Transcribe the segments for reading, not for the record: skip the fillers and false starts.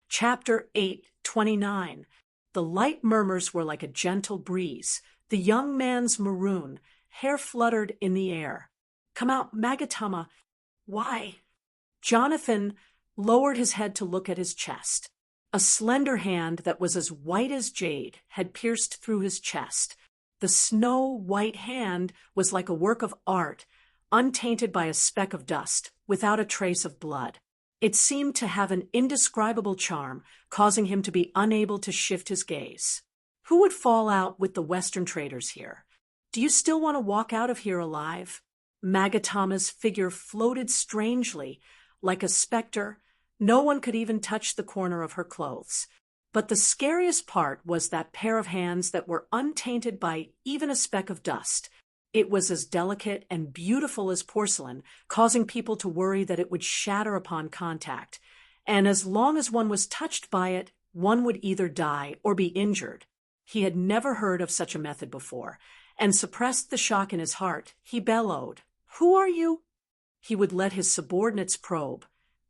Chapter 8:29. The light murmurs were like a gentle breeze. The young man's maroon hair fluttered in the air. "Come out, Magatama." "Why?" Jonathan lowered his head to look at his chest. A slender hand that was as white as jade had pierced through his chest. The snow-white hand was like a work of art, untainted by a speck of dust, without a trace of blood. It seemed to have an indescribable charm, causing him to be unable to shift his gaze. Who would fall out with the Western traders here? Do you still want to walk out of here alive? Magatama's figure floated strangely, like a specter. No one could even touch the corner of her clothes. But the scariest part was that pair of hands that were untainted by even a speck of dust. It was as delicate and beautiful as porcelain, causing people to worry that it would shatter upon contact. And as long as one was touched by it, one would either die or be injured. He had never heard of such a method before, and suppressed the shock in his heart. He bellowed, "Who are you?" He would let his subordinates probe,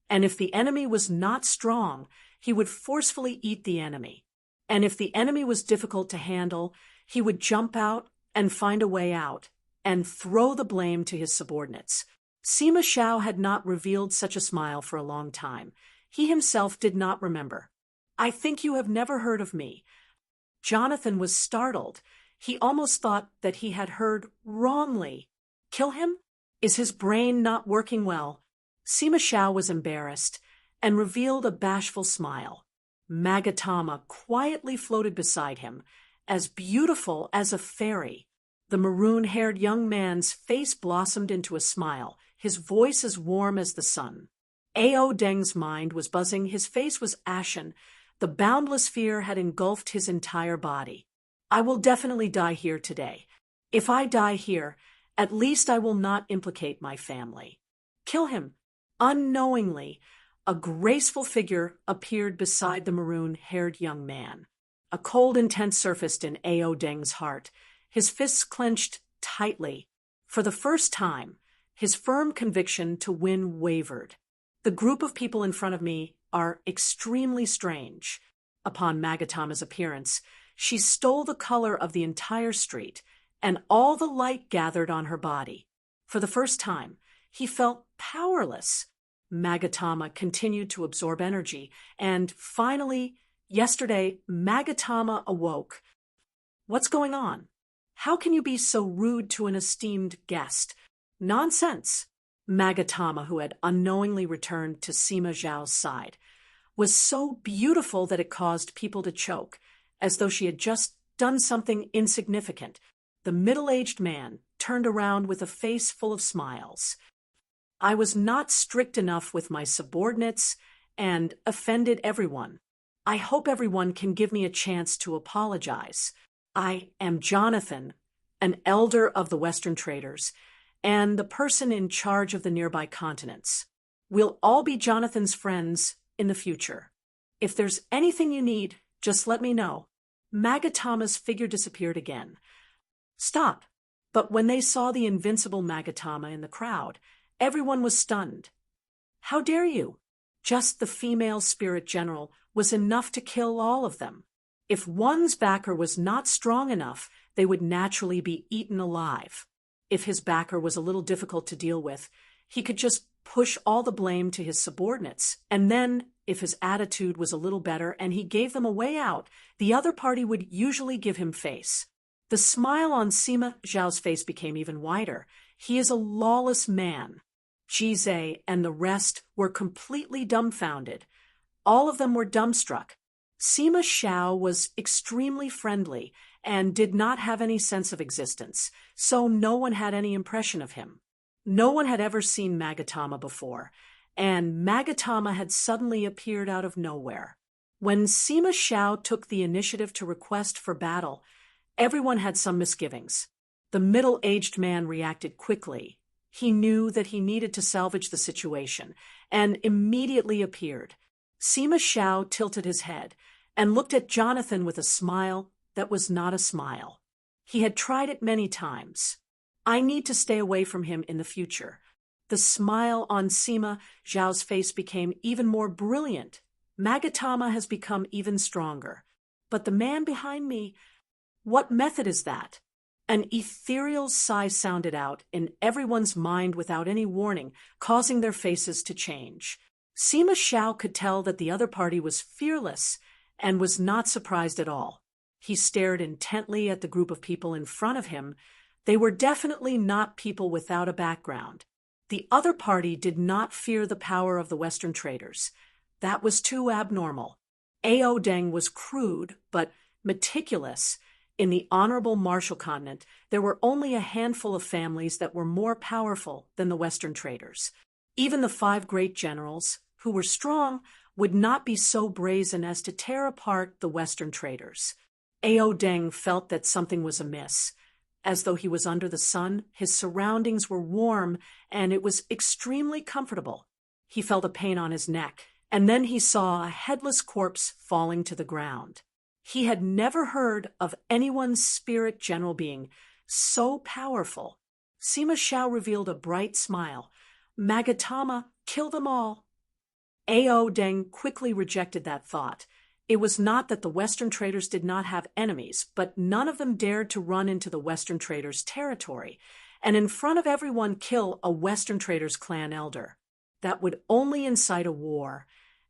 and if the enemy was not strong, he would forcefully eat the enemy. And if the enemy was difficult to handle, he would jump out and find a way out, and throw the blame to his subordinates. Sima Xiao had not revealed such a smile for a long time. He himself did not remember. "I think you have never heard of me." Jonathan was startled. He almost thought that he had heard wrongly. Kill him? Is his brain not working well? Sima Xiao was embarrassed and revealed a bashful smile. Magatama quietly floated beside him, as beautiful as a fairy. The maroon-haired young man's face blossomed into a smile, his voice as warm as the sun. Ao Deng's mind was buzzing, his face was ashen. The boundless fear had engulfed his entire body. "I will definitely die here today. If I die here, at least I will not implicate my family." "Kill him." Unknowingly, a graceful figure appeared beside the maroon-haired young man. A cold intent surfaced in Ao Deng's heart. His fists clenched tightly. For the first time, his firm conviction to win wavered. "The group of people in front of me are extremely strange." Upon Magatama's appearance, she stole the color of the entire street, and all the light gathered on her body. For the first time, he felt powerless. Magatama continued to absorb energy, and finally, yesterday, Magatama awoke. "What's going on? How can you be so rude to an esteemed guest?" "Nonsense." Magatama, who had unknowingly returned to Sima Zhao's side, was so beautiful that it caused people to choke, as though she had just done something insignificant. The middle-aged man turned around with a face full of smiles. "I was not strict enough with my subordinates and offended everyone. I hope everyone can give me a chance to apologize. I am Jonathan, an elder of the Western traders, and the person in charge of the nearby continents. We'll all be Jonathan's friends in the future. If there's anything you need, just let me know." Magatama's figure disappeared again. "Stop." But when they saw the invincible Magatama in the crowd, everyone was stunned. "How dare you?" Just the female spirit general was enough to kill all of them. If one's backer was not strong enough, they would naturally be eaten alive. If his backer was a little difficult to deal with, he could just push all the blame to his subordinates, and then, if his attitude was a little better and he gave them a way out, the other party would usually give him face. The smile on Sima Zhao's face became even wider. He is a lawless man. Jizai and the rest were completely dumbfounded. All of them were dumbstruck. Sima Xiao was extremely friendly and did not have any sense of existence, so no one had any impression of him. No one had ever seen Magatama before, and Magatama had suddenly appeared out of nowhere. When Sima Xiao took the initiative to request for battle, everyone had some misgivings. The middle-aged man reacted quickly. He knew that he needed to salvage the situation, and immediately appeared. Sima Xiao tilted his head and looked at Jonathan with a smile that was not a smile. He had tried it many times. "I need to stay away from him in the future." The smile on Sima Zhao's face became even more brilliant. Magatama has become even stronger. But the man behind me, what method is that? An ethereal sigh sounded out in everyone's mind without any warning, causing their faces to change. Sima Xiao could tell that the other party was fearless and was not surprised at all. He stared intently at the group of people in front of him. They were definitely not people without a background. The other party did not fear the power of the Western traders. That was too abnormal. Aodeng was crude, but meticulous. In the honorable Marshall Continent, there were only a handful of families that were more powerful than the Western traders. Even the 5 great generals, who were strong, would not be so brazen as to tear apart the Western traders. Aodeng felt that something was amiss. As though he was under the sun, his surroundings were warm, and it was extremely comfortable. He felt a pain on his neck, and then he saw a headless corpse falling to the ground. He had never heard of anyone's spirit general being so powerful. Sima Xiao revealed a bright smile. Magatama, kill them all. Aodeng quickly rejected that thought. It was not that the Western traders did not have enemies, but none of them dared to run into the Western traders' territory, and in front of everyone kill a Western traders' clan elder. That would only incite a war,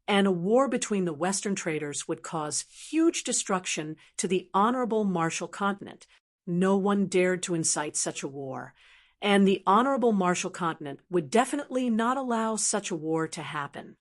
and a war between the Western traders would cause huge destruction to the honorable Marshall Continent. No one dared to incite such a war, and the honorable Marshall Continent would definitely not allow such a war to happen.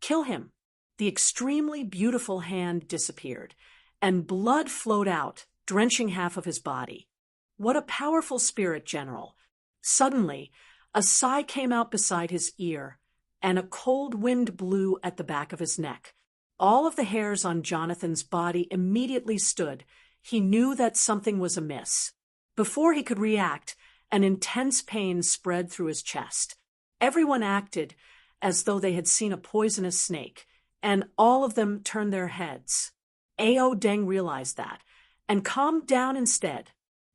Kill him. The extremely beautiful hand disappeared, and blood flowed out, drenching half of his body. What a powerful spirit general! Suddenly, a sigh came out beside his ear, and a cold wind blew at the back of his neck. All of the hairs on Jonathan's body immediately stood. He knew that something was amiss. Before he could react, an intense pain spread through his chest. Everyone acted as though they had seen a poisonous snake, and all of them turned their heads. Aodeng realized that, and calmed down instead.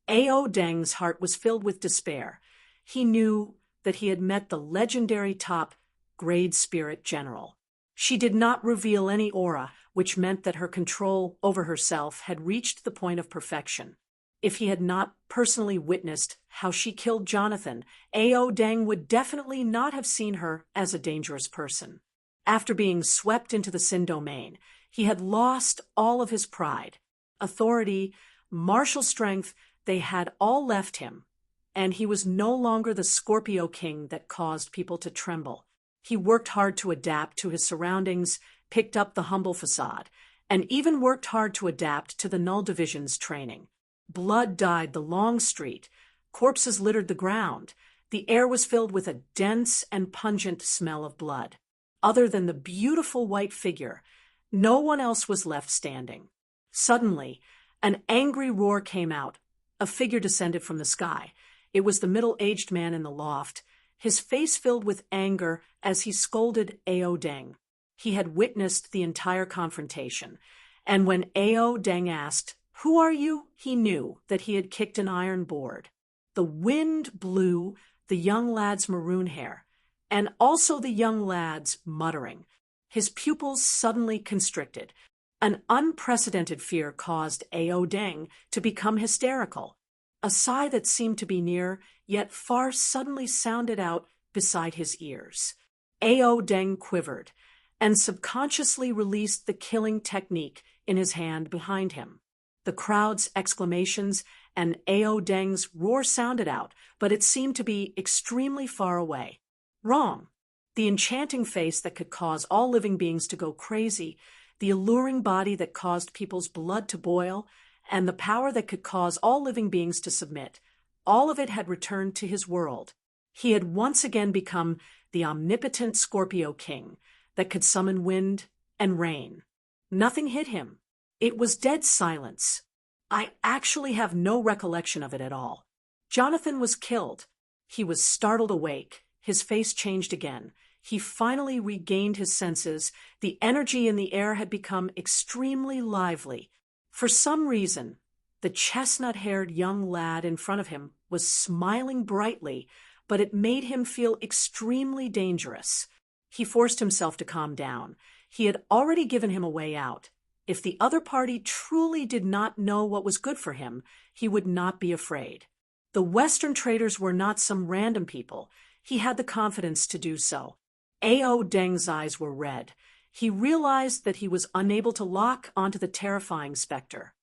Aodeng's heart was filled with despair. He knew that he had met the legendary top-grade spirit general. She did not reveal any aura, which meant that her control over herself had reached the point of perfection. If he had not personally witnessed how she killed Jonathan, Aodeng would definitely not have seen her as a dangerous person. After being swept into the Sin domain, he had lost all of his pride, authority, martial strength. They had all left him, and he was no longer the Scorpio King that caused people to tremble. He worked hard to adapt to his surroundings, picked up the humble facade, and even worked hard to adapt to the Null Division's training. Blood dyed the long street. Corpses littered the ground. The air was filled with a dense and pungent smell of blood. Other than the beautiful white figure, no one else was left standing. Suddenly, an angry roar came out. A figure descended from the sky. It was the middle-aged man in the loft, his face filled with anger as he scolded Aodeng. He had witnessed the entire confrontation, and when Aodeng asked, "Who are you?" he knew that he had kicked an iron board. The wind blew the young lad's maroon hair, and also the young lad's muttering. His pupils suddenly constricted. An unprecedented fear caused Aodeng to become hysterical. A sigh that seemed to be near, yet far, suddenly sounded out beside his ears. Aodeng quivered, and subconsciously released the killing technique in his hand behind him. The crowd's exclamations and Aodeng's roar sounded out, but it seemed to be extremely far away. Wrong. The enchanting face that could cause all living beings to go crazy, the alluring body that caused people's blood to boil, and the power that could cause all living beings to submit, all of it had returned to his world. He had once again become the omnipotent Scorpio King that could summon wind and rain. Nothing hit him. It was dead silence. I actually have no recollection of it at all. Jonathan was killed. He was startled awake. His face changed again. He finally regained his senses. The energy in the air had become extremely lively. For some reason, the chestnut-haired young lad in front of him was smiling brightly, but it made him feel extremely dangerous. He forced himself to calm down. He had already given him a way out. If the other party truly did not know what was good for him, he would not be afraid. The Western traders were not some random people. He had the confidence to do so. Ao Deng's eyes were red. He realized that he was unable to lock onto the terrifying specter.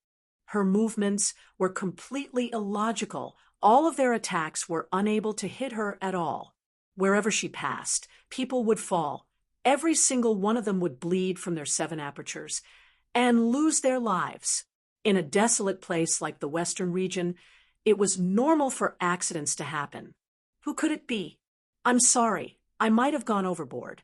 Her movements were completely illogical. All of their attacks were unable to hit her at all. Wherever she passed, people would fall. Every single one of them would bleed from their 7 apertures and lose their lives. In a desolate place like the Western region, it was normal for accidents to happen. Who could it be? I'm sorry, I might have gone overboard.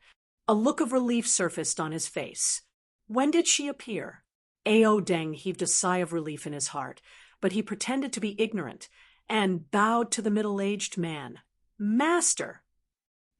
A look of relief surfaced on his face. When did she appear? Ao Deng heaved a sigh of relief in his heart, but he pretended to be ignorant and bowed to the middle-aged man. Master!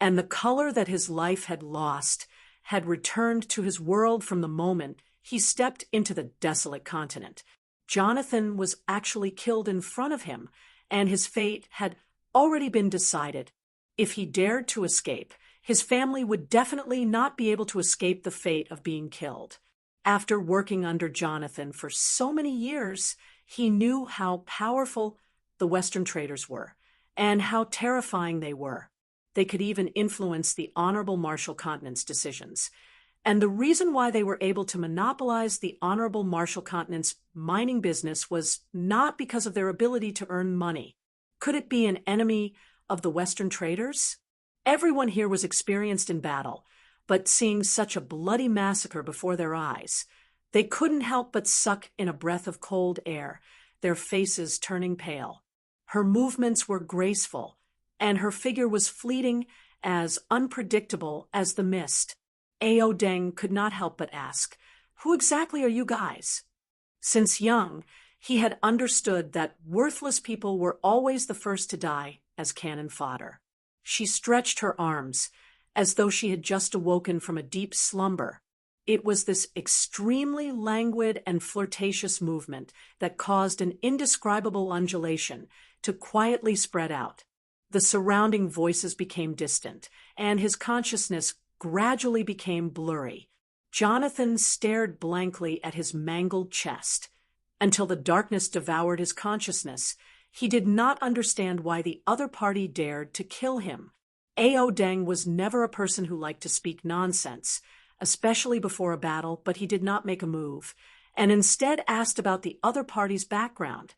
And the color that his life had lost had returned to his world from the moment he stepped into the desolate continent. Jonathan was actually killed in front of him, and his fate had already been decided. If he dared to escape, his family would definitely not be able to escape the fate of being killed. After working under Jonathan for so many years, he knew how powerful the Western traders were, and how terrifying they were. They could even influence the Honorable Marshall Continent's decisions. And the reason why they were able to monopolize the Honorable Marshall Continent's mining business was not because of their ability to earn money. Could it be an enemy of the Western traders? Everyone here was experienced in battle, but seeing such a bloody massacre before their eyes, they couldn't help but suck in a breath of cold air, their faces turning pale. Her movements were graceful, and her figure was fleeting, as unpredictable as the mist. Ao Deng could not help but ask, "Who exactly are you guys?" Since young, he had understood that worthless people were always the first to die as cannon fodder. She stretched her arms, as though she had just awoken from a deep slumber. It was this extremely languid and flirtatious movement that caused an indescribable undulation to quietly spread out. The surrounding voices became distant, and his consciousness gradually became blurry. Jonathan stared blankly at his mangled chest until the darkness devoured his consciousness. He did not understand why the other party dared to kill him. Ao Deng was never a person who liked to speak nonsense, especially before a battle, but he did not make a move, and instead asked about the other party's background.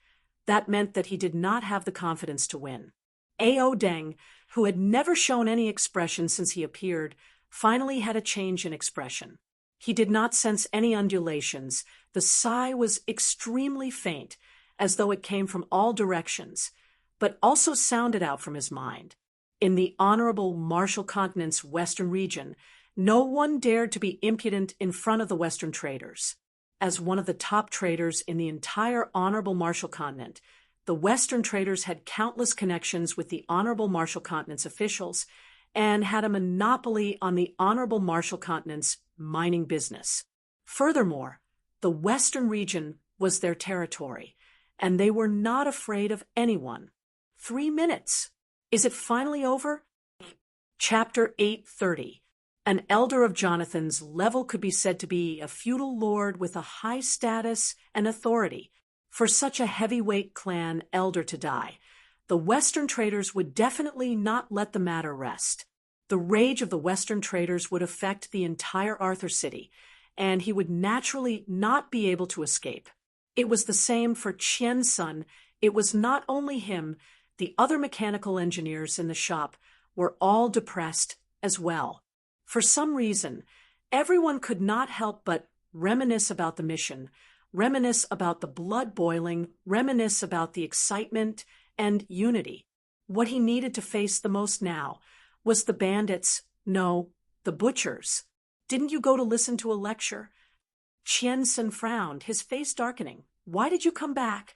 That meant that he did not have the confidence to win. Ao Deng, who had never shown any expression since he appeared, finally had a change in expression. He did not sense any undulations. The sigh was extremely faint, as though it came from all directions, but also sounded out from his mind. In the Honorable Marshall Continent's Western region, no one dared to be impudent in front of the Western traders. As one of the top traders in the entire Honorable Marshall Continent, the Western traders had countless connections with the Honorable Marshall Continent's officials and had a monopoly on the Honorable Marshall Continent's mining business. Furthermore, the Western region was their territory, and they were not afraid of anyone. 3 minutes. Is it finally over? Chapter 830. An elder of Jonathan's level could be said to be a feudal lord with a high status and authority. For such a heavyweight clan elder to die, the Western traders would definitely not let the matter rest. The rage of the Western traders would affect the entire Arthur city, and he would naturally not be able to escape. It was the same for Qian's son. It was not only him, the other mechanical engineers in the shop were all depressed as well. For some reason, everyone could not help but reminisce about the mission, reminisce about the blood boiling, reminisce about the excitement and unity. What he needed to face the most now was the bandits, no, the butchers. Didn't you go to listen to a lecture? Qiansen frowned, his face darkening. Why did you come back?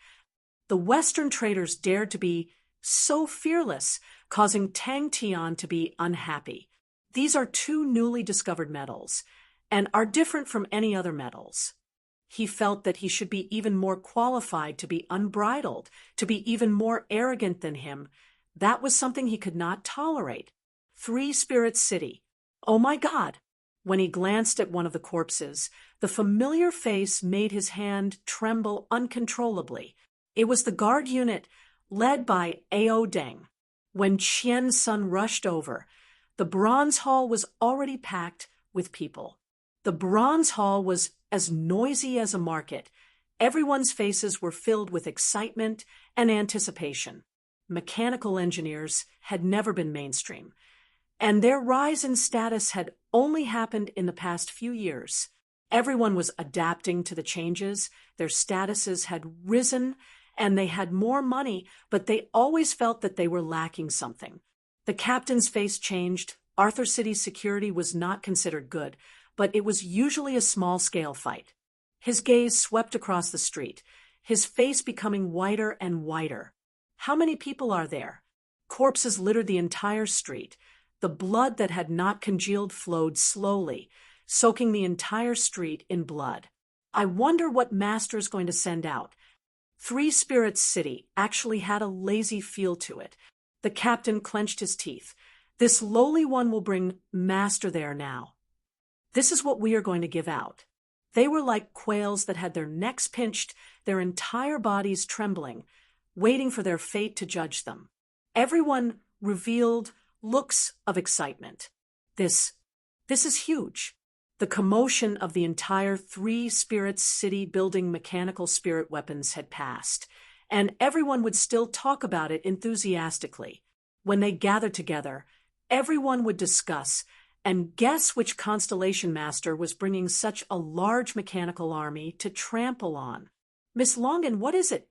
The Western traders dared to be so fearless, causing Tang Tian to be unhappy. These are 2 newly discovered metals, and are different from any other metals. He felt that he should be even more qualified to be unbridled, to be even more arrogant than him. That was something he could not tolerate. 3 Spirit City. Oh my God! When he glanced at one of the corpses, the familiar face made his hand tremble uncontrollably. It was the guard unit led by Audielding. When Qian's son rushed over, the bronze hall was already packed with people. The bronze hall was as noisy as a market. Everyone's faces were filled with excitement and anticipation. Mechanical engineers had never been mainstream, and their rise in status had only happened in the past few years. Everyone was adapting to the changes. Their statuses had risen, and they had more money, but they always felt that they were lacking something. The captain's face changed. Arthur City's security was not considered good, but it was usually a small-scale fight. His gaze swept across the street, his face becoming whiter and whiter. How many people are there? Corpses littered the entire street. The blood that had not congealed flowed slowly, soaking the entire street in blood. I wonder what Master is going to send out. Three Spirits City actually had a lazy feel to it. The captain clenched his teeth. This lowly one will bring Master there now. This is what we are going to give out. They were like quails that had their necks pinched, their entire bodies trembling, waiting for their fate to judge them. Everyone revealed looks of excitement. This is huge. The commotion of the entire Three Spirits City building mechanical spirit weapons had passed, and everyone would still talk about it enthusiastically. When they gathered together, everyone would discuss and guess which Constellation Master was bringing such a large mechanical army to trample on. Miss Longan, what is it?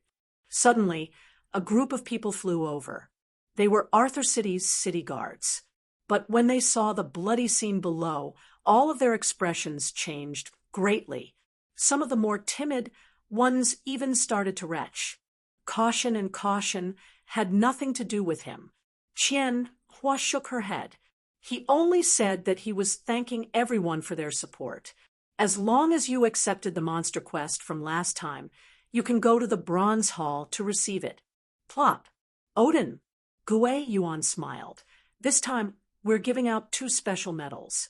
Suddenly, a group of people flew over. They were Arthur City's city guards. But when they saw the bloody scene below, all of their expressions changed greatly. Some of the more timid ones even started to retch. Caution and caution had nothing to do with him. Qian Hua shook her head. He only said that he was thanking everyone for their support. As long as you accepted the monster quest from last time, you can go to the Bronze Hall to receive it. Plop. Odin. Gui Yuan smiled. This time, we're giving out 2 special medals.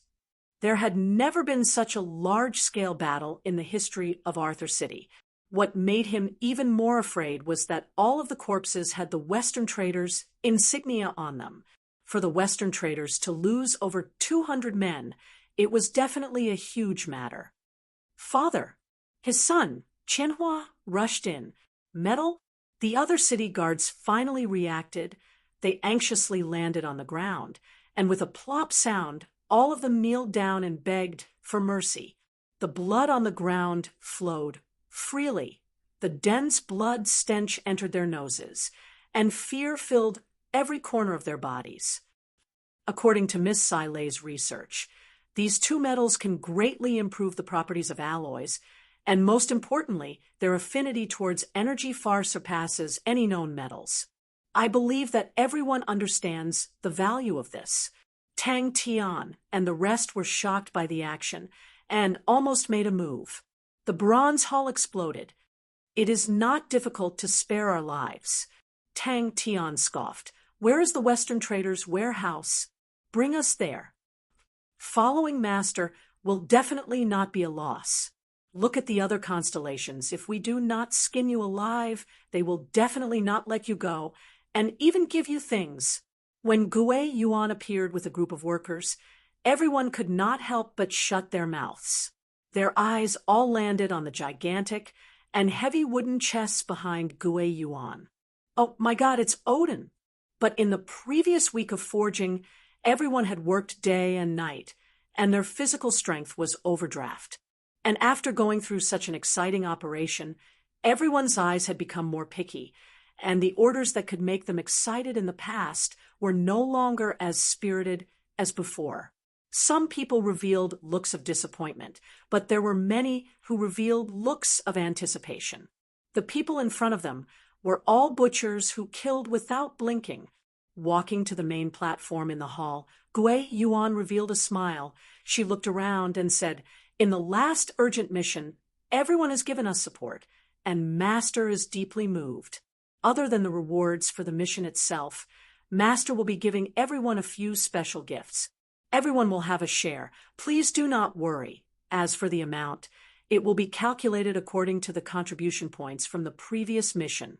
There had never been such a large-scale battle in the history of Arthur City. What made him even more afraid was that all of the corpses had the Western traders' insignia on them. For the Western traders to lose over 200 men, it was definitely a huge matter. Father, his son, Qianhua, rushed in. Medal? The other city guards finally reacted. They anxiously landed on the ground, and with a plop sound, all of them kneeled down and begged for mercy. The blood on the ground flowed freely. The dense blood stench entered their noses, and fear filled every corner of their bodies. According to Miss Silei's research, these 2 metals can greatly improve the properties of alloys, and most importantly, their affinity towards energy far surpasses any known metals. I believe that everyone understands the value of this. Tang Tian and the rest were shocked by the action and almost made a move. The Bronze Hall exploded. It is not difficult to spare our lives. Tang Tian scoffed. Where is the Western Traders' warehouse? Bring us there. Following Master will definitely not be a loss. Look at the other constellations. If we do not skin you alive, they will definitely not let you go, and even give you things. When Gui Yuan appeared with a group of workers, everyone could not help but shut their mouths. Their eyes all landed on the gigantic and heavy wooden chests behind Gui Yuan. Oh my God, it's Odin! But in the previous week of forging, everyone had worked day and night, and their physical strength was overdraft. And after going through such an exciting operation, everyone's eyes had become more picky, and the orders that could make them excited in the past were no longer as spirited as before. Some people revealed looks of disappointment, but there were many who revealed looks of anticipation. The people in front of them were all butchers who killed without blinking. Walking to the main platform in the hall, Gui Yuan revealed a smile. She looked around and said, "In the last urgent mission, everyone has given us support, and Master is deeply moved. Other than the rewards for the mission itself, Master will be giving everyone a few special gifts. Everyone will have a share. Please do not worry. As for the amount, it will be calculated according to the contribution points from the previous mission.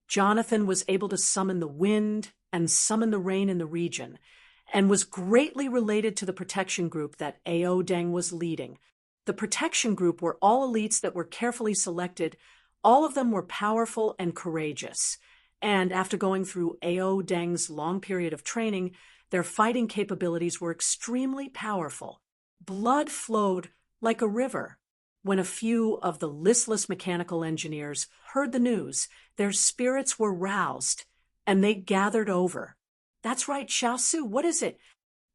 Jonathan was able to summon the wind and summon the rain in the region, and was greatly related to the protection group that Aodeng was leading. The protection group were all elites that were carefully selected. All of them were powerful and courageous, and after going through Aodeng's long period of training, their fighting capabilities were extremely powerful. Blood flowed like a river. When a few of the listless mechanical engineers heard the news, their spirits were roused, and they gathered over. That's right, Xiaosu, what is it?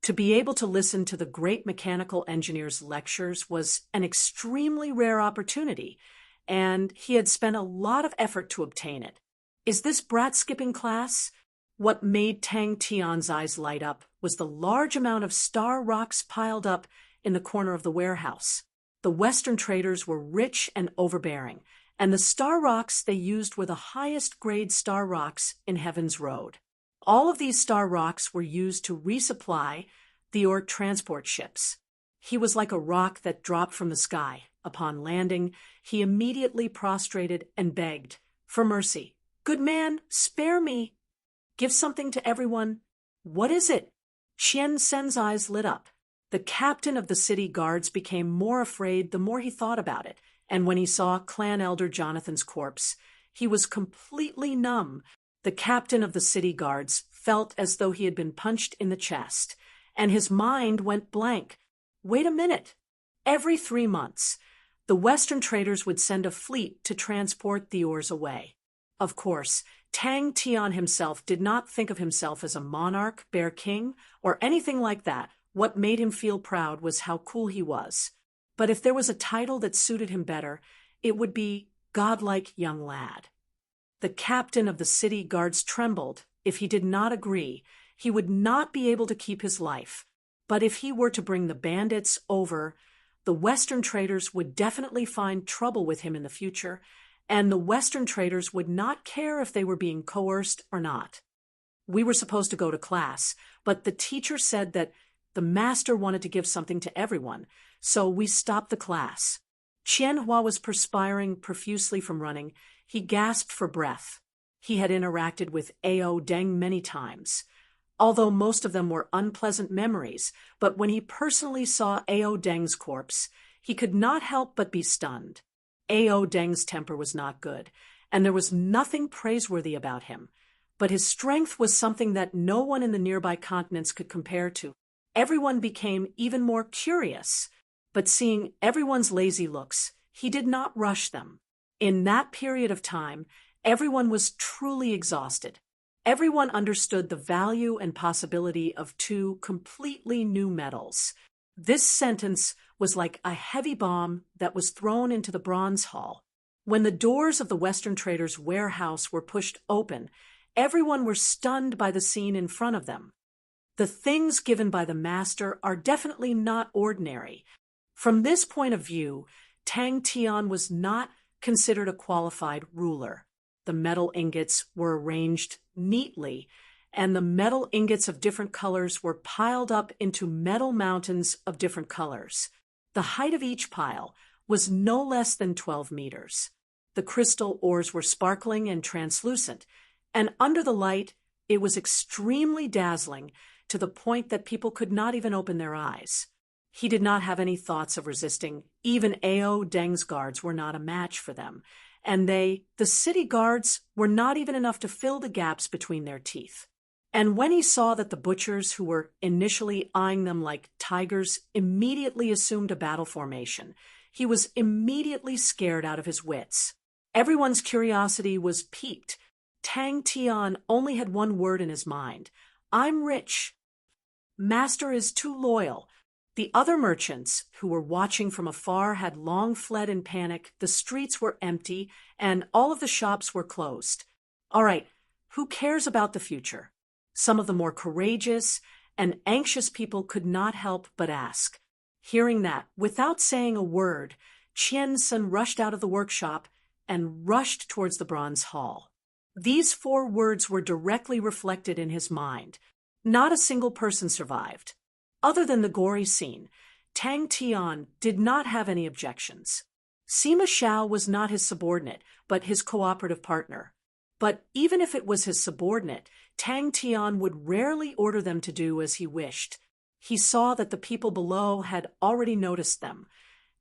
To be able to listen to the great mechanical engineer's lectures was an extremely rare opportunity, and he had spent a lot of effort to obtain it. Is this brat skipping class? What made Tang Tian's eyes light up was the large amount of star rocks piled up in the corner of the warehouse. The Western traders were rich and overbearing, and the star rocks they used were the highest grade star rocks in Heaven's Road. All of these star rocks were used to resupply the Orc transport ships. He was like a rock that dropped from the sky. Upon landing, he immediately prostrated and begged for mercy. "Good man, spare me. Give something to everyone." "What is it?" Qian Sen's eyes lit up. The captain of the city guards became more afraid the more he thought about it, and when he saw clan elder Jonathan's corpse, he was completely numb. The captain of the city guards felt as though he had been punched in the chest, and his mind went blank. Wait a minute. Every 3 months, the Western traders would send a fleet to transport the ores away. Of course, Tang Tian himself did not think of himself as a monarch, bear king, or anything like that. What made him feel proud was how cool he was. But if there was a title that suited him better, it would be godlike young lad. The captain of the city guards trembled. If he did not agree, he would not be able to keep his life. But if he were to bring the bandits over, the Western traders would definitely find trouble with him in the future, and the Western traders would not care if they were being coerced or not. We were supposed to go to class, but the teacher said that the master wanted to give something to everyone, so we stopped the class. Qianhua was perspiring profusely from running. He gasped for breath. He had interacted with Aodeng many times, although most of them were unpleasant memories, but when he personally saw Aodeng's corpse, he could not help but be stunned. Aodeng's temper was not good, and there was nothing praiseworthy about him, but his strength was something that no one in the nearby continents could compare to. Everyone became even more curious, but seeing everyone's lazy looks, he did not rush them. In that period of time, everyone was truly exhausted. Everyone understood the value and possibility of 2 completely new metals. This sentence was like a heavy bomb that was thrown into the bronze hall. When the doors of the Western traders' warehouse were pushed open, everyone were stunned by the scene in front of them. The things given by the master are definitely not ordinary. From this point of view, Tang Tian was not considered a qualified ruler. The metal ingots were arranged neatly, and the metal ingots of different colors were piled up into metal mountains of different colors. The height of each pile was no less than 12 meters. The crystal ores were sparkling and translucent, and under the light, it was extremely dazzling, to the point that people could not even open their eyes. He did not have any thoughts of resisting. Even Aodeng's guards were not a match for them, and the city guards, were not even enough to fill the gaps between their teeth. And when he saw that the butchers, who were initially eyeing them like tigers, immediately assumed a battle formation, he was immediately scared out of his wits. Everyone's curiosity was piqued. Tang Tian only had one word in his mind: "I'm rich." Master is too loyal. The other merchants, who were watching from afar, had long fled in panic. The streets were empty, and all of the shops were closed. All right, who cares about the future? Some of the more courageous and anxious people could not help but ask. Hearing that, without saying a word, Qian Sen rushed out of the workshop and rushed towards the bronze hall. These 4 words were directly reflected in his mind. Not a single person survived. Other than the gory scene, Tang Tian did not have any objections. Sima Xiao was not his subordinate, but his cooperative partner. But even if it was his subordinate, Tang Tian would rarely order them to do as he wished. He saw that the people below had already noticed them,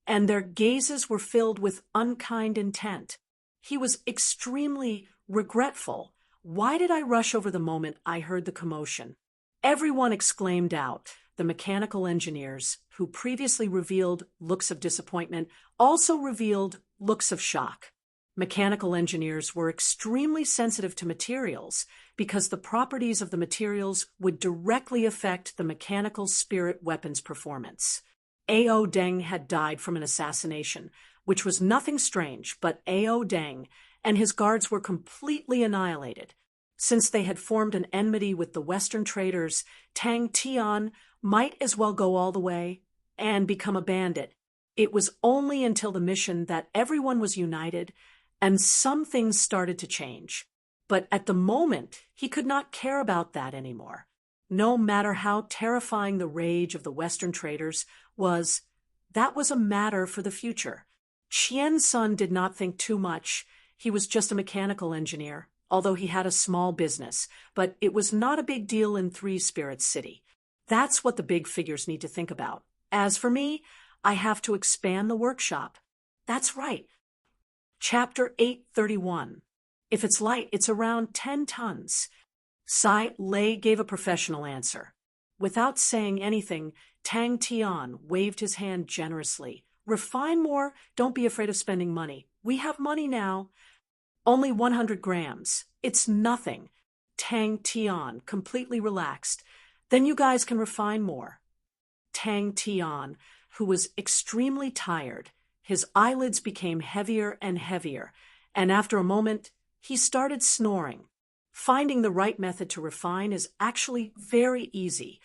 and their gazes were filled with unkind intent. He was extremely regretful. Why did I rush over the moment I heard the commotion? Everyone exclaimed out. The mechanical engineers, who previously revealed looks of disappointment, also revealed looks of shock. Mechanical engineers were extremely sensitive to materials because the properties of the materials would directly affect the mechanical spirit weapon's performance. A.O. Deng had died from an assassination, which was nothing strange, but A.O. Deng and his guards were completely annihilated. Since they had formed an enmity with the Western traders, Tang Tian might as well go all the way and become a bandit. It was only until the mission that everyone was united and some things started to change. But at the moment, he could not care about that anymore. No matter how terrifying the rage of the Western traders was, that was a matter for the future. Qian Sun did not think too much. He was just a mechanical engineer, although he had a small business, but it was not a big deal in Three Spirits City. That's what the big figures need to think about. As for me, I have to expand the workshop. That's right. Chapter 831. If it's light, it's around 10 tons. Sai Lei gave a professional answer. Without saying anything, Tang Tian waved his hand generously. Refine more, don't be afraid of spending money. We have money now. Only 100 grams. It's nothing. Tang Tian completely relaxed. Then you guys can refine more. Tang Tian, who was extremely tired, his eyelids became heavier and heavier, and after a moment, he started snoring. Finding the right method to refine is actually very easy.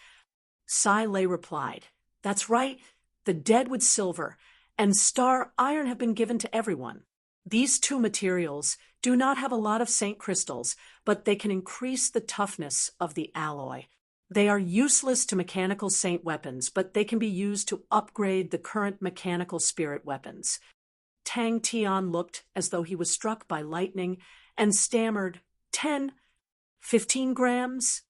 Sai Lei replied, That's right, the dead with silver and star iron have been given to everyone. These two materials do not have a lot of saint crystals, but they can increase the toughness of the alloy. They are useless to mechanical saint weapons, but they can be used to upgrade the current mechanical spirit weapons. Tang Tian looked as though he was struck by lightning and stammered, 10, 15 grams?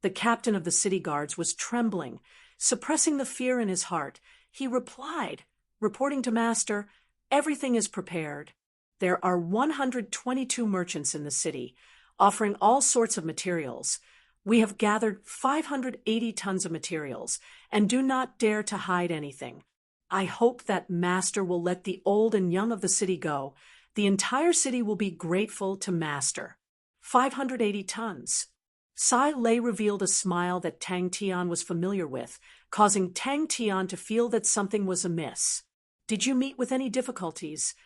The captain of the city guards was trembling. Suppressing the fear in his heart, he replied, reporting to Master, Everything is prepared. There are 122 merchants in the city, offering all sorts of materials. We have gathered 580 tons of materials and do not dare to hide anything. I hope that Master will let the old and young of the city go. The entire city will be grateful to Master. 580 tons. Sai Lei revealed a smile that Tang Tian was familiar with, causing Tang Tian to feel that something was amiss. Did you meet with any difficulties?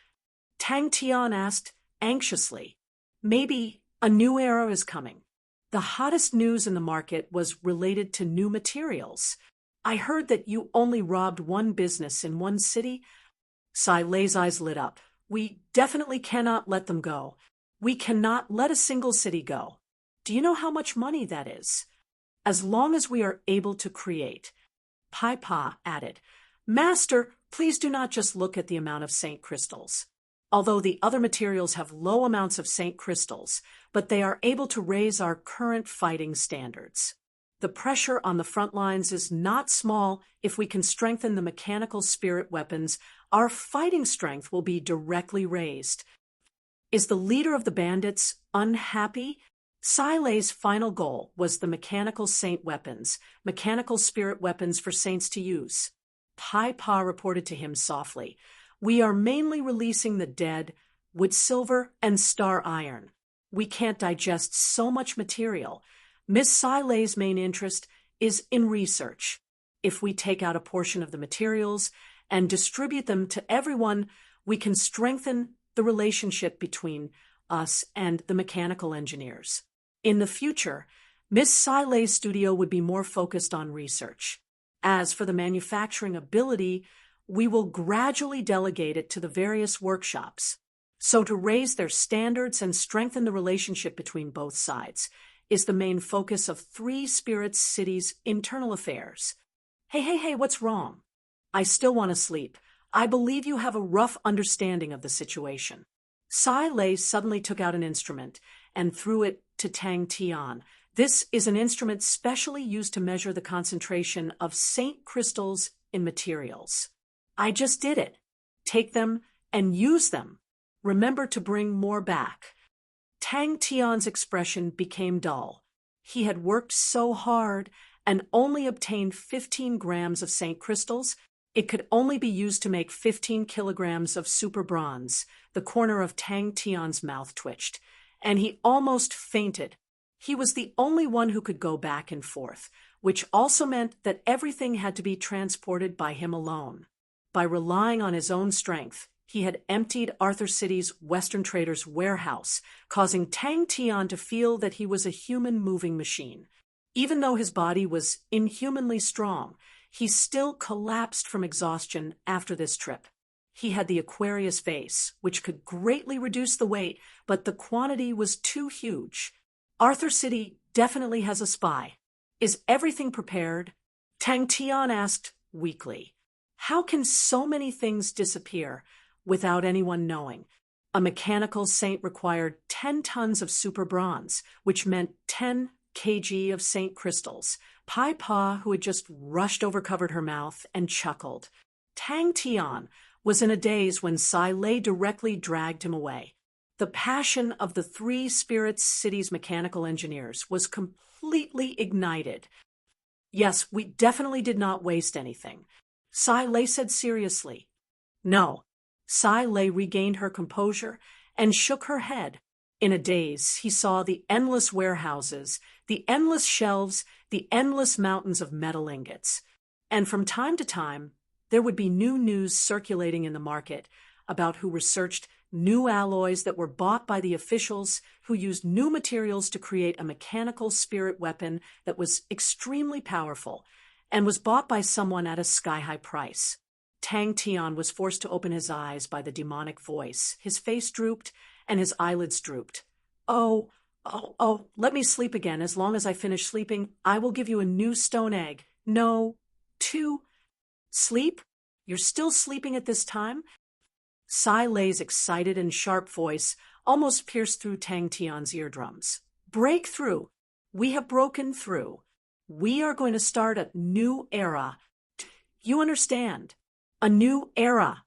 Tang Tian asked anxiously. Maybe a new era is coming. The hottest news in the market was related to new materials. I heard that you only robbed one business in one city. Sai Lei's eyes lit up. We definitely cannot let them go. We cannot let a single city go. Do you know how much money that is? As long as we are able to create. Pai Pa added, Master, please do not just look at the amount of saint crystals. Although the other materials have low amounts of saint crystals, but they are able to raise our current fighting standards. The pressure on the front lines is not small. If we can strengthen the mechanical spirit weapons, our fighting strength will be directly raised. Is the leader of the bandits unhappy? Sai Lei's final goal was the mechanical saint weapons, mechanical spirit weapons for saints to use. Pai Pa reported to him softly, We are mainly releasing the dead with silver and star iron. We can't digest so much material. Miss Sai Lei's main interest is in research. If we take out a portion of the materials and distribute them to everyone, we can strengthen the relationship between us and the mechanical engineers. In the future, Miss Sai Lei's studio would be more focused on research. As for the manufacturing ability, we will gradually delegate it to the various workshops. So to raise their standards and strengthen the relationship between both sides is the main focus of Three Spirits City's internal affairs. Hey, what's wrong? I still want to sleep. I believe you have a rough understanding of the situation. Sai Lei suddenly took out an instrument and threw it to Tang Tian. This is an instrument specially used to measure the concentration of saint crystals in materials. I just did it. Take them and use them. Remember to bring more back. Tang Tian's expression became dull. He had worked so hard and only obtained 15 grams of saint crystals. It could only be used to make 15 kilograms of super bronze. The corner of Tang Tian's mouth twitched, and he almost fainted. He was the only one who could go back and forth, which also meant that everything had to be transported by him alone. By relying on his own strength, he had emptied Arthur City's Western Traders' warehouse, causing Tang Tian to feel that he was a human moving machine. Even though his body was inhumanly strong, he still collapsed from exhaustion after this trip. He had the Aquarius face, which could greatly reduce the weight, but the quantity was too huge. Arthur City definitely has a spy. Is everything prepared? Tang Tian asked weakly. How can so many things disappear without anyone knowing? A mechanical saint required 10 tons of super bronze, which meant 10 kg of saint crystals. Pai Pa, who had just rushed over, covered her mouth and chuckled. Tang Tian was in a daze when Sai Lei directly dragged him away. The passion of the three Spirits City's mechanical engineers was completely ignited. Yes, we definitely did not waste anything, Sai Lei said seriously. No. Sai Lei regained her composure and shook her head. In a daze, he saw the endless warehouses, the endless shelves, the endless mountains of metal ingots. And from time to time, there would be new news circulating in the market about who researched new alloys that were bought by the officials who used new materials to create a mechanical spirit weapon that was extremely powerful and was bought by someone at a sky-high price. Tang Tian was forced to open his eyes by the demonic voice. His face drooped and his eyelids drooped. Oh, let me sleep again. As long as I finish sleeping, I will give you a new stone egg. No, 2. Sleep? You're still sleeping at this time? Sai Lei's excited and sharp voice almost pierced through Tang Tian's eardrums. Break through. We have broken through. We are going to start a new era. You understand? A new era.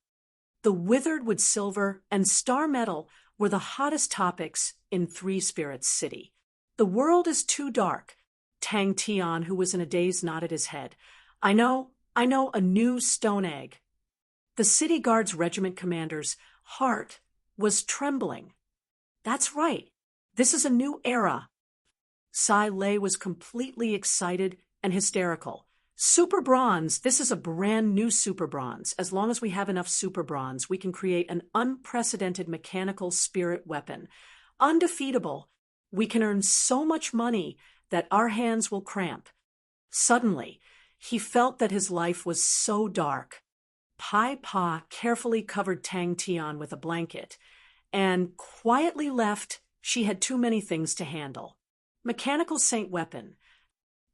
The withered wood silver and star metal were the hottest topics in Three Spirits City. The world is too dark. Tang Tian, who was in a daze, nodded his head. I know, a new stone egg. The city guard's regiment commander's heart was trembling. That's right. This is a new era. Sai Lei was completely excited and hysterical. Super bronze. This is a brand new super bronze. As long as we have enough super bronze, we can create an unprecedented mechanical spirit weapon. Undefeatable. We can earn so much money that our hands will cramp. Suddenly, he felt that his life was so dark. Pai Pa carefully covered Tang Tian with a blanket and quietly left. She had too many things to handle. Mechanical saint weapon.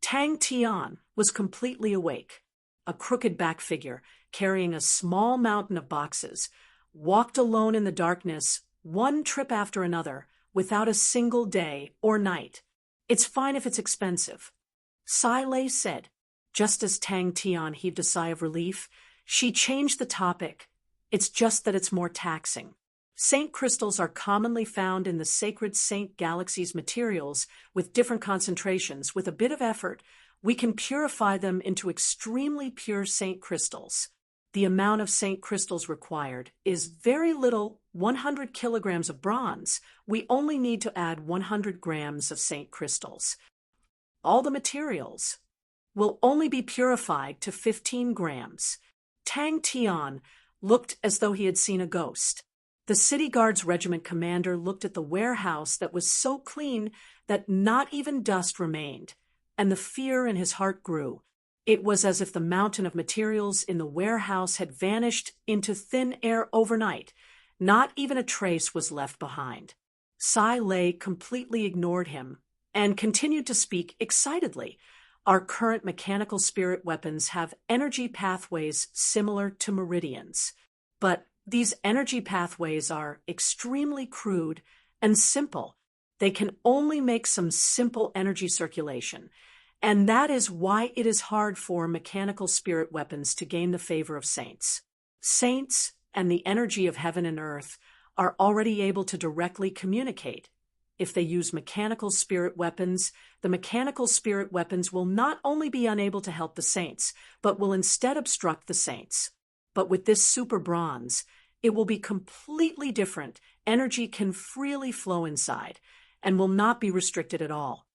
Tang Tian was completely awake. A crooked back figure, carrying a small mountain of boxes, walked alone in the darkness, one trip after another, without a single day or night. It's fine if it's expensive, Sai Lei said. Just as Tang Tian heaved a sigh of relief, she changed the topic. It's just that it's more taxing. Saint crystals are commonly found in the sacred Saint Galaxy's materials with different concentrations. With a bit of effort, we can purify them into extremely pure saint crystals. The amount of saint crystals required is very little, 100 kilograms of bronze. We only need to add 100 grams of saint crystals. All the materials will only be purified to 15 grams. Tang Tian looked as though he had seen a ghost. The city guard's regiment commander looked at the warehouse that was so clean that not even dust remained, and the fear in his heart grew. It was as if the mountain of materials in the warehouse had vanished into thin air overnight. Not even a trace was left behind. Sai Lei completely ignored him and continued to speak excitedly. Our current mechanical spirit weapons have energy pathways similar to meridians, but these energy pathways are extremely crude and simple. They can only make some simple energy circulation, and that is why it is hard for mechanical spirit weapons to gain the favor of saints. Saints and the energy of heaven and earth are already able to directly communicate. If they use mechanical spirit weapons, the mechanical spirit weapons will not only be unable to help the saints, but will instead obstruct the saints. But with this super bronze, it will be completely different. Energy can freely flow inside and will not be restricted at all.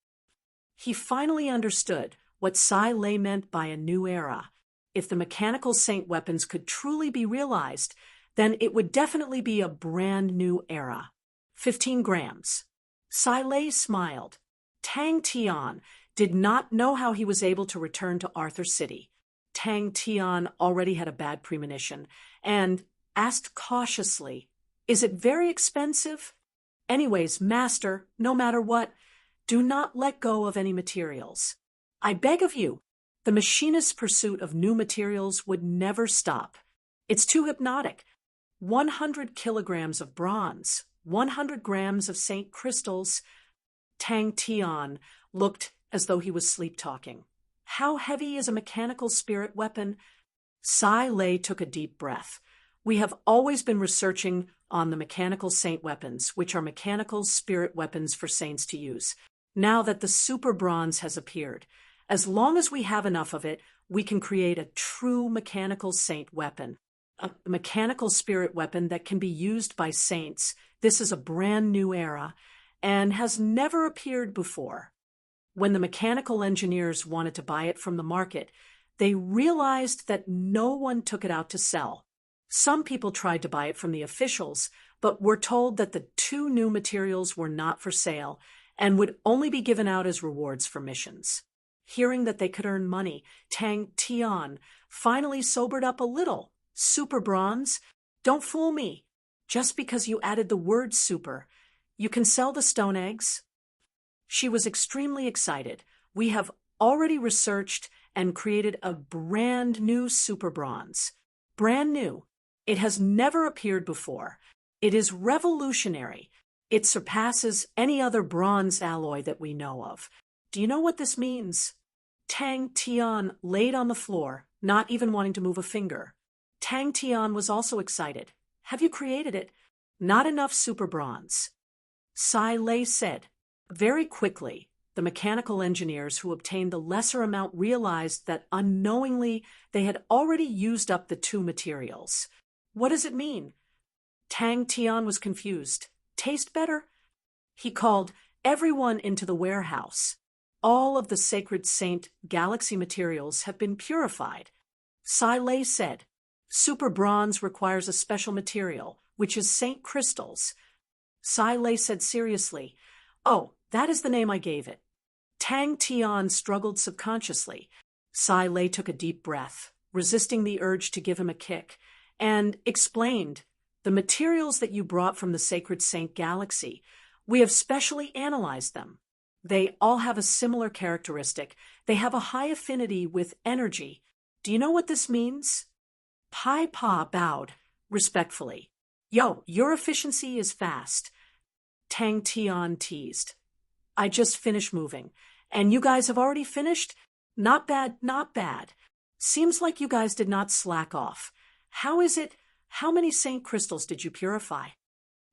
He finally understood what Sai Lei meant by a new era. If the mechanical saint weapons could truly be realized, then it would definitely be a brand new era. 15 grams. Sai Lei smiled. Tang Tian did not know how he was able to return to Arthur City. Tang Tian already had a bad premonition and asked cautiously, "Is it very expensive?" "Anyways, master, no matter what, do not let go of any materials. I beg of you." The machinist's pursuit of new materials would never stop. It's too hypnotic. 100 kilograms of bronze, 100 grams of Saint crystals. Tang Tian looked as though he was sleep-talking. How heavy is a mechanical spirit weapon? Sai Lei took a deep breath. We have always been researching on the mechanical saint weapons, which are mechanical spirit weapons for saints to use. Now that the super bronze has appeared, as long as we have enough of it, we can create a true mechanical saint weapon. A mechanical spirit weapon that can be used by saints. This is a brand new era and has never appeared before. When the mechanical engineers wanted to buy it from the market, they realized that no one took it out to sell. Some people tried to buy it from the officials, but were told that the 2 new materials were not for sale and would only be given out as rewards for missions. Hearing that they could earn money, Tang Tian finally sobered up a little. Super bronze? Don't fool me. Just because you added the word super, you can sell the stone eggs. She was extremely excited. We have already researched and created a brand new super bronze. Brand new. It has never appeared before. It is revolutionary. It surpasses any other bronze alloy that we know of. Do you know what this means? Tang Tian laid on the floor, not even wanting to move a finger. Tang Tian was also excited. Have you created it? Not enough super bronze. Sai Lei said. Very quickly, the mechanical engineers who obtained the lesser amount realized that unknowingly they had already used up the 2 materials. What does it mean? Tang Tian was confused. Taste better? He called everyone into the warehouse. All of the sacred saint galaxy materials have been purified. Sai Lei said, super bronze requires a special material, which is saint crystals. Sai Lei said seriously, "Oh, that is the name I gave it." Tang Tian struggled subconsciously. Sai Lei took a deep breath, resisting the urge to give him a kick, and explained, "The materials that you brought from the sacred saint galaxy, we have specially analyzed them. They all have a similar characteristic. They have a high affinity with energy. Do you know what this means?" Pai Pa bowed respectfully. "Yo, your efficiency is fast." Tang Tian teased. "I just finished moving. And you guys have already finished? Not bad, not bad. Seems like you guys did not slack off. How is it? How many saint crystals did you purify?"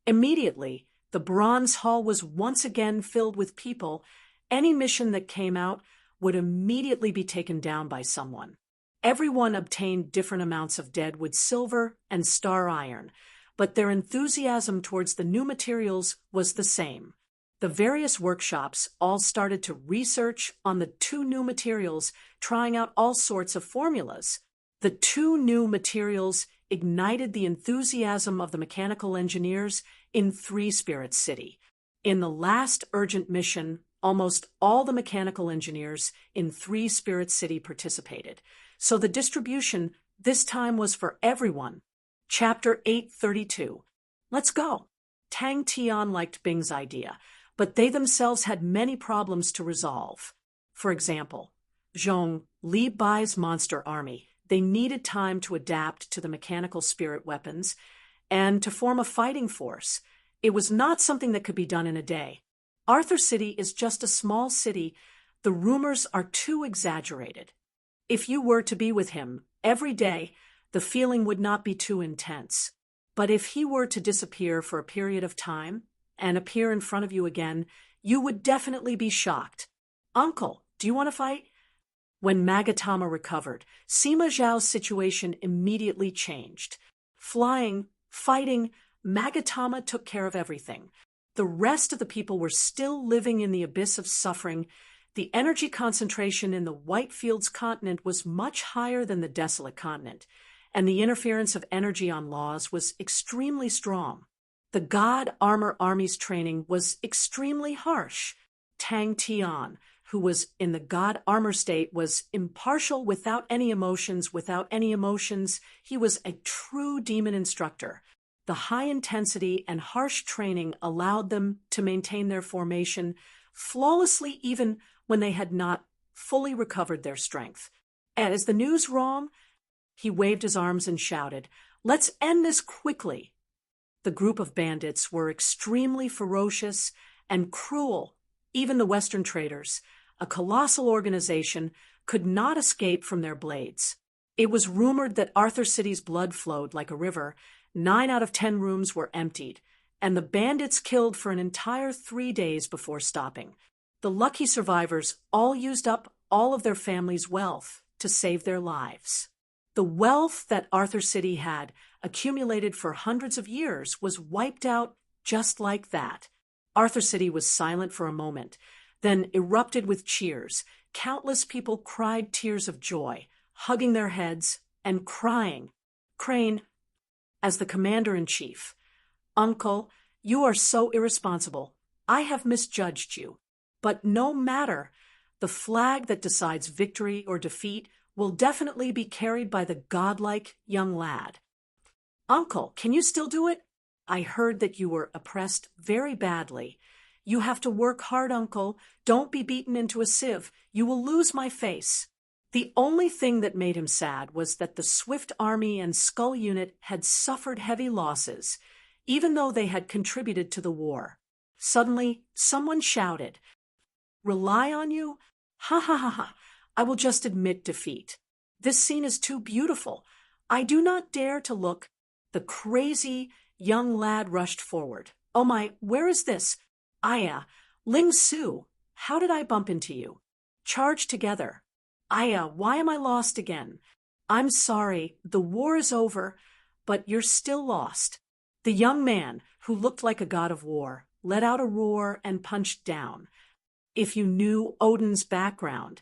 Immediately, the bronze hall was once again filled with people. Any mission that came out would immediately be taken down by someone. Everyone obtained different amounts of deadwood silver and star iron, but their enthusiasm towards the new materials was the same. The various workshops all started to research on the 2 new materials, trying out all sorts of formulas. The 2 new materials ignited the enthusiasm of the mechanical engineers in 3 Spirit City. In the last urgent mission, almost all the mechanical engineers in 3 Spirit City participated. So the distribution this time was for everyone. Chapter 832. Let's go. Tang Tian liked Bing's idea, but they themselves had many problems to resolve. For example, Zhong, Li Bai's monster army. They needed time to adapt to the mechanical spirit weapons and to form a fighting force. It was not something that could be done in a day. Arthur City is just a small city. The rumors are too exaggerated. If you were to be with him every day, the feeling would not be too intense. But if he were to disappear for a period of time and appear in front of you again, you would definitely be shocked. Uncle, do you want to fight? When Magatama recovered, Sima Zhao's situation immediately changed. Flying, fighting, Magatama took care of everything. The rest of the people were still living in the abyss of suffering. The energy concentration in the Whitefields continent was much higher than the Desolate continent, and the interference of energy on laws was extremely strong. The God Armor Army's training was extremely harsh. Tang Tian, who was in the God Armor state, was impartial without any emotions. He was a true demon instructor. The high intensity and harsh training allowed them to maintain their formation flawlessly even when they had not fully recovered their strength. And is the news wrong? He waved his arms and shouted, "Let's end this quickly." The group of bandits were extremely ferocious and cruel. Even the Western traders, a colossal organization, could not escape from their blades. It was rumored that Arthur City's blood flowed like a river. 9 out of 10 rooms were emptied, and the bandits killed for an entire 3 days before stopping. The lucky survivors all used up all of their family's wealth to save their lives. The wealth that Arthur City had accumulated for hundreds of years was wiped out just like that. Arthur City was silent for a moment, then erupted with cheers. Countless people cried tears of joy, hugging their heads and crying. Crane, as the commander-in-chief, "Uncle, you are so irresponsible. I have misjudged you. But no matter, the flag that decides victory or defeat will definitely be carried by the godlike young lad." "Uncle, can you still do it? I heard that you were oppressed very badly. You have to work hard, Uncle. Don't be beaten into a sieve. You will lose my face." The only thing that made him sad was that the Swift Army and Skull Unit had suffered heavy losses, even though they had contributed to the war. Suddenly, someone shouted, "Rely on you? Ha ha ha ha. I will just admit defeat. This scene is too beautiful. I do not dare to look." The crazy young lad rushed forward. "Oh my, where is this? Aya, Ling Su, how did I bump into you? Charge together. Aya, why am I lost again? I'm sorry, the war is over, but you're still lost." The young man, who looked like a god of war, let out a roar and punched down. If you knew Odin's background,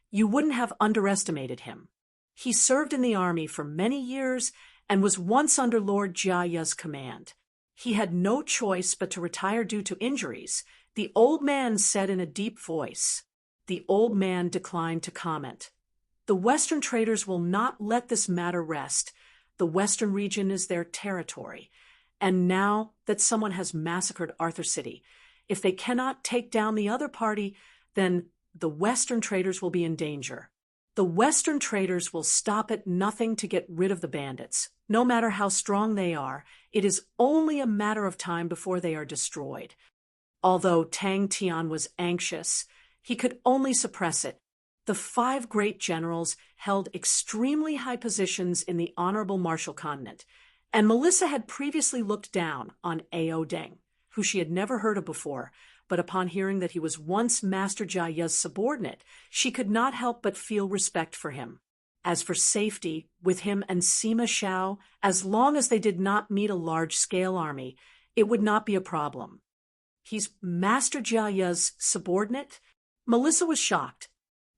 you wouldn't have underestimated him. He served in the army for many years and was once under Lord Jiaya's command. He had no choice but to retire due to injuries, the old man said in a deep voice. The old man declined to comment. The Western traders will not let this matter rest. The Western region is their territory. And now that someone has massacred Arthur City, if they cannot take down the other party, then the Western traders will be in danger. The Western traders will stop at nothing to get rid of the bandits. No matter how strong they are, it is only a matter of time before they are destroyed. Although Tang Tian was anxious, he could only suppress it. The 5 great generals held extremely high positions in the honorable Marshall Continent, and Melissa had previously looked down on Ao Deng, who she had never heard of before, but upon hearing that he was once Master Jiaya's subordinate, she could not help but feel respect for him. As for safety, with him and Sima Zhao, as long as they did not meet a large-scale army, it would not be a problem. He's Master Jiaya's subordinate? Melissa was shocked.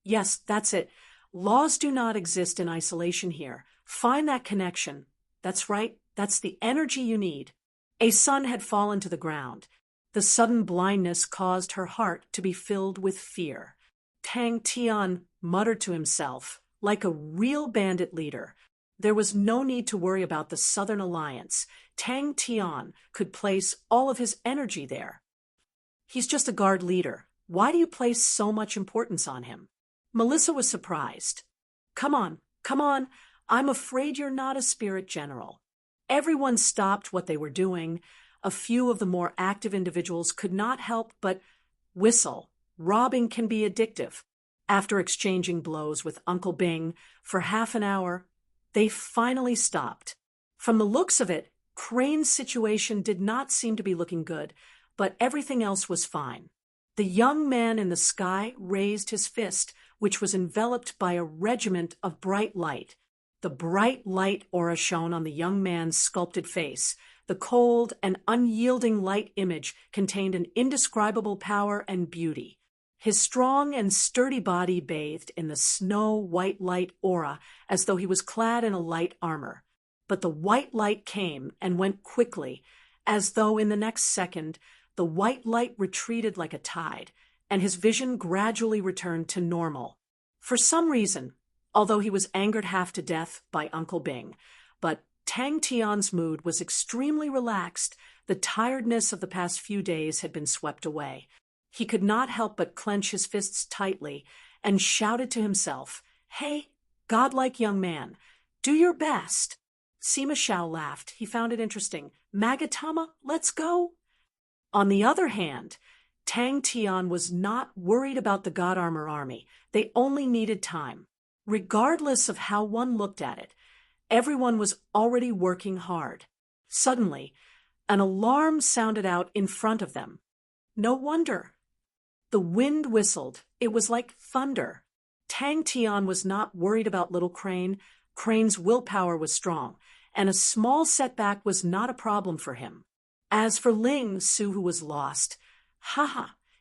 Yes, that's it. Laws do not exist in isolation here. Find that connection. That's right. That's the energy you need. A sun had fallen to the ground. The sudden blindness caused her heart to be filled with fear. Tang Tian muttered to himself, like a real bandit leader. There was no need to worry about the Southern Alliance. Tang Tian could place all of his energy there. He's just a guard leader. Why do you place so much importance on him? Melissa was surprised. Come on, come on, I'm afraid you're not a spirit general. Everyone stopped what they were doing. A few of the more active individuals could not help but whistle. Robbing can be addictive. After exchanging blows with Uncle Bing for half an hour, they finally stopped. From the looks of it, Crane's situation did not seem to be looking good, but everything else was fine. The young man in the sky raised his fist, which was enveloped by a regiment of bright light. The bright light aura shone on the young man's sculpted face. The cold and unyielding light image contained an indescribable power and beauty. His strong and sturdy body bathed in the snow-white light aura as though he was clad in a light armor. But the white light came and went quickly, as though in the next second the white light retreated like a tide, and his vision gradually returned to normal. For some reason, although he was angered half to death by Uncle Bing, but Tang Tian's mood was extremely relaxed. The tiredness of the past few days had been swept away. He could not help but clench his fists tightly and shouted to himself, "Hey, godlike young man, do your best." Sima Xiao laughed. He found it interesting. "Magatama, let's go." On the other hand, Tang Tian was not worried about the God Armor army. They only needed time. Regardless of how one looked at it, everyone was already working hard. Suddenly, an alarm sounded out in front of them. No wonder. The wind whistled. It was like thunder. Tang Tian was not worried about little Crane. Crane's willpower was strong, and a small setback was not a problem for him. As for Ling Su, who was lost,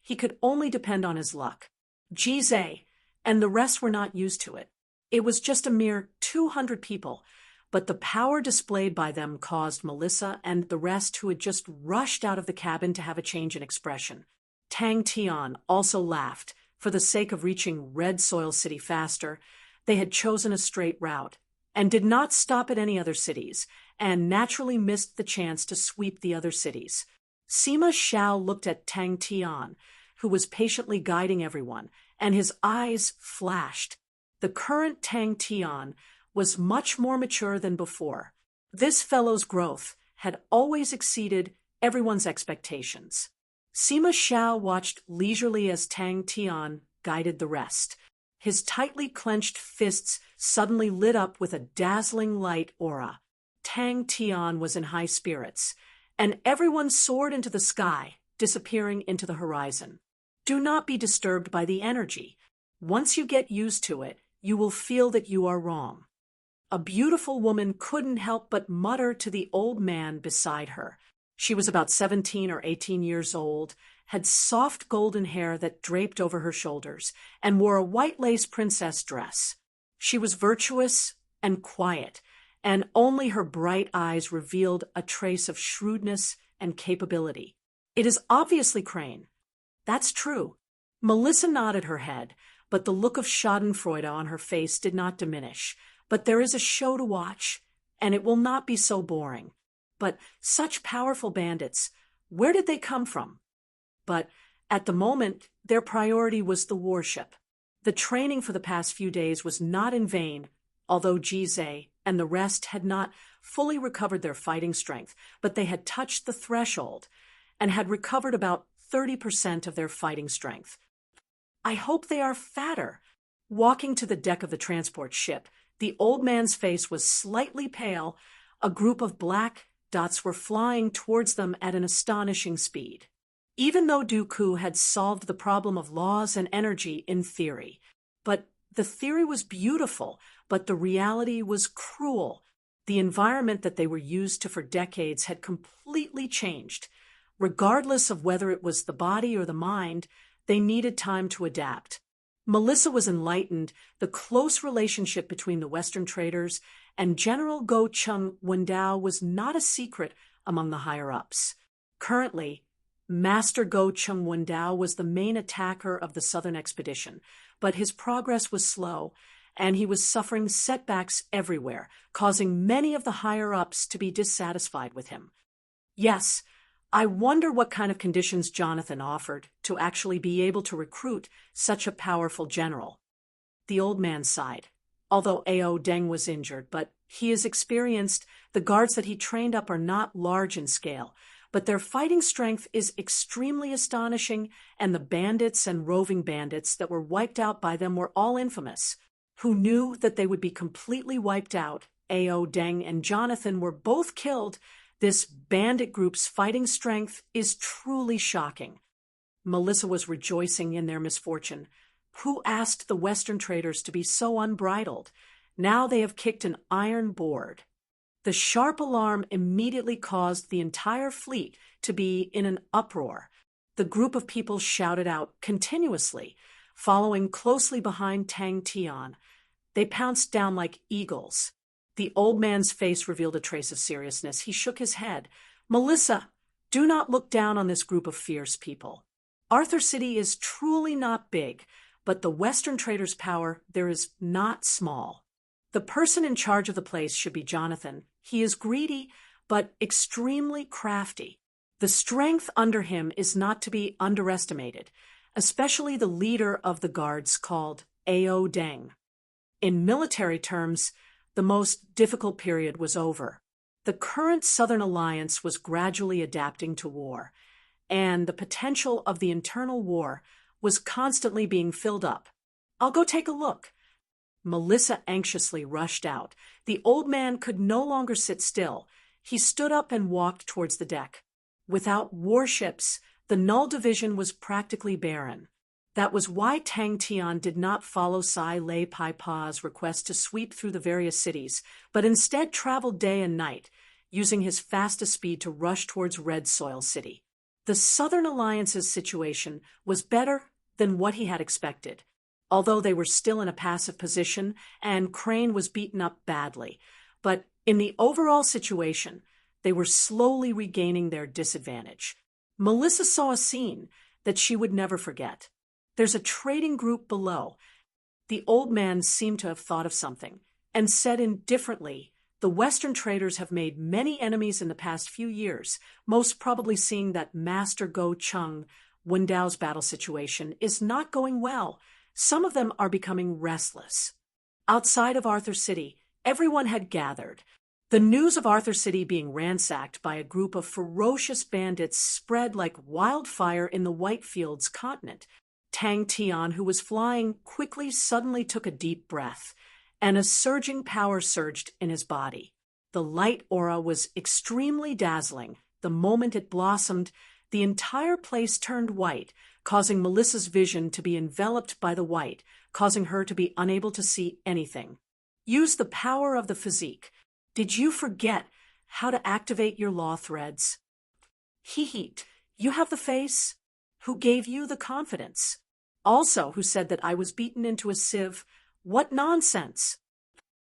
he could only depend on his luck. Jizai and the rest were not used to it. It was just a mere 200 people, but the power displayed by them caused Melissa and the rest who had just rushed out of the cabin to have a change in expression. Tang Tian also laughed. For the sake of reaching Red Soil City faster, they had chosen a straight route and did not stop at any other cities, and naturally missed the chance to sweep the other cities. Sima Xiao looked at Tang Tian, who was patiently guiding everyone, and his eyes flashed. The current Tang Tian was much more mature than before. This fellow's growth had always exceeded everyone's expectations. Sima Xiao watched leisurely as Tang Tian guided the rest. His tightly clenched fists suddenly lit up with a dazzling light aura. Tang Tian was in high spirits, and everyone soared into the sky, disappearing into the horizon. Do not be disturbed by the energy. Once you get used to it, you will feel that you are wrong. A beautiful woman couldn't help but mutter to the old man beside her. She was about 17 or 18 years old, had soft golden hair that draped over her shoulders, and wore a white lace princess dress. She was virtuous and quiet, and only her bright eyes revealed a trace of shrewdness and capability. "It is obviously Crane." "That's true." Melissa nodded her head, but the look of schadenfreude on her face did not diminish. "But there is a show to watch, and it will not be so boring. But such powerful bandits, where did they come from?" But at the moment, their priority was the warship. The training for the past few days was not in vain, although Jizai and the rest had not fully recovered their fighting strength, but they had touched the threshold and had recovered about 30% of their fighting strength. "I hope they are fatter." Walking to the deck of the transport ship, the old man's face was slightly pale. A group of black dots were flying towards them at an astonishing speed. Even though Dooku had solved the problem of laws and energy in theory, but the theory was beautiful, but the reality was cruel. The environment that they were used to for decades had completely changed. Regardless of whether it was the body or the mind, they needed time to adapt. Melissa was enlightened. The close relationship between the Western traders and General Go Chung Wendao was not a secret among the higher-ups. Currently, Master Go Chung Wendao was the main attacker of the Southern expedition, but his progress was slow, and he was suffering setbacks everywhere, causing many of the higher-ups to be dissatisfied with him. Yes, I wonder what kind of conditions Jonathan offered to actually be able to recruit such a powerful general. The old man sighed. Although Ao Deng was injured, but he is experienced, the guards that he trained up are not large in scale, but their fighting strength is extremely astonishing, and the bandits and roving bandits that were wiped out by them were all infamous. Who knew that they would be completely wiped out? Ao Deng and Jonathan were both killed. This bandit group's fighting strength is truly shocking. Melissa was rejoicing in their misfortune. Who asked the Western traders to be so unbridled? Now they have kicked an iron board. The sharp alarm immediately caused the entire fleet to be in an uproar. The group of people shouted out continuously, following closely behind Tang Tian. They pounced down like eagles. The old man's face revealed a trace of seriousness. He shook his head. Melissa, do not look down on this group of fierce people. Arthur City is truly not big, but the Western traders' power there is not small. The person in charge of the place should be Jonathan. He is greedy, but extremely crafty. The strength under him is not to be underestimated, especially the leader of the guards called Ao Deng. In military terms, the most difficult period was over. The current Southern Alliance was gradually adapting to war, and the potential of the internal war was constantly being filled up. I'll go take a look. Melissa anxiously rushed out. The old man could no longer sit still. He stood up and walked towards the deck. Without warships, the Null Division was practically barren. That was why Tang Tian did not follow Sai Lei Pai Pa's request to sweep through the various cities, but instead traveled day and night, using his fastest speed to rush towards Red Soil City. The Southern Alliance's situation was better than what he had expected, although they were still in a passive position and Crane was beaten up badly. But in the overall situation, they were slowly regaining their disadvantage. Melissa saw a scene that she would never forget. There's a trading group below. The old man seemed to have thought of something and said indifferently, the Western traders have made many enemies in the past few years, most probably seeing that Master Go Chung Wendao's battle situation is not going well. Some of them are becoming restless. Outside of Arthur City, everyone had gathered. The news of Arthur City being ransacked by a group of ferocious bandits spread like wildfire in the Whitefields continent. Tang Tian, who was flying, quickly suddenly took a deep breath, and a surging power surged in his body. The light aura was extremely dazzling. The moment it blossomed, the entire place turned white, causing Melissa's vision to be enveloped by the white, causing her to be unable to see anything. Use the power of the physique. Did you forget how to activate your law threads? Heat, you have the face? Who gave you the confidence? Also, who said that I was beaten into a sieve? What nonsense!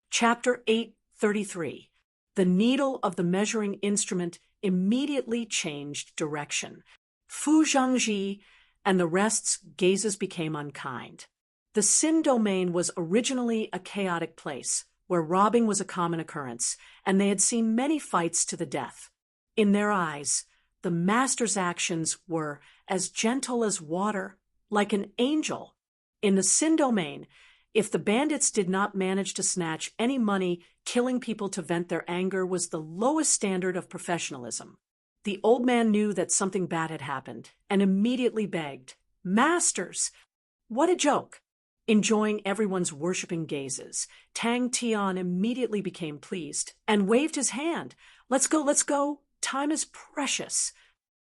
Chapter 8:33. The needle of the measuring instrument immediately changed direction. Fu Zhangji and the rest's gazes became unkind. The Xin domain was originally a chaotic place, where robbing was a common occurrence, and they had seen many fights to the death. In their eyes, the master's actions were as gentle as water, like an angel. In the Xin domain, if the bandits did not manage to snatch any money, killing people to vent their anger was the lowest standard of professionalism. The old man knew that something bad had happened and immediately begged, "Masters!" What a joke! Enjoying everyone's worshipping gazes, Tang Tian immediately became pleased and waved his hand. Let's go, time is precious.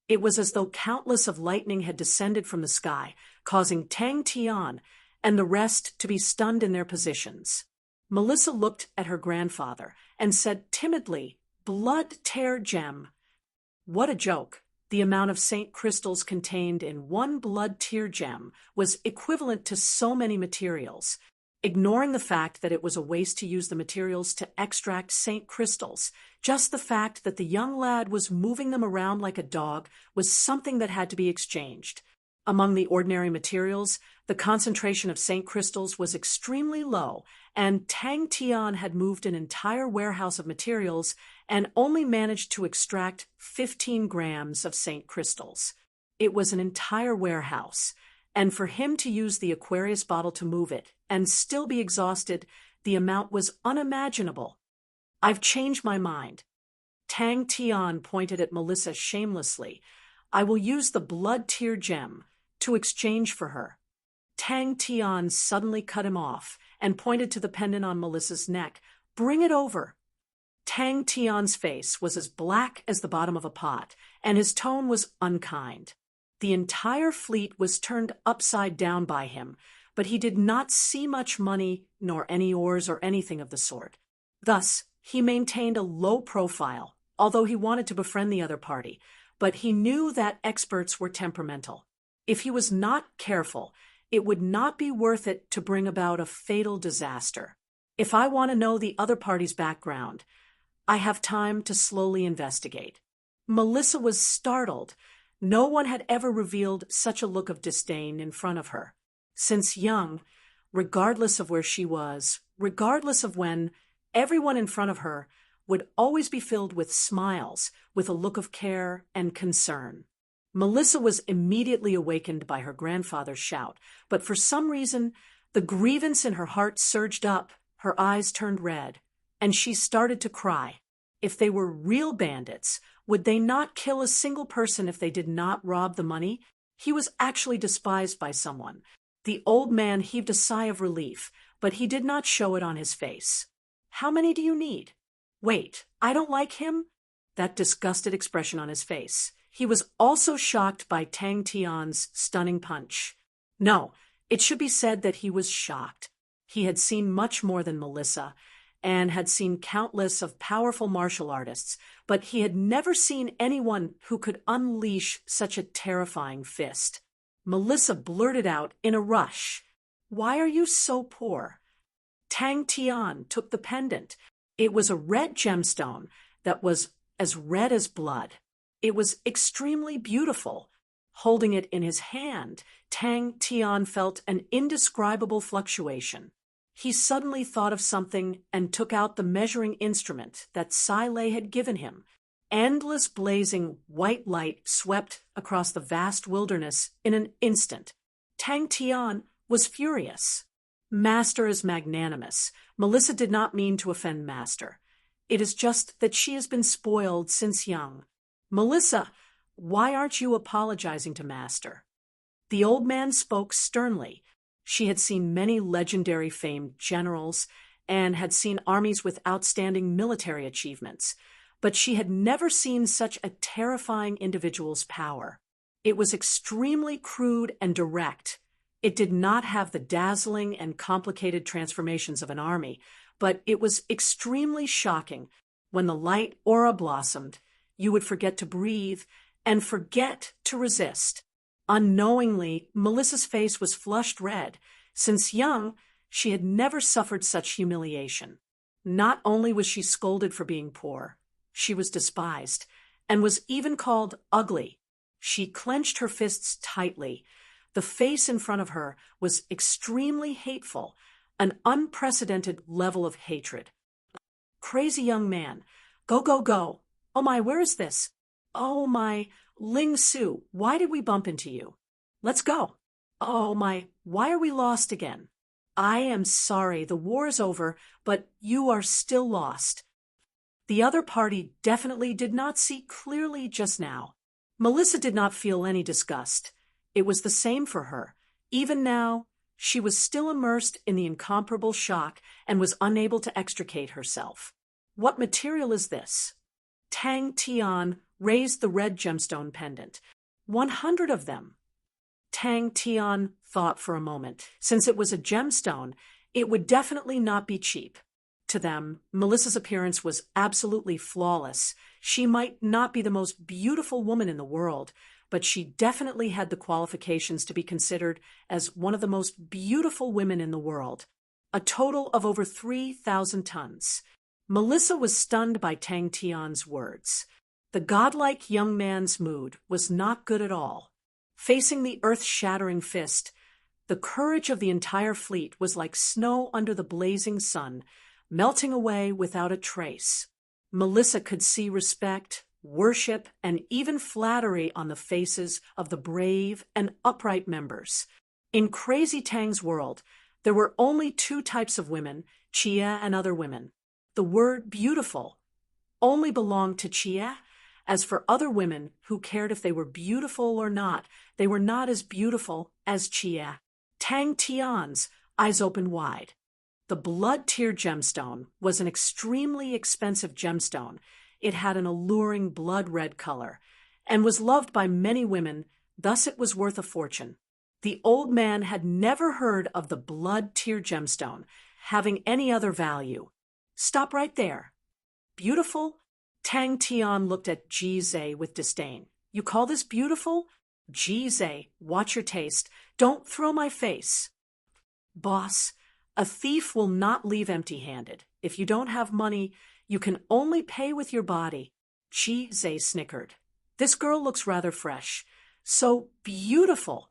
It was as though countless of lightning had descended from the sky, causing Tang Tian and the rest to be stunned in their positions. Melissa looked at her grandfather and said timidly, "Blood tear gem." What a joke! The amount of Saint crystals contained in one blood tear gem was equivalent to so many materials. Ignoring the fact that it was a waste to use the materials to extract Saint crystals, just the fact that the young lad was moving them around like a dog was something that had to be exchanged. Among the ordinary materials, the concentration of Saint crystals was extremely low, and Tang Tian had moved an entire warehouse of materials and only managed to extract 15 grams of Saint crystals. It was an entire warehouse, and for him to use the Aquarius bottle to move it and still be exhausted, the amount was unimaginable. I've changed my mind. Tang Tian pointed at Melissa shamelessly. I will use the blood tear gem to exchange for her. Tang Tian suddenly cut him off and pointed to the pendant on Melissa's neck. Bring it over. Tang Tian's face was as black as the bottom of a pot, and his tone was unkind. The entire fleet was turned upside down by him, but he did not see much money nor any oars or anything of the sort. Thus, he maintained a low profile, although he wanted to befriend the other party, but he knew that experts were temperamental. If he was not careful, it would not be worth it to bring about a fatal disaster. If I want to know the other party's background, I have time to slowly investigate. Melissa was startled. No one had ever revealed such a look of disdain in front of her. Since young, regardless of where she was, regardless of when, everyone in front of her would always be filled with smiles, with a look of care and concern. Melissa was immediately awakened by her grandfather's shout, but for some reason, the grievance in her heart surged up, her eyes turned red, and she started to cry. If they were real bandits, would they not kill a single person if they did not rob the money? He was actually despised by someone. The old man heaved a sigh of relief, but he did not show it on his face. How many do you need? Wait, I don't like him? That disgusted expression on his face. He was also shocked by Tang Tian's stunning punch. No, it should be said that he was shocked. He had seen much more than Melissa, and had seen countless of powerful martial artists, but he had never seen anyone who could unleash such a terrifying fist. Melissa blurted out in a rush, "Why are you so poor?" Tang Tian took the pendant. It was a red gemstone that was as red as blood. It was extremely beautiful. Holding it in his hand, Tang Tian felt an indescribable fluctuation. He suddenly thought of something and took out the measuring instrument that Sai Lei had given him. Endless blazing white light swept across the vast wilderness in an instant. Tang Tian was furious. Master is magnanimous. Melissa did not mean to offend Master. It is just that she has been spoiled since young. Melissa, why aren't you apologizing to Master? The old man spoke sternly. She had seen many legendary famed generals and had seen armies with outstanding military achievements, but she had never seen such a terrifying individual's power. It was extremely crude and direct. It did not have the dazzling and complicated transformations of an army, but it was extremely shocking. When the light aura blossomed, you would forget to breathe and forget to resist. Unknowingly, Melissa's face was flushed red. Since young, she had never suffered such humiliation. Not only was she scolded for being poor, she was despised, and was even called ugly. She clenched her fists tightly. The face in front of her was extremely hateful, an unprecedented level of hatred. Crazy young man. Go, go, go. Oh my, where is this? Oh my, Ling Su, why did we bump into you? Let's go. Oh my, why are we lost again? I am sorry, the war is over, but you are still lost. The other party definitely did not see clearly just now. Melissa did not feel any disgust. It was the same for her. Even now, she was still immersed in the incomparable shock and was unable to extricate herself. What material is this? Tang Tian raised the red gemstone pendant. 100 of them. Tang Tian thought for a moment. Since it was a gemstone, it would definitely not be cheap. To them, Melissa's appearance was absolutely flawless. She might not be the most beautiful woman in the world, but she definitely had the qualifications to be considered as one of the most beautiful women in the world. A total of over 3,000 tons. Melissa was stunned by Tang Tian's words. The godlike young man's mood was not good at all. Facing the earth-shattering fist, the courage of the entire fleet was like snow under the blazing sun, melting away without a trace. Melissa could see respect, worship, and even flattery on the faces of the brave and upright members. In Crazy Tang's world, there were only two types of women, Chia and other women. The word beautiful only belonged to Chia. As for other women who cared if they were beautiful or not, they were not as beautiful as Chia. Tang Tian's eyes opened wide. The blood tear gemstone was an extremely expensive gemstone. It had an alluring blood-red color and was loved by many women, thus it was worth a fortune. The old man had never heard of the blood tear gemstone having any other value. Stop right there. Beautiful? Tang Tian looked at Ji Zhe with disdain. You call this beautiful? Ji Zhe, watch your taste. Don't throw my face. Boss, a thief will not leave empty-handed. If you don't have money, you can only pay with your body. Ji Zhe snickered. This girl looks rather fresh. So beautiful.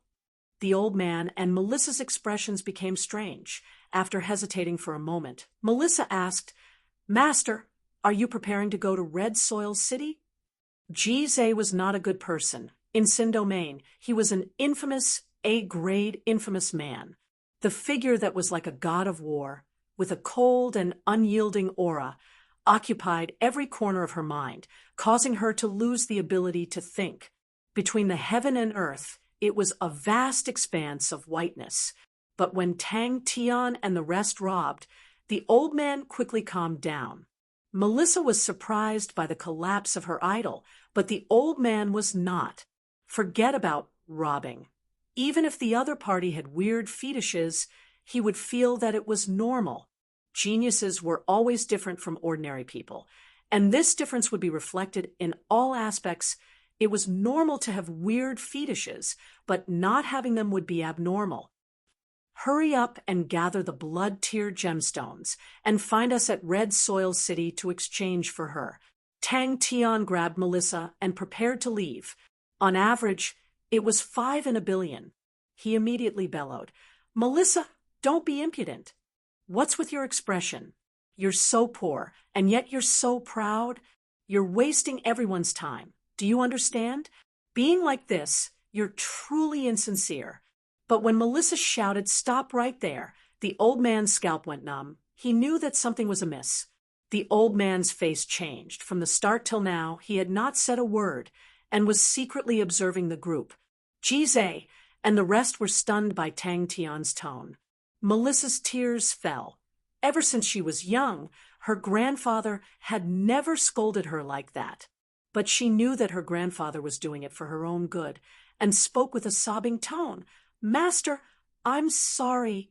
The old man and Melissa's expressions became strange. After hesitating for a moment, Melissa asked, Master, are you preparing to go to Red Soil City? Ji Zhe was not a good person. In Sin Domain, he was an infamous, A-grade infamous man. The figure that was like a god of war, with a cold and unyielding aura, occupied every corner of her mind, causing her to lose the ability to think. Between the heaven and earth, it was a vast expanse of whiteness. But when Tang Tian and the rest robbed, the old man quickly calmed down. Melissa was surprised by the collapse of her idol, but the old man was not. Forget about robbing. Even if the other party had weird fetishes, he would feel that it was normal. Geniuses were always different from ordinary people, and this difference would be reflected in all aspects. It was normal to have weird fetishes, but not having them would be abnormal. Hurry up and gather the blood tear gemstones and find us at Red Soil City to exchange for her. Tang Tian grabbed Melissa and prepared to leave. On average, it was 5 in a billion. He immediately bellowed, Melissa, don't be impudent. What's with your expression? You're so poor, and yet you're so proud. You're wasting everyone's time. Do you understand? Being like this, you're truly insincere. But when Melissa shouted, stop right there, the old man's scalp went numb. He knew that something was amiss. The old man's face changed. From the start till now, he had not said a word and was secretly observing the group. Ji Zhe and the rest were stunned by Tang Tian's tone. Melissa's tears fell. Ever since she was young, her grandfather had never scolded her like that. But she knew that her grandfather was doing it for her own good and spoke with a sobbing tone. Master, I'm sorry.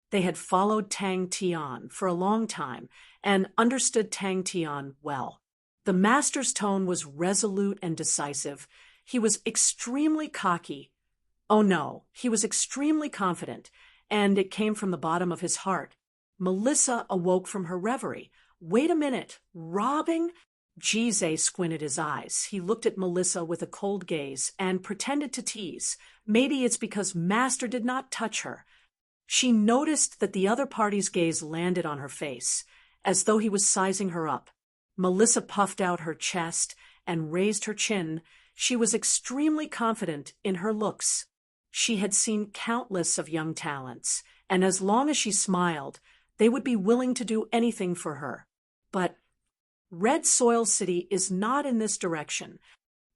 They had followed Tang Tian for a long time and understood Tang Tian well. The master's tone was resolute and decisive. He was extremely cocky. Oh no, he was extremely confident, and it came from the bottom of his heart. Melissa awoke from her reverie. Wait a minute, robbing? Ji Zhe squinted his eyes. He looked at Melissa with a cold gaze and pretended to tease. Maybe it's because Master did not touch her. She noticed that the other party's gaze landed on her face, as though he was sizing her up. Melissa puffed out her chest and raised her chin. She was extremely confident in her looks. She had seen countless of young talents, and as long as she smiled, they would be willing to do anything for her. But Red Soil City is not in this direction,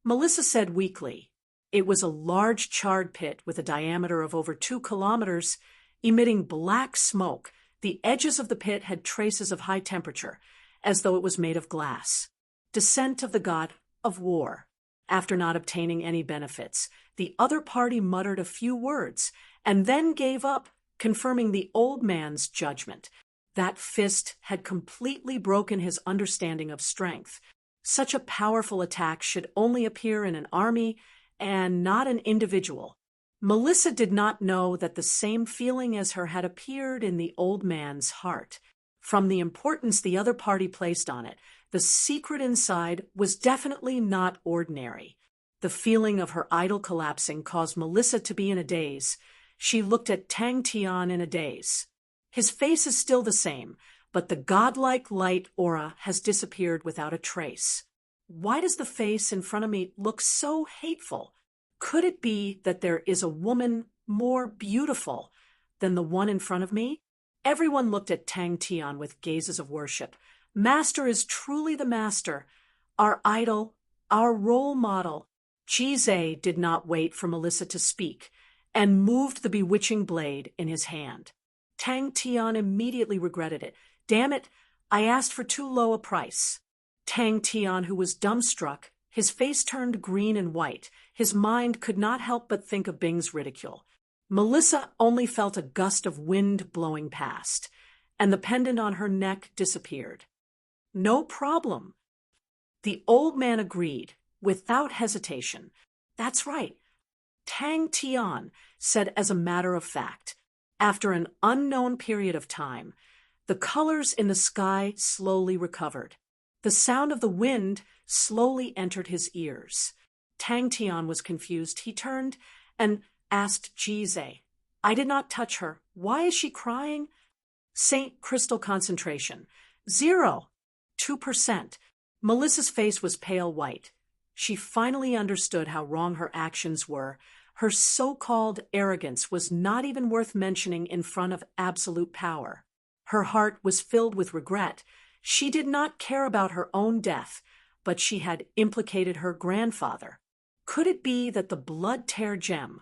Melissa said weakly. It was a large charred pit with a diameter of over 2 kilometers, emitting black smoke. The edges of the pit had traces of high temperature, as though it was made of glass. Descent of the god of war. After not obtaining any benefits, the other party muttered a few words and then gave up, confirming the old man's judgment. That fist had completely broken his understanding of strength. Such a powerful attack should only appear in an army and not an individual. Melissa did not know that the same feeling as her had appeared in the old man's heart. From the importance the other party placed on it, the secret inside was definitely not ordinary. The feeling of her idol collapsing caused Melissa to be in a daze. She looked at Tang Tian in a daze. His face is still the same, but the godlike light aura has disappeared without a trace. Why does the face in front of me look so hateful? Could it be that there is a woman more beautiful than the one in front of me? Everyone looked at Tang Tian with gazes of worship. Master is truly the master, our idol, our role model. Jizé did not wait for Melissa to speak and moved the bewitching blade in his hand. Tang Tian immediately regretted it. Damn it, I asked for too low a price. Tang Tian, who was dumbstruck, his face turned green and white. His mind could not help but think of Bing's ridicule. Melissa only felt a gust of wind blowing past, and the pendant on her neck disappeared. No problem. The old man agreed, without hesitation. That's right. Tang Tian said as a matter of fact. After an unknown period of time, the colors in the sky slowly recovered. The sound of the wind slowly entered his ears. Tang Tian was confused. He turned and asked Jizé, I did not touch her. Why is she crying? Saint Crystal concentration. 0. 2%. Melissa's face was pale white. She finally understood how wrong her actions were. Her so-called arrogance was not even worth mentioning in front of absolute power. Her heart was filled with regret. She did not care about her own death, but she had implicated her grandfather. Could it be that the blood tear gem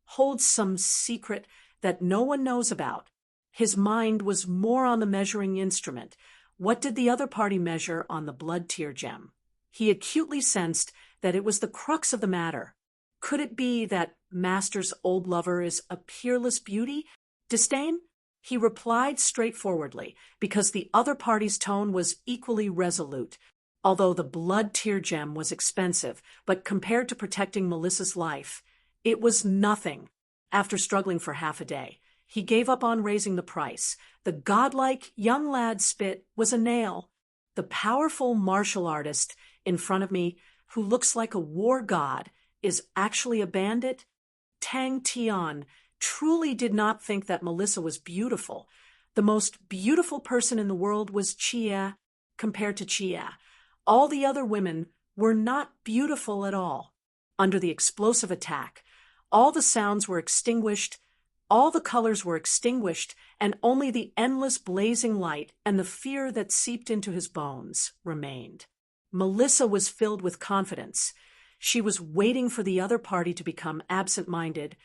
holds some secret that no one knows about? His mind was more on the measuring instrument. What did the other party measure on the blood tear gem? He acutely sensed that it was the crux of the matter. Could it be that Master's old lover is a peerless beauty? Disdain? He replied straightforwardly, because the other party's tone was equally resolute. Although the blood tear gem was expensive, but compared to protecting Melissa's life, it was nothing. After struggling for half a day, he gave up on raising the price. The godlike young lad's spit was a nail. The powerful martial artist in front of me, who looks like a war god, is actually a bandit? Tang Tian truly did not think that Melissa was beautiful. The most beautiful person in the world was Chia compared to Chia. All the other women were not beautiful at all. Under the explosive attack, all the sounds were extinguished, all the colors were extinguished, and only the endless blazing light and the fear that seeped into his bones remained. Melissa was filled with confidence. She was waiting for the other party to become absent-minded,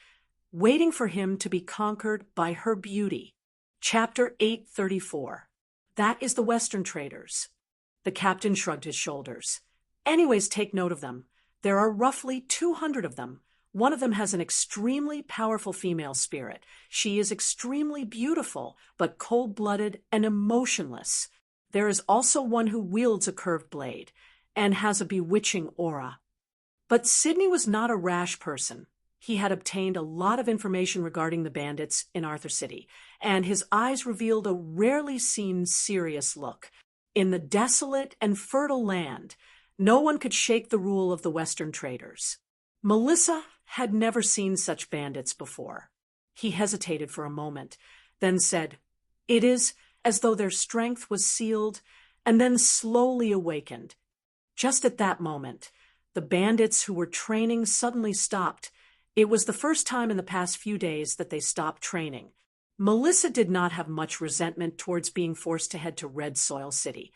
waiting for him to be conquered by her beauty. Chapter 834. That is the Western traders. The captain shrugged his shoulders. Anyways, take note of them. There are roughly 200 of them. One of them has an extremely powerful female spirit. She is extremely beautiful, but cold-blooded and emotionless. There is also one who wields a curved blade and has a bewitching aura. But Sidney was not a rash person. He had obtained a lot of information regarding the bandits in Arthur City, and his eyes revealed a rarely seen serious look. In the desolate and fertile land, no one could shake the rule of the Western traders. Melissa had never seen such bandits before. He hesitated for a moment, then said, It is as though their strength was sealed and then slowly awakened. Just at that moment, the bandits who were training suddenly stopped. It was the first time in the past few days that they stopped training. Melissa did not have much resentment towards being forced to head to Red Soil City,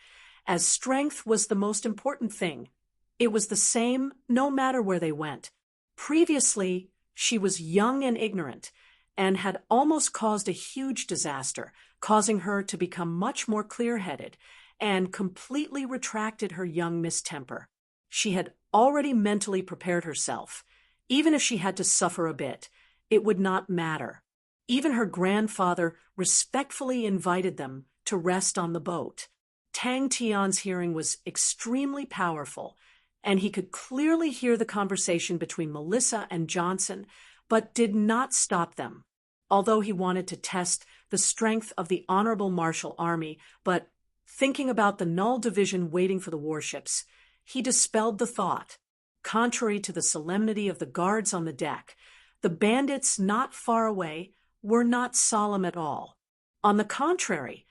as strength was the most important thing. It was the same no matter where they went. Previously, she was young and ignorant, and had almost caused a huge disaster, causing her to become much more clear-headed, and completely retracted her young mistemper. She had already mentally prepared herself. Even if she had to suffer a bit, it would not matter. Even her grandfather respectfully invited them to rest on the boat. Tang Tian's hearing was extremely powerful, and he could clearly hear the conversation between Melissa and Johnson, but did not stop them. Although he wanted to test the strength of the honorable martial army, but thinking about the Null Division waiting for the warships, he dispelled the thought. Contrary to the solemnity of the guards on the deck, the bandits not far away were not solemn at all. On the contrary,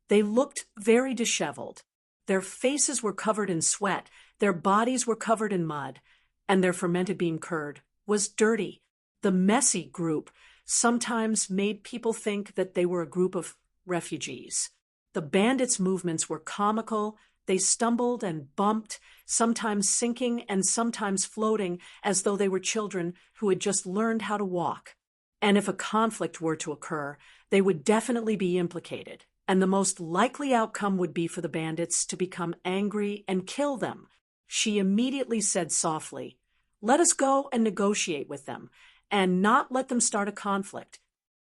they looked very disheveled. Their faces were covered in sweat. Their bodies were covered in mud, and their fermented bean curd was dirty. The messy group sometimes made people think that they were a group of refugees. The bandits' movements were comical. They stumbled and bumped, sometimes sinking and sometimes floating as though they were children who had just learned how to walk. And if a conflict were to occur, they would definitely be implicated, and the most likely outcome would be for the bandits to become angry and kill them. She immediately said softly, "Let us go and negotiate with them, and not let them start a conflict."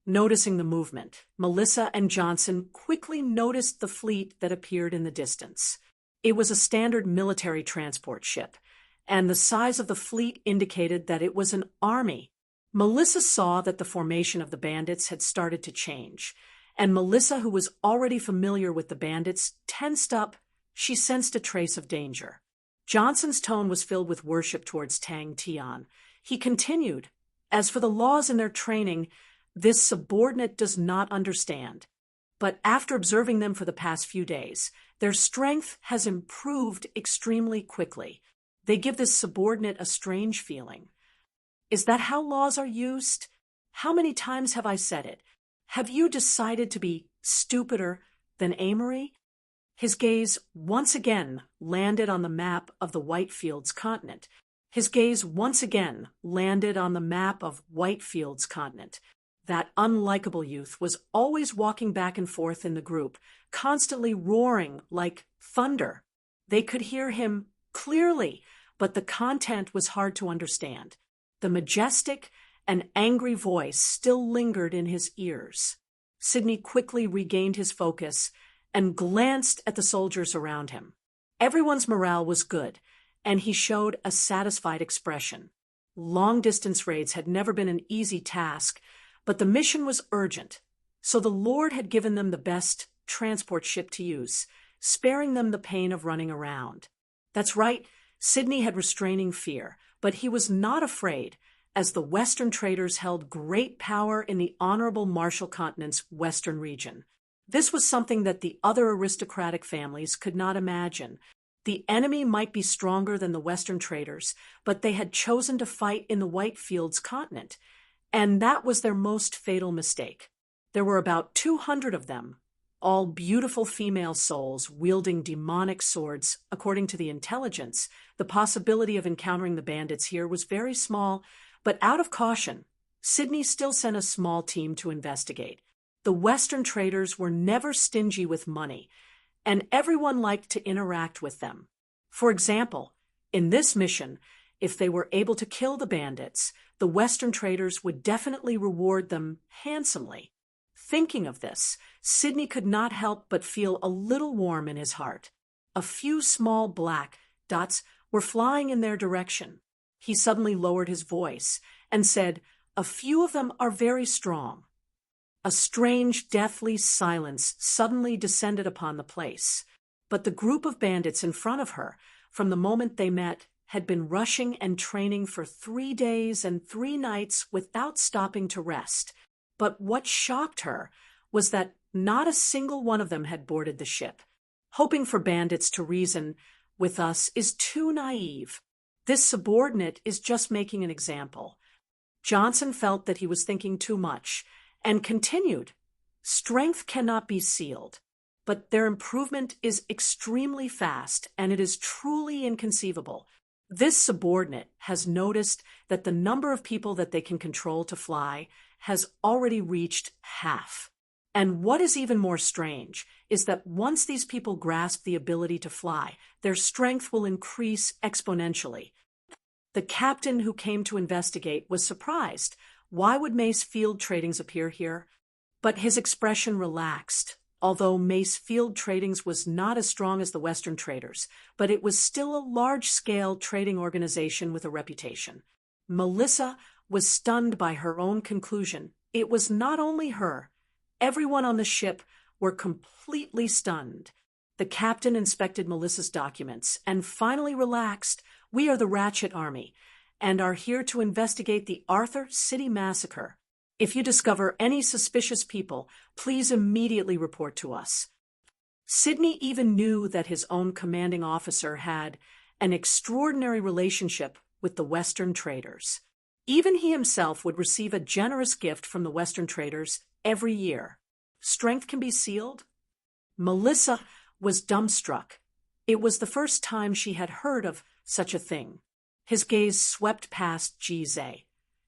Noticing the movement, Melissa and Johnson quickly noticed the fleet that appeared in the distance. It was a standard military transport ship, and the size of the fleet indicated that it was an army. Melissa saw that the formation of the bandits had started to change, and Melissa, who was already familiar with the bandits, tensed up. She sensed a trace of danger. Johnson's tone was filled with worship towards Tang Tian. He continued, "As for the laws and their training, this subordinate does not understand. But after observing them for the past few days, their strength has improved extremely quickly. They give this subordinate a strange feeling. Is that how laws are used? How many times have I said it? Have you decided to be stupider than Amory?" His gaze once again landed on the map of the Whitefields continent. His gaze once again landed on the map of Whitefields continent. That unlikable youth was always walking back and forth in the group, constantly roaring like thunder. They could hear him clearly, but the content was hard to understand. The majestic and angry voice still lingered in his ears. Sidney quickly regained his focus and glanced at the soldiers around him. Everyone's morale was good, and he showed a satisfied expression. Long-distance raids had never been an easy task, but the mission was urgent, so the Lord had given them the best transport ship to use, sparing them the pain of running around. That's right, Sidney had restraining fear, but he was not afraid, as the Western traders held great power in the Honorable Marshall Continent's western region. This was something that the other aristocratic families could not imagine. The enemy might be stronger than the Western traders, but they had chosen to fight in the Whitefields continent, and that was their most fatal mistake. There were about 200 of them, all beautiful female souls wielding demonic swords. According to the intelligence, the possibility of encountering the bandits here was very small, but out of caution, Sidney still sent a small team to investigate. The Western traders were never stingy with money, and everyone liked to interact with them. For example, in this mission, if they were able to kill the bandits, the Western traders would definitely reward them handsomely. Thinking of this, Sidney could not help but feel a little warm in his heart. A few small black dots were flying in their direction. He suddenly lowered his voice and said, "A few of them are very strong." A strange, deathly silence suddenly descended upon the place, but the group of bandits in front of her, from the moment they met, had been rushing and training for 3 days and 3 nights without stopping to rest. But what shocked her was that not a single one of them had boarded the ship. Hoping for bandits to reason with us is too naive. This subordinate is just making an example. Johnson felt that he was thinking too much, and continued, "Strength cannot be sealed, but their improvement is extremely fast, and it is truly inconceivable. This subordinate has noticed that the number of people that they can control to fly has already reached half. And what is even more strange is that once these people grasp the ability to fly, their strength will increase exponentially." The captain who came to investigate was surprised. Why would Mace Field Tradings appear here? But his expression relaxed. Although Mace Field Tradings was not as strong as the Western traders, but it was still a large-scale trading organization with a reputation. Melissa was stunned by her own conclusion. It was not only her. Everyone on the ship were completely stunned. The captain inspected Melissa's documents and finally relaxed. "We are the Ratchet Army, and are here to investigate the Arthur City Massacre. If you discover any suspicious people, please immediately report to us." Sidney even knew that his own commanding officer had, an extraordinary relationship with the Western traders. Even he himself would receive a generous gift from the Western traders every year. Strength can be sealed? Melissa was dumbstruck. It was the first time she had heard of such a thing. His gaze swept past Jize.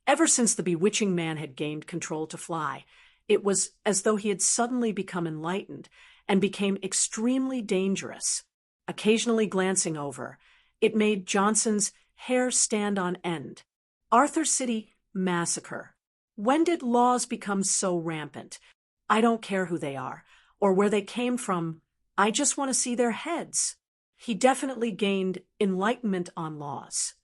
Ever since the bewitching man had gained control to fly, it was as though he had suddenly become enlightened and became extremely dangerous. Occasionally glancing over, it made Johnson's hair stand on end. Arthur City massacre. When did laws become so rampant? I don't care who they are, or where they came from. I just want to see their heads. He definitely gained enlightenment on laws.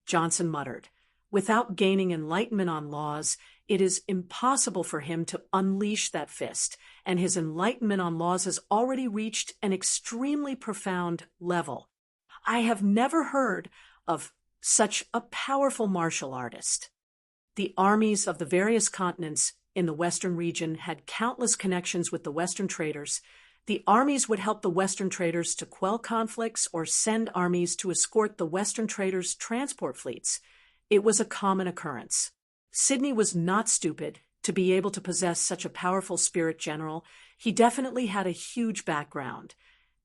Johnson muttered. Without gaining enlightenment on laws, it is impossible for him to unleash that fist, and his enlightenment on laws has already reached an extremely profound level. I have never heard of such a powerful martial artist. The armies of the various continents in the Western region had countless connections with the Western traders. The armies would help the Western traders to quell conflicts or send armies to escort the Western traders' transport fleets. It was a common occurrence. Sidney was not stupid to be able to possess such a powerful spirit general. He definitely had a huge background,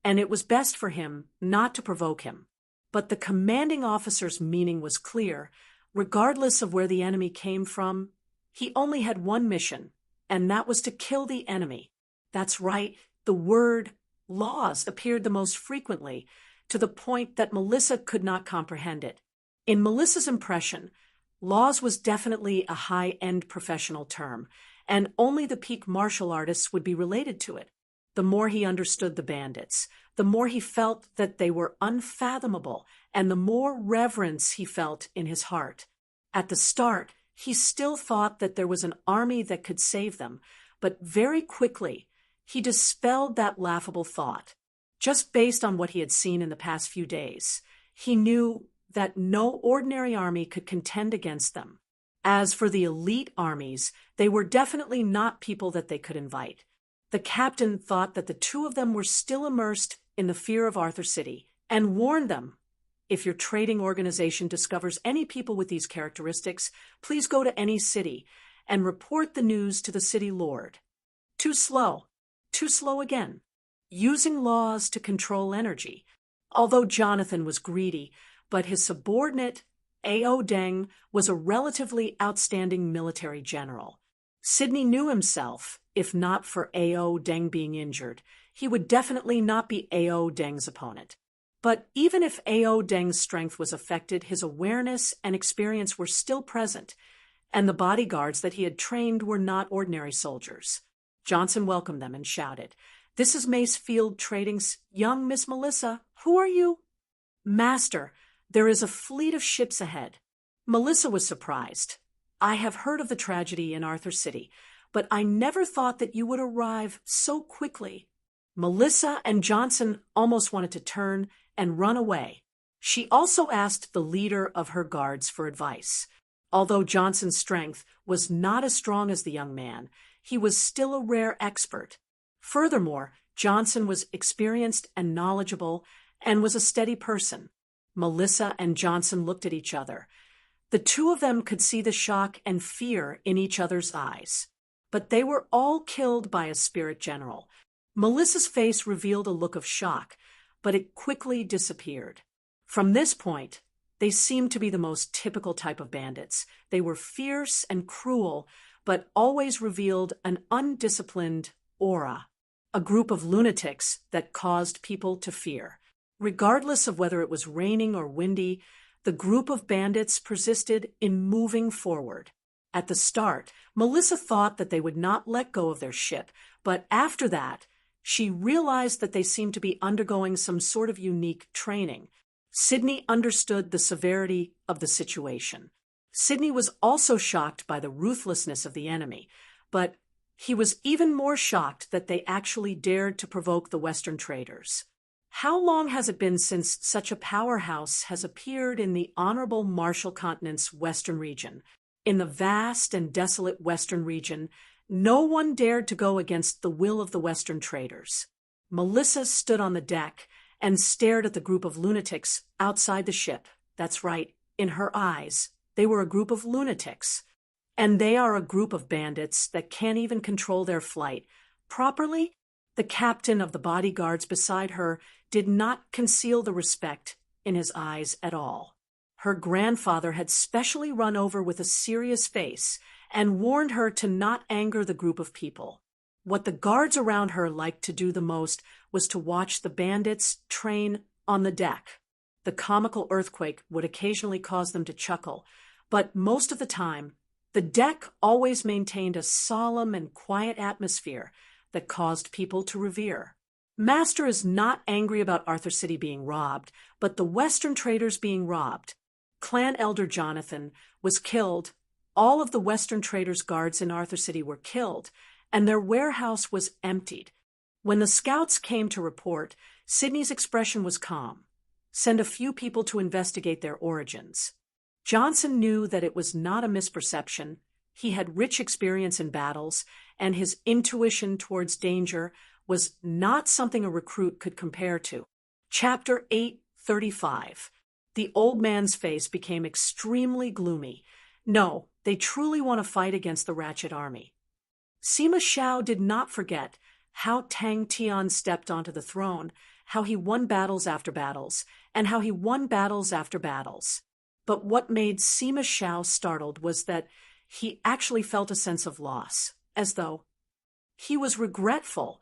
and it was best for him not to provoke him. But the commanding officer's meaning was clear. Regardless of where the enemy came from, he only had one mission, and that was to kill the enemy. That's right, the word laws appeared the most frequently, to the point that Melissa could not comprehend it. In Melissa's impression, laws was definitely a high-end professional term, and only the peak martial artists would be related to it. The more he understood the bandits, the more he felt that they were unfathomable, and the more reverence he felt in his heart. At the start, he still thought that there was an army that could save them, but very quickly, he dispelled that laughable thought. Just based on what he had seen in the past few days, he knew that no ordinary army could contend against them. As for the elite armies, they were definitely not people that they could invite. The captain thought that the two of them were still immersed in the fear of Arthur City, and warned them, if your trading organization discovers any people with these characteristics, please go to any city and report the news to the city lord. Too slow again. Using laws to control energy. Although Jonathan was greedy, but his subordinate, A.O. Deng, was a relatively outstanding military general. Sidney knew himself, if not for A.O. Deng being injured, he would definitely not be A.O. Deng's opponent. But even if A.O. Deng's strength was affected, his awareness and experience were still present, and the bodyguards that he had trained were not ordinary soldiers. Johnson welcomed them and shouted, "This is Mace Field Trading's young Miss Melissa. Who are you?" "Master, there is a fleet of ships ahead." Melissa was surprised. "I have heard of the tragedy in Arthur City, but I never thought that you would arrive so quickly." Melissa and Johnson almost wanted to turn and run away. She also asked the leader of her guards for advice. Although Johnson's strength was not as strong as the young man, he was still a rare expert. Furthermore, Johnson was experienced and knowledgeable and was a steady person. Melissa and Johnson looked at each other. The two of them could see the shock and fear in each other's eyes. But they were all killed by a spirit general. Melissa's face revealed a look of shock, but it quickly disappeared. From this point, they seemed to be the most typical type of bandits. They were fierce and cruel, but always revealed an undisciplined aura, a group of lunatics that caused people to fear. Regardless of whether it was raining or windy, the group of bandits persisted in moving forward. At the start, Melissa thought that they would not let go of their ship, but after that, she realized that they seemed to be undergoing some sort of unique training. Sidney understood the severity of the situation. Sidney was also shocked by the ruthlessness of the enemy, but he was even more shocked that they actually dared to provoke the Western traders. How long has it been since such a powerhouse has appeared in the honorable Marshall Continent's Western region? In the vast and desolate Western region, no one dared to go against the will of the Western traders. Melissa stood on the deck and stared at the group of lunatics outside the ship. That's right, in her eyes, they were a group of lunatics. And they are a group of bandits that can't even control their flight properly. The captain of the bodyguards beside her did not conceal the respect in his eyes at all. Her grandfather had specially run over with a serious face and warned her to not anger the group of people. What the guards around her liked to do the most was to watch the bandits train on the deck. The comical earthquake would occasionally cause them to chuckle, but most of the time, the deck always maintained a solemn and quiet atmosphere that caused people to revere. Master is not angry about Arthur City being robbed, but the Western traders being robbed. Clan Elder Jonathan was killed. All of the Western traders' guards in Arthur City were killed, and their warehouse was emptied. When the scouts came to report, Sidney's expression was calm. Send a few people to investigate their origins. Johnson knew that it was not a misperception. He had rich experience in battles, and his intuition towards danger was not something a recruit could compare to. Chapter 8:35. The old man's face became extremely gloomy. No, they truly want to fight against the Ratchet Army. Sima Xiao did not forget how Tang Tian stepped onto the throne, how he won battles after battles, and how he won battles after battles. But what made Sima Xiao startled was that he actually felt a sense of loss, as though he was regretful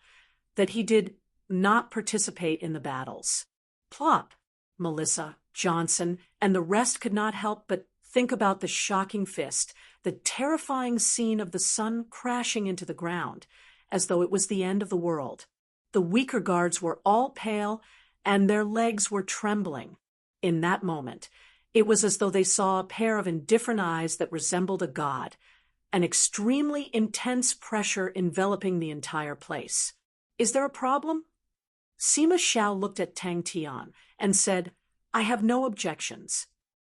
that he did not participate in the battles. Plop! Melissa, Johnson, and the rest could not help but think about the shocking fist, the terrifying scene of the sun crashing into the ground, as though it was the end of the world. The weaker guards were all pale, and their legs were trembling. In that moment, it was as though they saw a pair of indifferent eyes that resembled a god, an extremely intense pressure enveloping the entire place. Is there a problem? Sima Xiao looked at Tang Tian and said, I have no objections.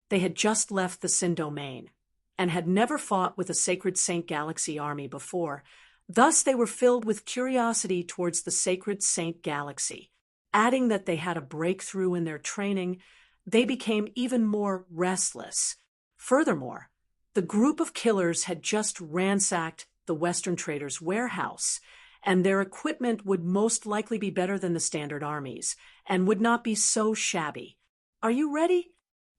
They had just left the Sin domain and had never fought with a Sacred Saint Galaxy army before. Thus they were filled with curiosity towards the Sacred Saint Galaxy. Adding that they had a breakthrough in their training, they became even more restless. Furthermore, the group of killers had just ransacked the Western traders' warehouse, and their equipment would most likely be better than the standard armies, and would not be so shabby. Are you ready?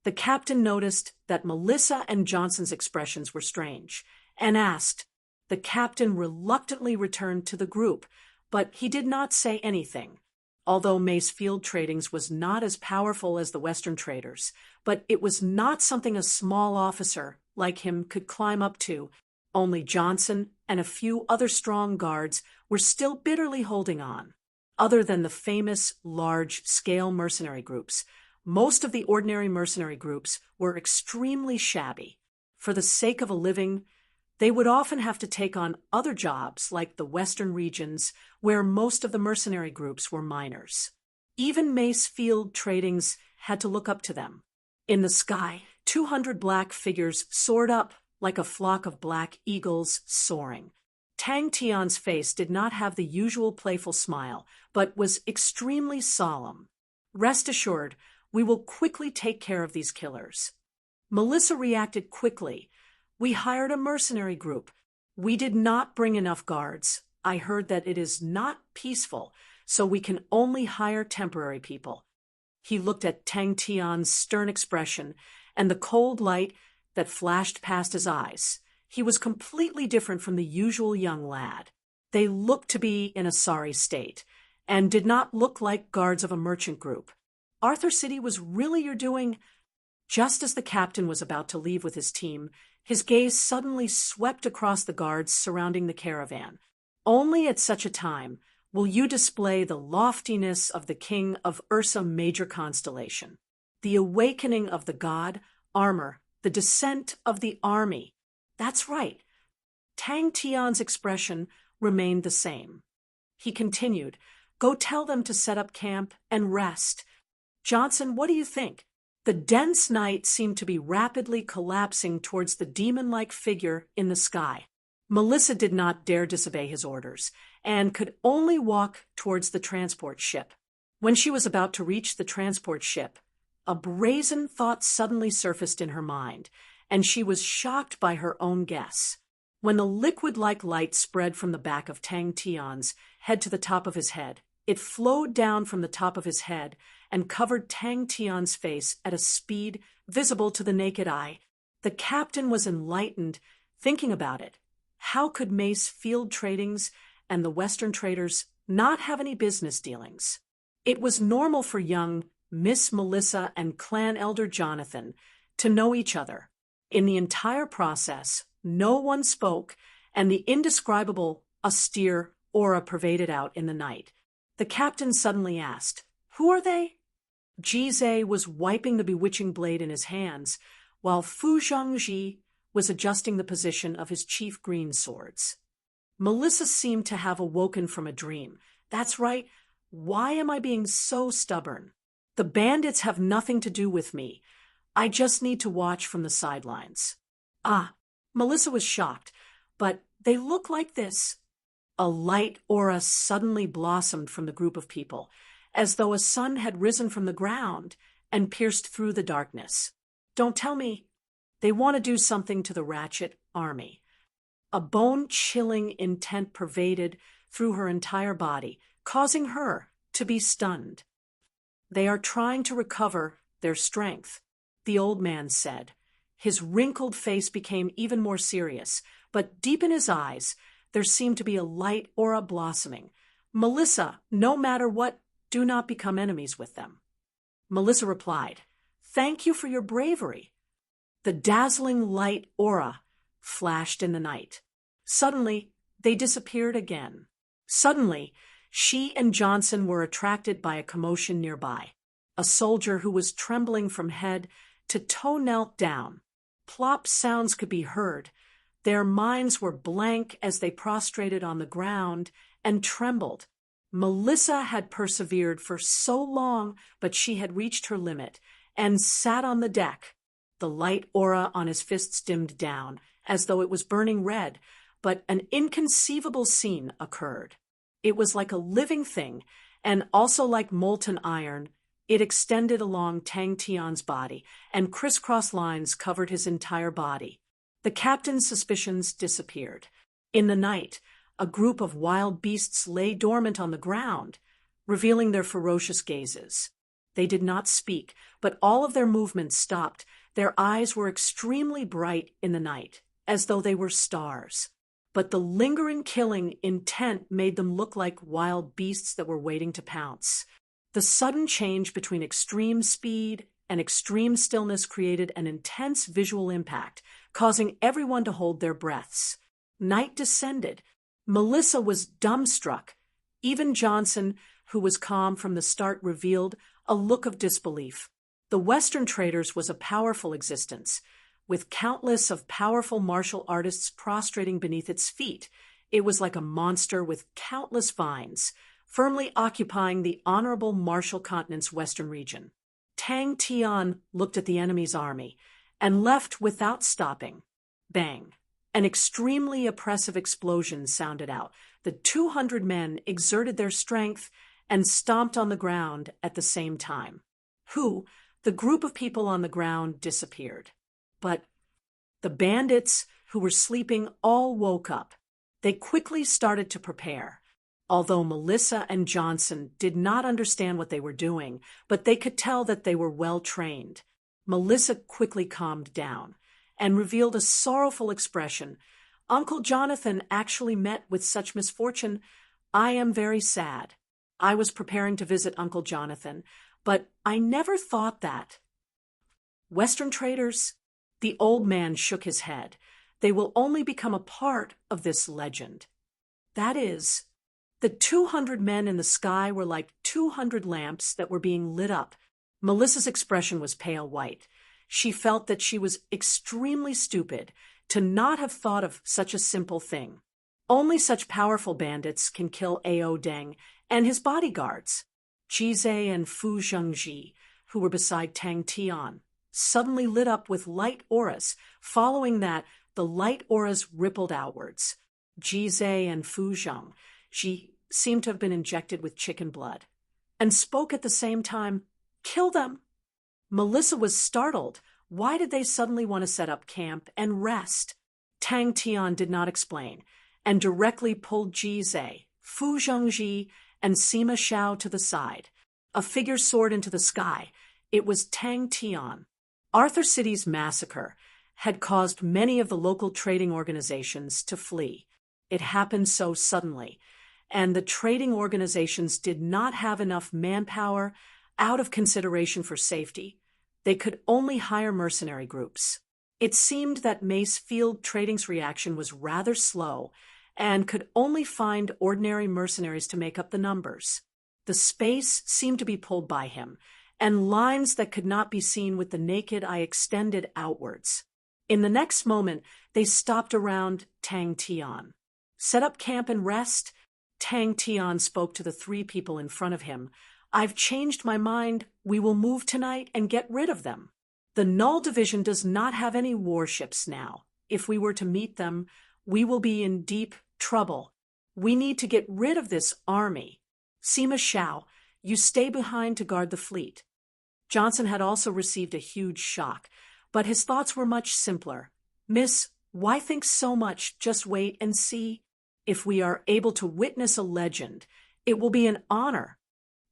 The captain noticed that Melissa and Johnson's expressions were strange, and asked. The captain reluctantly returned to the group, but he did not say anything. Although Mace Field Tradings was not as powerful as the Western traders, but it was not something a small officer like him could climb up to. Only Johnson and a few other strong guards were still bitterly holding on. Other than the famous large-scale mercenary groups, most of the ordinary mercenary groups were extremely shabby. For the sake of a living, they would often have to take on other jobs like the Western regions, where most of the mercenary groups were miners. Even Mace Field Tradings had to look up to them. In the sky, 200 black figures soared up like a flock of black eagles soaring. Tang Tian's face did not have the usual playful smile, but was extremely solemn. Rest assured, we will quickly take care of these killers. Melissa reacted quickly. We hired a mercenary group. We did not bring enough guards. I heard that it is not peaceful, so we can only hire temporary people. He looked at Tang Tian's stern expression and the cold light that flashed past his eyes. He was completely different from the usual young lad. They looked to be in a sorry state, and did not look like guards of a merchant group. Arthur City was really your doing. Just as the captain was about to leave with his team, his gaze suddenly swept across the guards surrounding the caravan. Only at such a time will you display the loftiness of the king of Ursa Major constellation, the awakening of the god, armor, the descent of the army. That's right. Tang Tian's expression remained the same. He continued, Go tell them to set up camp and rest. Johnson, what do you think? The dense night seemed to be rapidly collapsing towards the demon-like figure in the sky. Melissa did not dare disobey his orders, and could only walk towards the transport ship. When she was about to reach the transport ship, a brazen thought suddenly surfaced in her mind, and she was shocked by her own guess. When the liquid-like light spread from the back of Tang Tian's head to the top of his head, it flowed down from the top of his head and covered Tang Tian's face at a speed visible to the naked eye. The captain was enlightened, thinking about it. How could Mace Field Tradings and the Western traders not have any business dealings? It was normal for young Miss Melissa and clan elder Jonathan to know each other. In the entire process, no one spoke, and the indescribable, austere aura pervaded out in the night. The captain suddenly asked, "Who are they?" Jizai was wiping the bewitching blade in his hands, while Fu Zhangji was adjusting the position of his chief green swords. Melissa seemed to have awoken from a dream. "That's right. Why am I being so stubborn? The bandits have nothing to do with me. I just need to watch from the sidelines." Melissa was shocked, but they look like this. A light aura suddenly blossomed from the group of people, as though a sun had risen from the ground and pierced through the darkness. "Don't tell me they want to do something to the Ratchet army." A bone-chilling intent pervaded through her entire body, causing her to be stunned. "They are trying to recover their strength," the old man said. His wrinkled face became even more serious, but deep in his eyes there seemed to be a light aura blossoming. "Melissa, no matter what, do not become enemies with them." Melissa replied, "Thank you for your bravery." The dazzling light aura flashed in the night. Suddenly, they disappeared again. Suddenly, she and Johnson were attracted by a commotion nearby. A soldier who was trembling from head to toe knelt down. Plop sounds could be heard. Their minds were blank as they prostrated on the ground and trembled. Melissa had persevered for so long, but she had reached her limit and sat on the deck. The light aura on his fists dimmed down, as though it was burning red, but an inconceivable scene occurred. It was like a living thing, and also like molten iron. It extended along Tang Tian's body, and crisscross lines covered his entire body. The captain's suspicions disappeared. In the night, a group of wild beasts lay dormant on the ground, revealing their ferocious gazes. They did not speak, but all of their movements stopped. Their eyes were extremely bright in the night, as though they were stars. But the lingering killing intent made them look like wild beasts that were waiting to pounce. The sudden change between extreme speed and extreme stillness created an intense visual impact, causing everyone to hold their breaths. Night descended. Melissa was dumbstruck. Even Johnson, who was calm from the start, revealed a look of disbelief. The Western traders was a powerful existence, with countless of powerful martial artists prostrating beneath its feet. It was like a monster with countless vines, firmly occupying the honorable martial continent's western region. Tang Tian looked at the enemy's army and left without stopping. Bang! An extremely oppressive explosion sounded out. The 200 men exerted their strength and stomped on the ground at the same time. The group of people on the ground disappeared. But the bandits who were sleeping all woke up. They quickly started to prepare. Although Melissa and Johnson did not understand what they were doing, but they could tell that they were well trained. Melissa quickly calmed down and revealed a sorrowful expression. "Uncle Jonathan actually met with such misfortune. I am very sad. I was preparing to visit Uncle Jonathan, but I never thought that." Western traders? The old man shook his head. They will only become a part of this legend. That is, the 200 men in the sky were like 200 lamps that were being lit up. Melissa's expression was pale white. She felt that she was extremely stupid to not have thought of such a simple thing. Only such powerful bandits can kill Ao Deng and his bodyguards. Jizai and Fu Zhengji, who were beside Tang Tian, suddenly lit up with light auras. Following that, the light auras rippled outwards. Jizai and Fu Zhengji seemed to have been injected with chicken blood. and spoke at the same time, "Kill them." Melissa was startled. Why did they suddenly want to set up camp and rest? Tang Tian did not explain, and directly pulled Ji Zhe, Fu Zhengji, and Sima Xiao to the side. A figure soared into the sky. It was Tang Tian. Arthur City's massacre had caused many of the local trading organizations to flee. It happened so suddenly, and the trading organizations did not have enough manpower out of consideration for safety. They could only hire mercenary groups. It seemed that Mace Field Trading's reaction was rather slow and could only find ordinary mercenaries to make up the numbers. The space seemed to be pulled by him, and lines that could not be seen with the naked eye extended outwards. In the next moment, they stopped around Tang Tian. "Set up camp and rest?" Tang Tian spoke to the three people in front of him. "I've changed my mind. We will move tonight and get rid of them. The Null Division does not have any warships now. If we were to meet them, we will be in deep trouble. We need to get rid of this army. Sima Xiao, you stay behind to guard the fleet." Johnson had also received a huge shock, but his thoughts were much simpler. "Miss, why think so much? Just wait and see. If we are able to witness a legend, it will be an honor."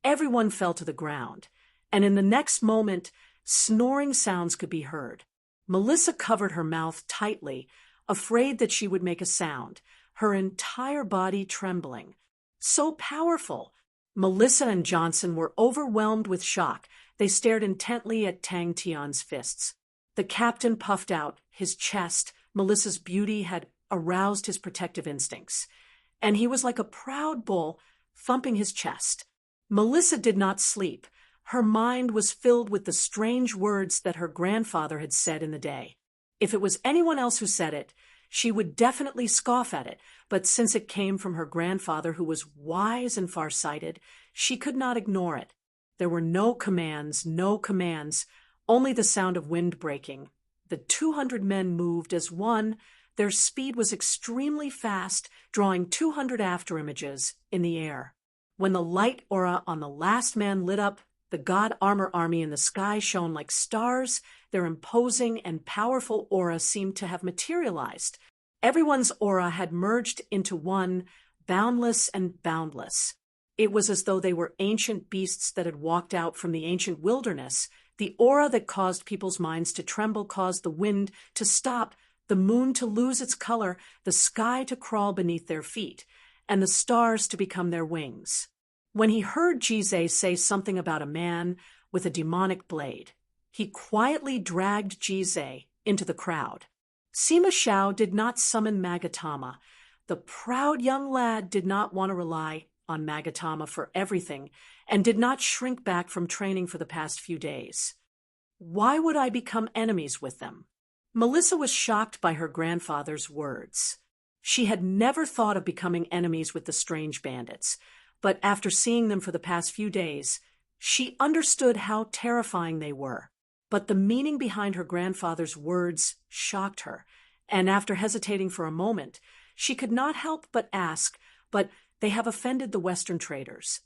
Everyone fell to the ground, and in the next moment, snoring sounds could be heard. Melissa covered her mouth tightly, afraid that she would make a sound, her entire body trembling. So powerful! Melissa and Johnson were overwhelmed with shock. They stared intently at Tang Tian's fists. The captain puffed out his chest. Melissa's beauty had aroused his protective instincts, and he was like a proud bull thumping his chest. Melissa did not sleep. Her mind was filled with the strange words that her grandfather had said in the day. If it was anyone else who said it, she would definitely scoff at it, but since it came from her grandfather, who was wise and far-sighted, she could not ignore it. There were no commands, only the sound of wind breaking. The 200 men moved as one. Their speed was extremely fast, drawing 200 afterimages in the air. When the light aura on the last man lit up, the God Armor Army in the sky shone like stars. Their imposing and powerful aura seemed to have materialized. Everyone's aura had merged into one, boundless and boundless. It was as though they were ancient beasts that had walked out from the ancient wilderness. The aura that caused people's minds to tremble caused the wind to stop, the moon to lose its color, the sky to crawl beneath their feet, and the stars to become their wings. When he heard Ji Zhe say something about a man with a demonic blade, he quietly dragged Ji Zhe into the crowd. Sima Xiao did not summon Magatama. The proud young lad did not want to rely on Magatama for everything and did not shrink back from training for the past few days. Why would I become enemies with them? Melissa was shocked by her grandfather's words. She had never thought of becoming enemies with the strange bandits, but after seeing them for the past few days, she understood how terrifying they were. But the meaning behind her grandfather's words shocked her, and after hesitating for a moment, she could not help but ask, "But they have offended the Western traders."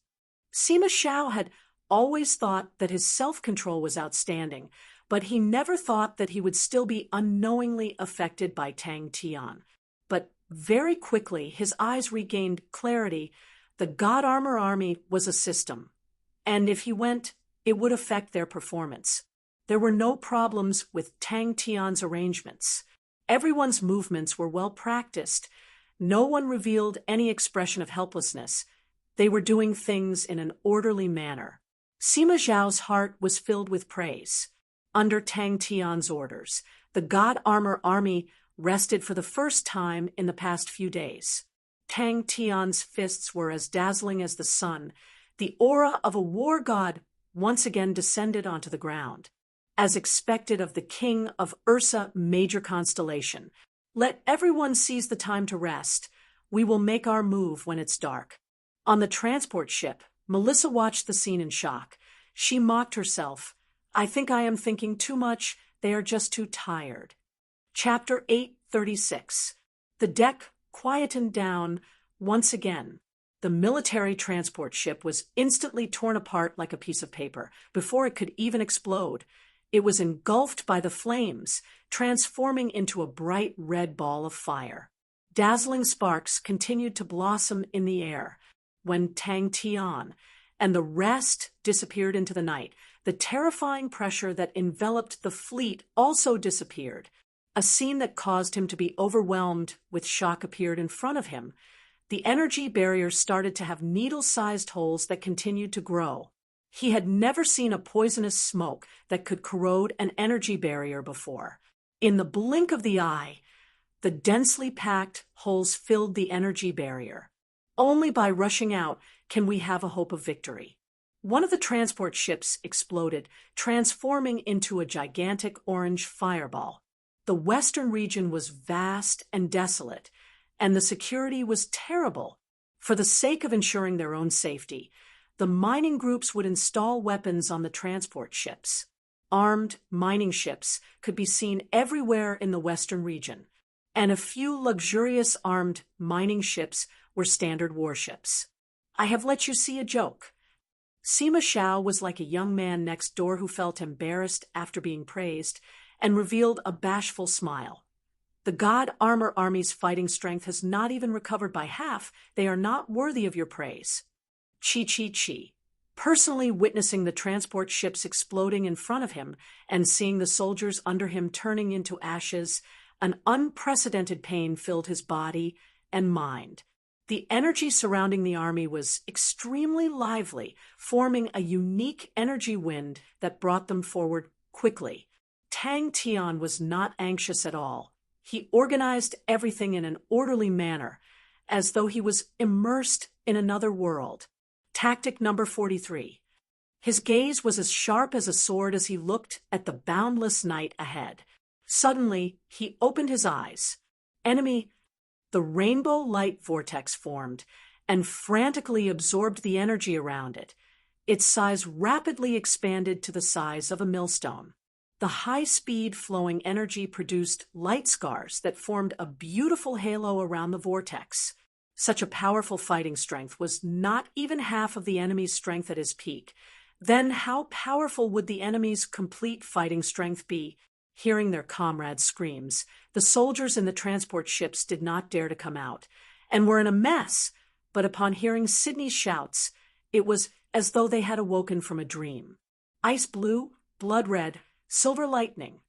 Sima Xiao had always thought that his self-control was outstanding, but he never thought that he would still be unknowingly affected by Tang Tian. But very quickly, his eyes regained clarity. The God Armor Army was a system, and if he went, it would affect their performance. There were no problems with Tang Tian's arrangements. Everyone's movements were well practiced. No one revealed any expression of helplessness. They were doing things in an orderly manner. Sima Zhao's heart was filled with praise. Under Tang Tian's orders, the God Armor Army rested for the first time in the past few days. Tang Tian's fists were as dazzling as the sun. The aura of a war god once again descended onto the ground. As expected of the king of Ursa major constellation, "Let everyone seize the time to rest. We will make our move when it's dark." On the transport ship, Melissa watched the scene in shock. She mocked herself. "I think I am thinking too much. They are just too tired." Chapter 8:36. The deck quietened down once again. The military transport ship was instantly torn apart like a piece of paper before it could even explode. It was engulfed by the flames, transforming into a bright red ball of fire. Dazzling sparks continued to blossom in the air when Tang Tian and the rest disappeared into the night. The terrifying pressure that enveloped the fleet also disappeared. A scene that caused him to be overwhelmed with shock appeared in front of him. The energy barrier started to have needle-sized holes that continued to grow. He had never seen a poisonous smoke that could corrode an energy barrier before. In the blink of the eye, the densely packed holes filled the energy barrier. Only by rushing out can we have a hope of victory. One of the transport ships exploded, transforming into a gigantic orange fireball. The western region was vast and desolate, and the security was terrible. For the sake of ensuring their own safety, the mining groups would install weapons on the transport ships. Armed mining ships could be seen everywhere in the western region, and a few luxurious armed mining ships were standard warships. I have let you see a joke. Sima Shao was like a young man next door who felt embarrassed after being praised and revealed a bashful smile. The God Armor Army's fighting strength has not even recovered by half. They are not worthy of your praise. Chi. Personally witnessing the transport ships exploding in front of him and seeing the soldiers under him turning into ashes, an unprecedented pain filled his body and mind. The energy surrounding the army was extremely lively, forming a unique energy wind that brought them forward quickly. Tang Tian was not anxious at all. He organized everything in an orderly manner, as though he was immersed in another world. Tactic number 43. His gaze was as sharp as a sword as he looked at the boundless night ahead. Suddenly, he opened his eyes. Enemy. The rainbow light vortex formed and frantically absorbed the energy around it. Its size rapidly expanded to the size of a millstone. The high-speed flowing energy produced light scars that formed a beautiful halo around the vortex. Such a powerful fighting strength was not even half of the enemy's strength at his peak. Then how powerful would the enemy's complete fighting strength be? Hearing their comrades' screams, the soldiers in the transport ships did not dare to come out, and were in a mess. But upon hearing Sydney's shouts, it was as though they had awoken from a dream. Ice blue, blood red, silver lightning.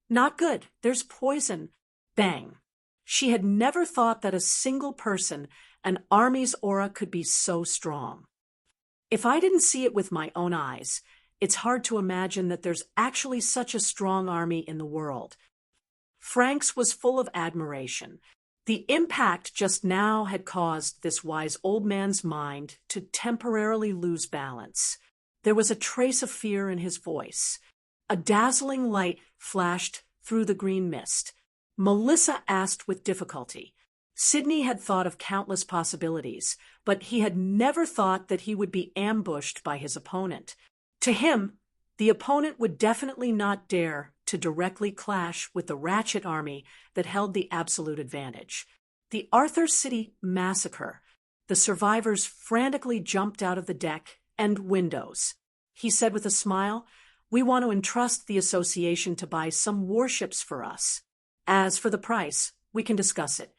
Not good. There's poison. Bang. She had never thought that a single person, an army's aura, could be so strong. If I didn't see it with my own eyes, it's hard to imagine that there's actually such a strong army in the world. Franks was full of admiration. The impact just now had caused this wise old man's mind to temporarily lose balance. There was a trace of fear in his voice. A dazzling light flashed through the green mist. Melissa asked with difficulty. Sydney had thought of countless possibilities, but he had never thought that he would be ambushed by his opponent. To him, the opponent would definitely not dare to directly clash with the Ratchet army that held the absolute advantage. The Arthur City massacre. The survivors frantically jumped out of the deck and windows. He said with a smile, "We want to entrust the association to buy some warships for us. As for the price, we can discuss it."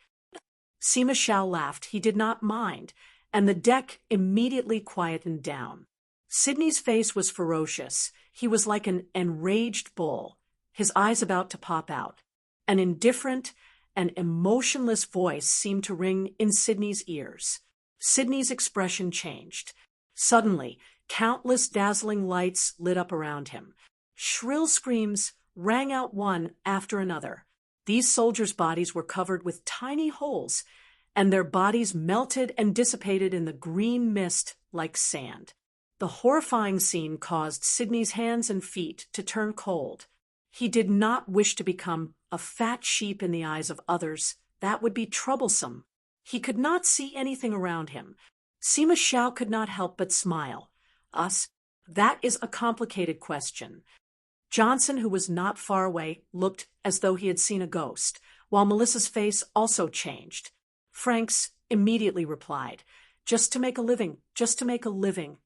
Sima Shao laughed. He did not mind, and the deck immediately quietened down. Sydney's face was ferocious. He was like an enraged bull, his eyes about to pop out. An indifferent and emotionless voice seemed to ring in Sydney's ears. Sydney's expression changed. Suddenly, countless dazzling lights lit up around him. Shrill screams rang out one after another. These soldiers' bodies were covered with tiny holes, and their bodies melted and dissipated in the green mist like sand. The horrifying scene caused Sydney's hands and feet to turn cold. He did not wish to become a fat sheep in the eyes of others. That would be troublesome. He could not see anything around him. Sima Shao could not help but smile. Us? That is a complicated question. Johnson, who was not far away, looked as though he had seen a ghost, while Melissa's face also changed. Franks immediately replied, Just to make a living, just to make a living.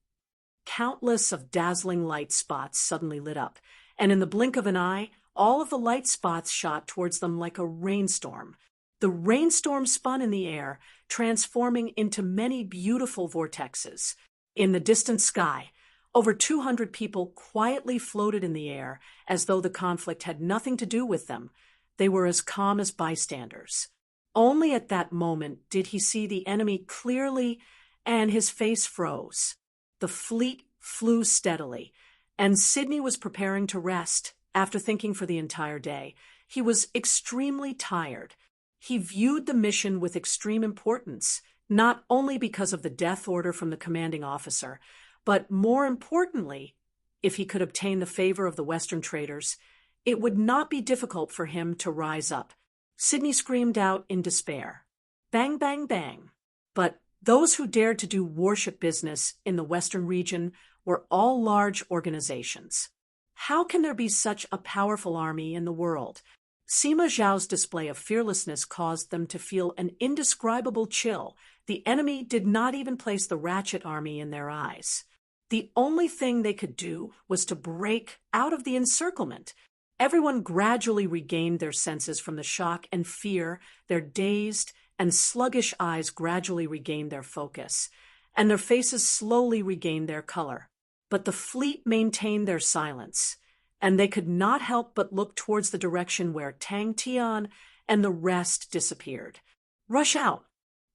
Countless of dazzling light spots suddenly lit up, and in the blink of an eye, all of the light spots shot towards them like a rainstorm. The rainstorm spun in the air, transforming into many beautiful vortexes. In the distant sky, over 200 people quietly floated in the air as though the conflict had nothing to do with them. They were as calm as bystanders. Only at that moment did he see the enemy clearly, and his face froze. The fleet flew steadily, and Sydney was preparing to rest after thinking for the entire day. He was extremely tired. He viewed the mission with extreme importance, not only because of the death order from the commanding officer, but more importantly, if he could obtain the favor of the Western traders, it would not be difficult for him to rise up. Sydney screamed out in despair. Bang, bang, bang. But those who dared to do warship business in the Western region were all large organizations. How can there be such a powerful army in the world? Sima Zhao's display of fearlessness caused them to feel an indescribable chill. The enemy did not even place the Ratchet army in their eyes. The only thing they could do was to break out of the encirclement. Everyone gradually regained their senses from the shock and fear. Their dazed and sluggish eyes gradually regained their focus, and their faces slowly regained their color. But the fleet maintained their silence, and they could not help but look towards the direction where Tang Tian and the rest disappeared. Rush out!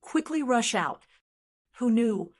Quickly rush out! Who knew?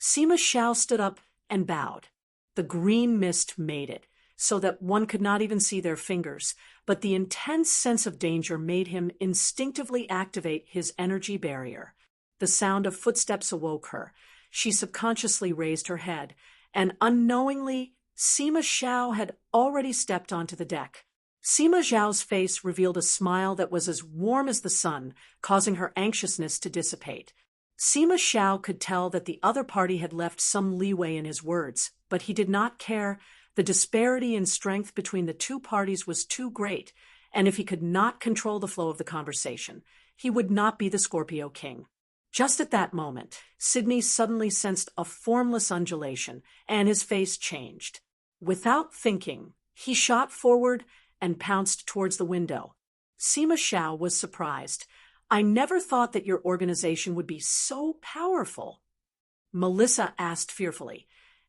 Sima Zhao stood up and bowed. The green mist made it, so that one could not even see their fingers, but the intense sense of danger made him instinctively activate his energy barrier. The sound of footsteps awoke her. She subconsciously raised her head, and unknowingly, Sima Zhao had already stepped onto the deck. Sima Zhao's face revealed a smile that was as warm as the sun, causing her anxiousness to dissipate. Sima Zhao could tell that the other party had left some leeway in his words, but he did not care. The disparity in strength between the two parties was too great, and if he could not control the flow of the conversation, he would not be the Scorpio King. Just at that moment, Sydney suddenly sensed a formless undulation, and his face changed. Without thinking, he shot forward and pounced towards the window. Sima Zhao was surprised. I never thought that your organization would be so powerful. Melissa asked fearfully,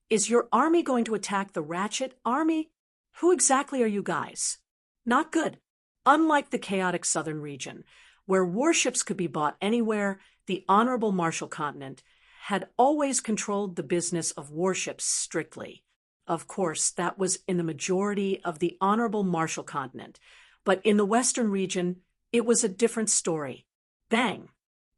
Is your army going to attack the Ratchet army? Who exactly are you guys? Not good. Unlike the chaotic southern region, where warships could be bought anywhere, the Honorable Marshall Continent had always controlled the business of warships strictly. Of course, that was in the majority of the Honorable Marshall Continent, but in the Western region, it was a different story. Bang!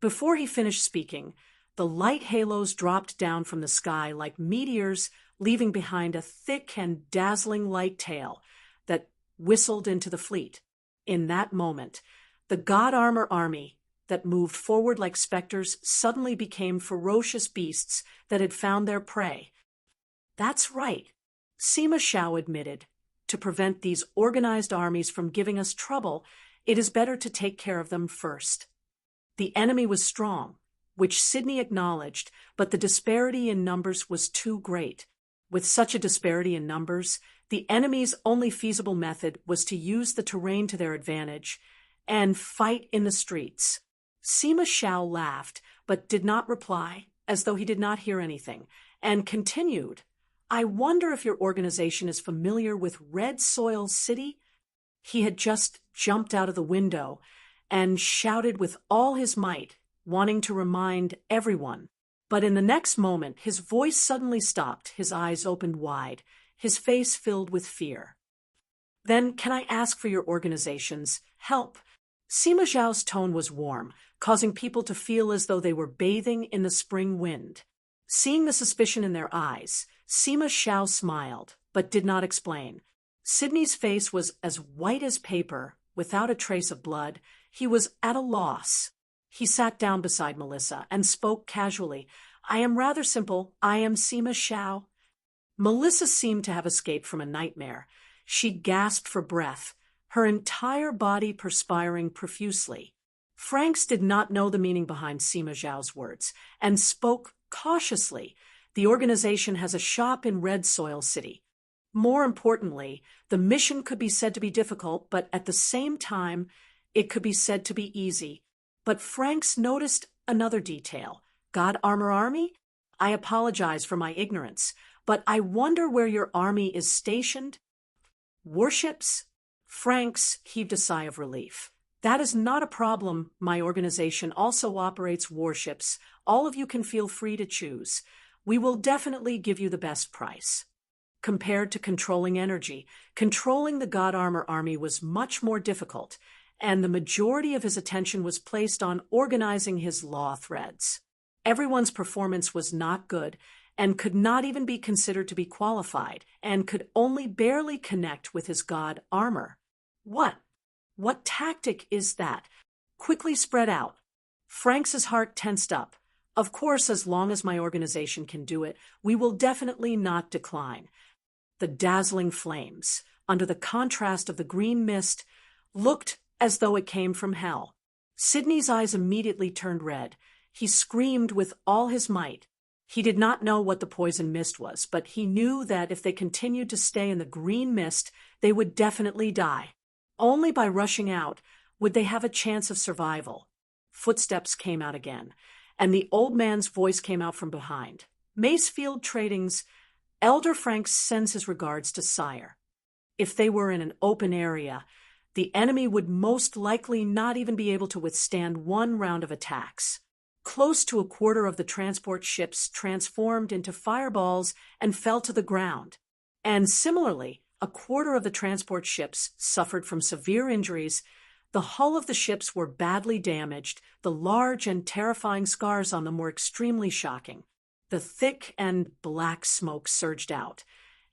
Before he finished speaking, the light halos dropped down from the sky like meteors, leaving behind a thick and dazzling light tail that whistled into the fleet. In that moment, the God Armor army that moved forward like specters suddenly became ferocious beasts that had found their prey. That's right, Sima Zhao admitted. To prevent these organized armies from giving us trouble, it is better to take care of them first. The enemy was strong, which Sydney acknowledged, but the disparity in numbers was too great. With such a disparity in numbers, the enemy's only feasible method was to use the terrain to their advantage and fight in the streets. Sima Zhao laughed, but did not reply, as though he did not hear anything, and continued, I wonder if your organization is familiar with Red Soil City? He had just jumped out of the window and shouted with all his might, wanting to remind everyone. But in the next moment, his voice suddenly stopped, his eyes opened wide, his face filled with fear. Then can I ask for your organization's help? Sima Zhao's tone was warm, causing people to feel as though they were bathing in the spring wind. Seeing the suspicion in their eyes, Sima Zhao smiled, but did not explain. Sydney's face was as white as paper, without a trace of blood. He was at a loss. He sat down beside Melissa and spoke casually. I am rather simple. I am Sima Zhao. Melissa seemed to have escaped from a nightmare. She gasped for breath, her entire body perspiring profusely. Franks did not know the meaning behind Sima Zhao's words and spoke cautiously. The organization has a shop in Red Soil City. More importantly, the mission could be said to be difficult, but at the same time, it could be said to be easy. But Franks noticed another detail. God Armor Army? I apologize for my ignorance, but I wonder where your army is stationed? Warships? Franks heaved a sigh of relief. That is not a problem. My organization also operates warships. All of you can feel free to choose. We will definitely give you the best price. Compared to controlling energy, controlling the God Armor Army was much more difficult, and the majority of his attention was placed on organizing his law threads. Everyone's performance was not good, and could not even be considered to be qualified, and could only barely connect with his God armor. What tactic is that? Quickly spread out. Franks's heart tensed up. Of course, as long as my organization can do it, we will definitely not decline. The dazzling flames, under the contrast of the green mist, looked as though it came from hell. Sidney's eyes immediately turned red. He screamed with all his might. He did not know what the poison mist was, but he knew that if they continued to stay in the green mist, they would definitely die. Only by rushing out would they have a chance of survival. Footsteps came out again, and the old man's voice came out from behind. Macefield Trading's Elder Franks sends his regards to Sire. If they were in an open area, the enemy would most likely not even be able to withstand one round of attacks. Close to a quarter of the transport ships transformed into fireballs and fell to the ground. And similarly, a quarter of the transport ships suffered from severe injuries. The hull of the ships were badly damaged. The large and terrifying scars on them were extremely shocking. The thick and black smoke surged out,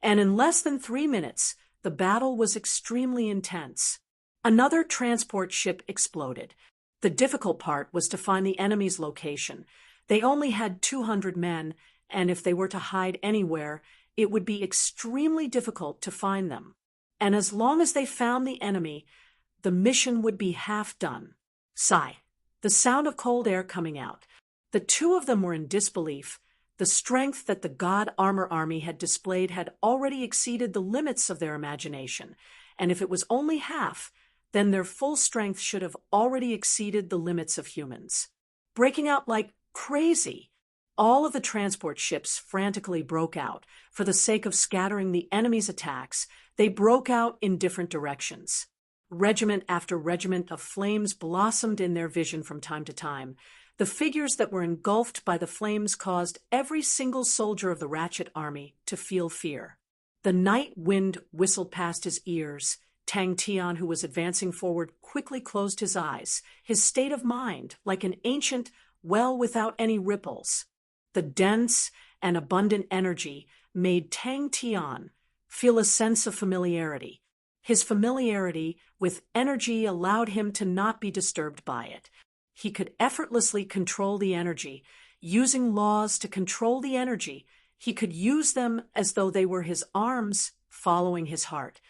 and in less than 3 minutes, the battle was extremely intense. Another transport ship exploded. The difficult part was to find the enemy's location. They only had 200 men, and if they were to hide anywhere, it would be extremely difficult to find them. And as long as they found the enemy, the mission would be half done. Sigh. The sound of cold air coming out. The two of them were in disbelief. The strength that the God Armor Army had displayed had already exceeded the limits of their imagination, and if it was only half, then their full strength should have already exceeded the limits of humans. Breaking out like crazy, all of the transport ships frantically broke out. For the sake of scattering the enemy's attacks, they broke out in different directions. Regiment after regiment of flames blossomed in their vision from time to time. The figures that were engulfed by the flames caused every single soldier of the Ratchet Army to feel fear. The night wind whistled past his ears. Tang Tian, who was advancing forward, quickly closed his eyes, his state of mind like an ancient well without any ripples. The dense and abundant energy made Tang Tian feel a sense of familiarity. His familiarity with energy allowed him to not be disturbed by it. He could effortlessly control the energy. Using laws to control the energy, he could use them as though they were his arms following his heart.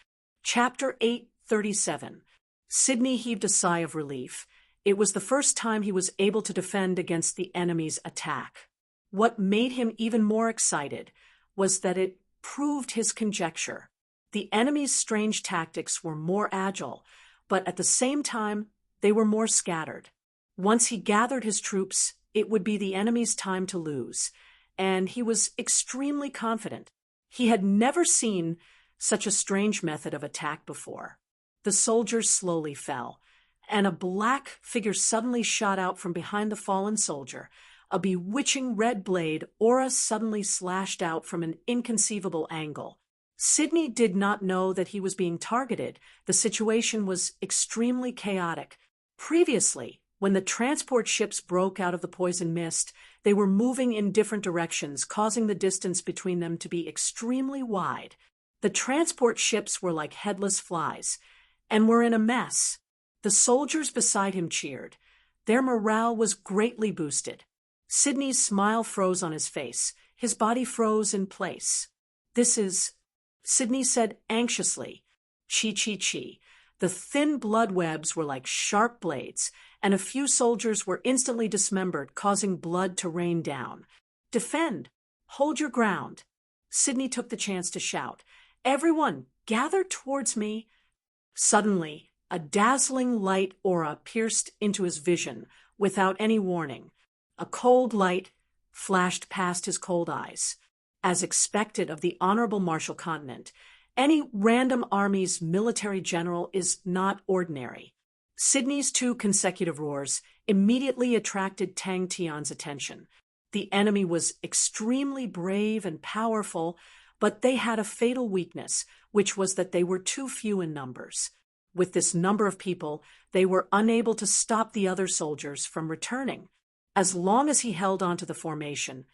Chapter 837. Sidney heaved a sigh of relief. It was the first time he was able to defend against the enemy's attack. What made him even more excited was that it proved his conjecture. The enemy's strange tactics were more agile, but at the same time, they were more scattered. Once he gathered his troops, it would be the enemy's time to lose, and he was extremely confident. He had never seen such a strange method of attack before. The soldiers slowly fell, and a black figure suddenly shot out from behind the fallen soldier. A bewitching red blade aura suddenly slashed out from an inconceivable angle. Sidney did not know that he was being targeted. The situation was extremely chaotic. Previously, when the transport ships broke out of the poison mist, they were moving in different directions, causing the distance between them to be extremely wide. The transport ships were like headless flies, and were in a mess. The soldiers beside him cheered. Their morale was greatly boosted. Sidney's smile froze on his face. His body froze in place. "This is," Sidney said anxiously. "Chi. The thin blood webs were like sharp blades, and a few soldiers were instantly dismembered, causing blood to rain down. "Defend! Hold your ground!" Sydney took the chance to shout. "Everyone, gather towards me!" Suddenly, a dazzling light aura pierced into his vision without any warning. A cold light flashed past his cold eyes. As expected of the Honorable Marshal Continent, any random army's military general is not ordinary. Sydney's 2 consecutive roars immediately attracted Tang Tian's attention. The enemy was extremely brave and powerful, but they had a fatal weakness, which was that they were too few in numbers. With this number of people, they were unable to stop the other soldiers from returning. As long as he held onto the formation,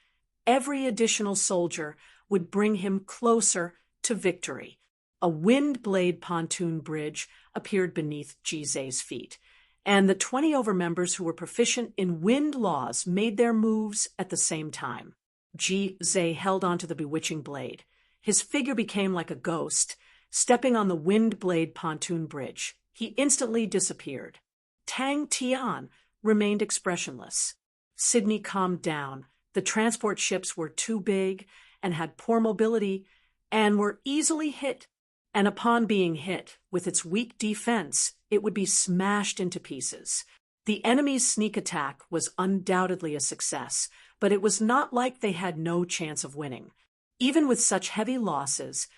every additional soldier would bring him closer to victory. A wind blade pontoon bridge appeared beneath Jizei's feet, and the 20 over members who were proficient in wind laws made their moves at the same time. Jizei held onto the bewitching blade. His figure became like a ghost. Stepping on the wind blade pontoon bridge, he instantly disappeared. Tang Tian remained expressionless. Sydney calmed down. The transport ships were too big and had poor mobility and were easily hit. And upon being hit, with its weak defense, it would be smashed into pieces. The enemy's sneak attack was undoubtedly a success, but it was not like they had no chance of winning. Even with such heavy losses,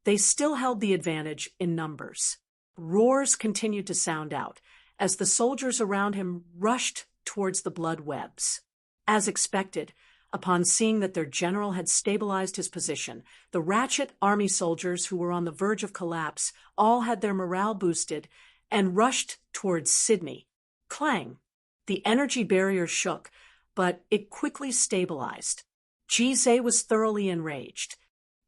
they still held the advantage in numbers. Roars continued to sound out as the soldiers around him rushed towards the blood webs. As expected, upon seeing that their general had stabilized his position, the ratchet army soldiers who were on the verge of collapse all had their morale boosted and rushed towards Sydney. Clang! The energy barrier shook, but it quickly stabilized. Jizei was thoroughly enraged.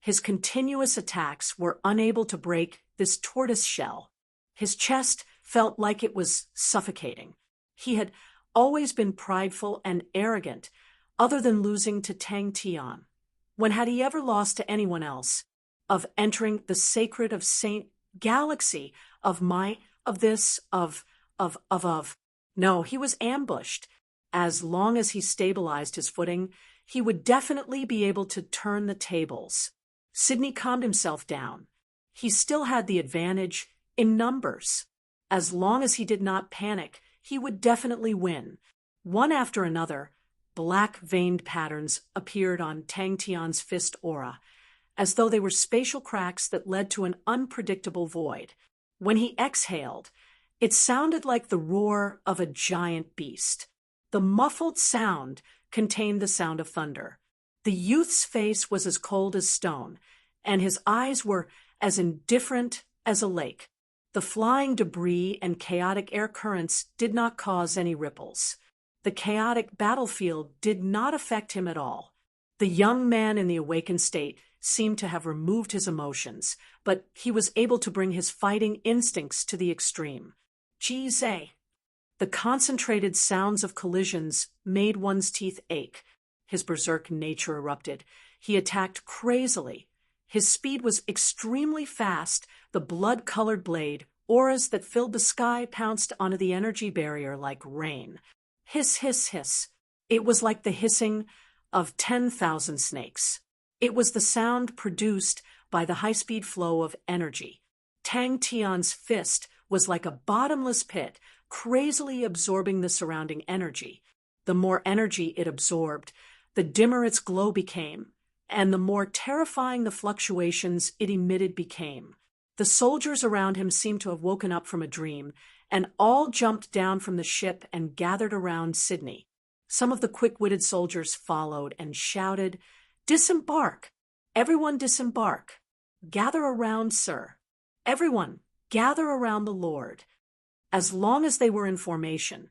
His continuous attacks were unable to break this tortoise shell. His chest felt like it was suffocating. He had always been prideful and arrogant, other than losing to Tang Tian. When had he ever lost to anyone else? Of entering the sacred of Saint Galaxy, of this, of. No, he was ambushed. As long as he stabilized his footing, he would definitely be able to turn the tables. Sydney calmed himself down. He still had the advantage in numbers. As long as he did not panic, he would definitely win. One after another, black veined patterns appeared on Tang Tian's fist aura, as though they were spatial cracks that led to an unpredictable void. When he exhaled, it sounded like the roar of a giant beast. The muffled sound contained the sound of thunder. The youth's face was as cold as stone, and his eyes were as indifferent as a lake. The flying debris and chaotic air currents did not cause any ripples. The chaotic battlefield did not affect him at all. The young man in the awakened state seemed to have removed his emotions, but he was able to bring his fighting instincts to the extreme. Jizei. The concentrated sounds of collisions made one's teeth ache. His berserk nature erupted. He attacked crazily. His speed was extremely fast. The blood-colored blade, auras that filled the sky, pounced onto the energy barrier like rain. Hiss, hiss, hiss. It was like the hissing of 10,000 snakes. It was the sound produced by the high-speed flow of energy. Tang Tian's fist was like a bottomless pit, crazily absorbing the surrounding energy. The more energy it absorbed, the dimmer its glow became, and the more terrifying the fluctuations it emitted became. The soldiers around him seemed to have woken up from a dream, and all jumped down from the ship and gathered around Sydney. Some of the quick-witted soldiers followed and shouted, "Disembark! Everyone disembark! Gather around, sir! Everyone, gather around the Lord!" As long as they were in formation,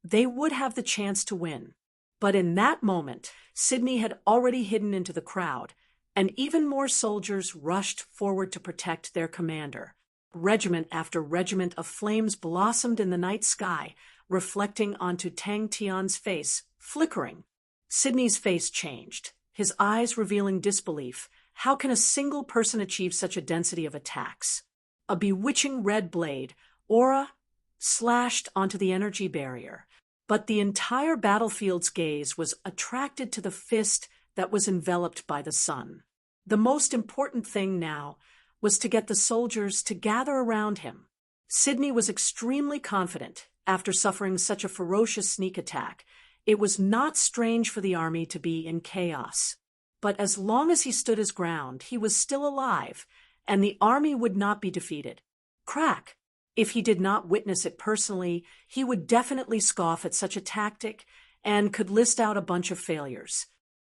they would have the chance to win. But in that moment, Sydney had already hidden into the crowd, and even more soldiers rushed forward to protect their commander. Regiment after regiment of flames blossomed in the night sky, reflecting onto Tang Tian's face, flickering. Sydney's face changed, his eyes revealing disbelief. How can a single person achieve such a density of attacks? A bewitching red blade, aura slashed onto the energy barrier, but the entire battlefield's gaze was attracted to the fist that was enveloped by the sun. The most important thing now was to get the soldiers to gather around him. Sidney was extremely confident after suffering such a ferocious sneak attack. It was not strange for the army to be in chaos. But as long as he stood his ground, he was still alive, and the army would not be defeated. Crack! If he did not witness it personally, he would definitely scoff at such a tactic and could list out a bunch of failures.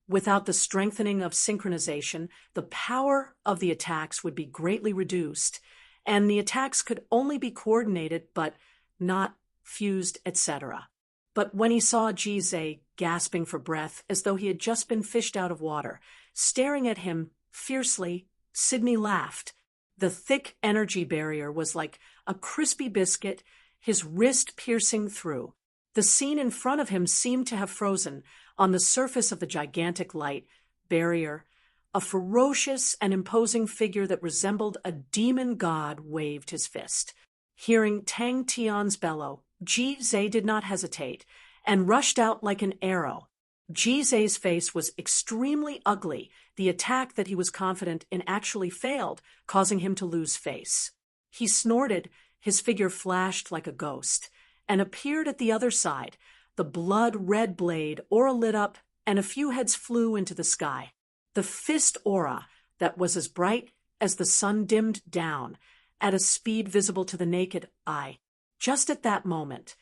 Without the strengthening of synchronization, the power of the attacks would be greatly reduced, and the attacks could only be coordinated but not fused, etc. But when he saw Jizé gasping for breath as though he had just been fished out of water, staring at him fiercely, Sidney laughed. The thick energy barrier was like a crispy biscuit, his wrist piercing through. The scene in front of him seemed to have frozen on the surface of the gigantic light barrier. A ferocious and imposing figure that resembled a demon god waved his fist. Hearing Tang Tian's bellow, Jizé did not hesitate and rushed out like an arrow. Jizé's face was extremely ugly. The attack that he was confident in actually failed, causing him to lose face. He snorted, his figure flashed like a ghost, and appeared at the other side. The blood-red blade aura lit up, and a few heads flew into the sky. The fist aura, that was as bright as the sun, dimmed down at a speed visible to the naked eye. Just at that moment,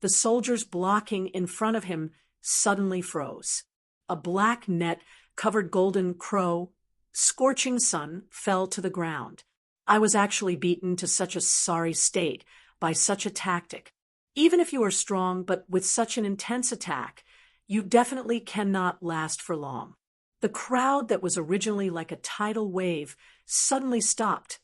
the soldiers blocking in front of him suddenly froze. A black net covered golden crow, scorching sun, fell to the ground. I was actually beaten to such a sorry state by such a tactic. Even if you are strong, but with such an intense attack, you definitely cannot last for long. The crowd that was originally like a tidal wave suddenly stopped.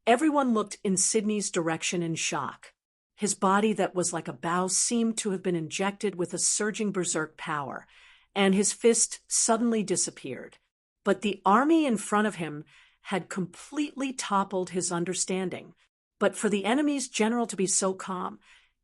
Everyone looked in Sidney's direction in shock. His body that was like a bow seemed to have been injected with a surging berserk power, and his fist suddenly disappeared. But the army in front of him had completely toppled his understanding. But for the enemy's general to be so calm,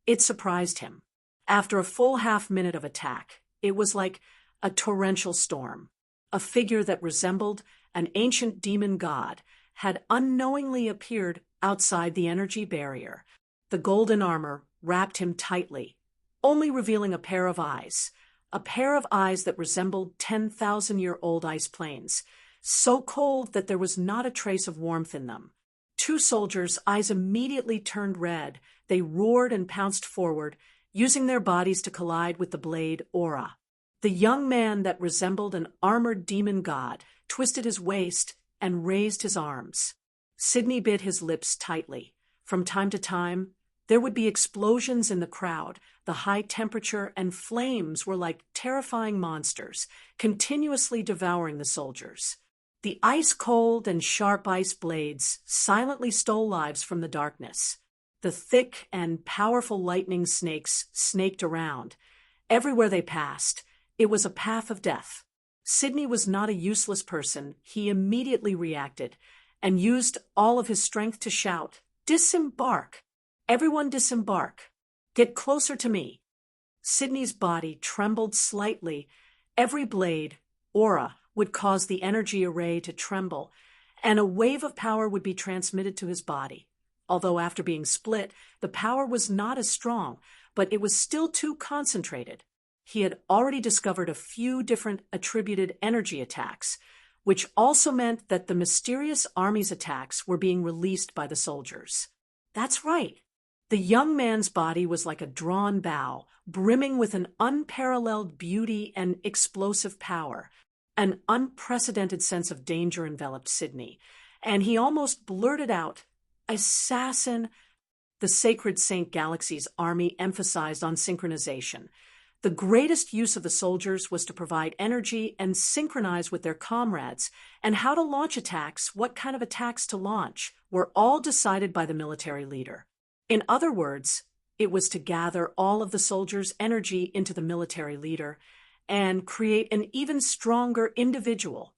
it surprised him. After a full half-minute of attack, it was like a torrential storm. A figure that resembled an ancient demon god had unknowingly appeared outside the energy barrier. The golden armor wrapped him tightly, only revealing a pair of eyes that resembled 10,000-year-old ice plains, so cold that there was not a trace of warmth in them. Two soldiers' eyes immediately turned red. They roared and pounced forward, using their bodies to collide with the blade aura. The young man that resembled an armored demon god twisted his waist and raised his arms. Sidney bit his lips tightly. From time to time, there would be explosions in the crowd. The high temperature and flames were like terrifying monsters, continuously devouring the soldiers. The ice-cold and sharp ice blades silently stole lives from the darkness. The thick and powerful lightning snakes snaked around. Everywhere they passed, it was a path of death. Sidney was not a useless person. He immediately reacted and used all of his strength to shout, "Disembark! Everyone disembark! Get closer to me!" Sidney's body trembled slightly. Every blade, aura, would cause the energy array to tremble, and a wave of power would be transmitted to his body. Although after being split, the power was not as strong, but it was still too concentrated. He had already discovered a few different attributed energy attacks, which also meant that the mysterious army's attacks were being released by the soldiers. That's right. The young man's body was like a drawn bow, brimming with an unparalleled beauty and explosive power. An unprecedented sense of danger enveloped Sidney, and he almost blurted out, "Assassin!" The sacred Saint Galaxy's army emphasized on synchronization. The greatest use of the soldiers was to provide energy and synchronize with their comrades, and how to launch attacks, what kind of attacks to launch, were all decided by the military leader. In other words, it was to gather all of the soldiers' energy into the military leader and create an even stronger individual.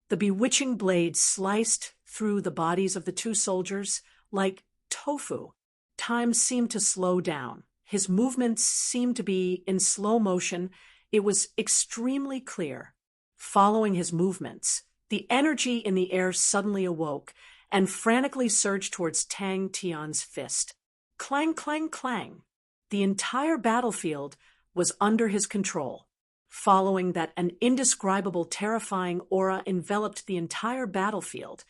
The bewitching blade sliced through the bodies of the two soldiers like tofu. time seemed to slow down. His movements seemed to be in slow motion. It was extremely clear. Following his movements, the energy in the air suddenly awoke and frantically surged towards Tang Tian's fist. Clang, clang, clang. The entire battlefield was under his control. Following that, an indescribable, terrifying aura enveloped the entire battlefield,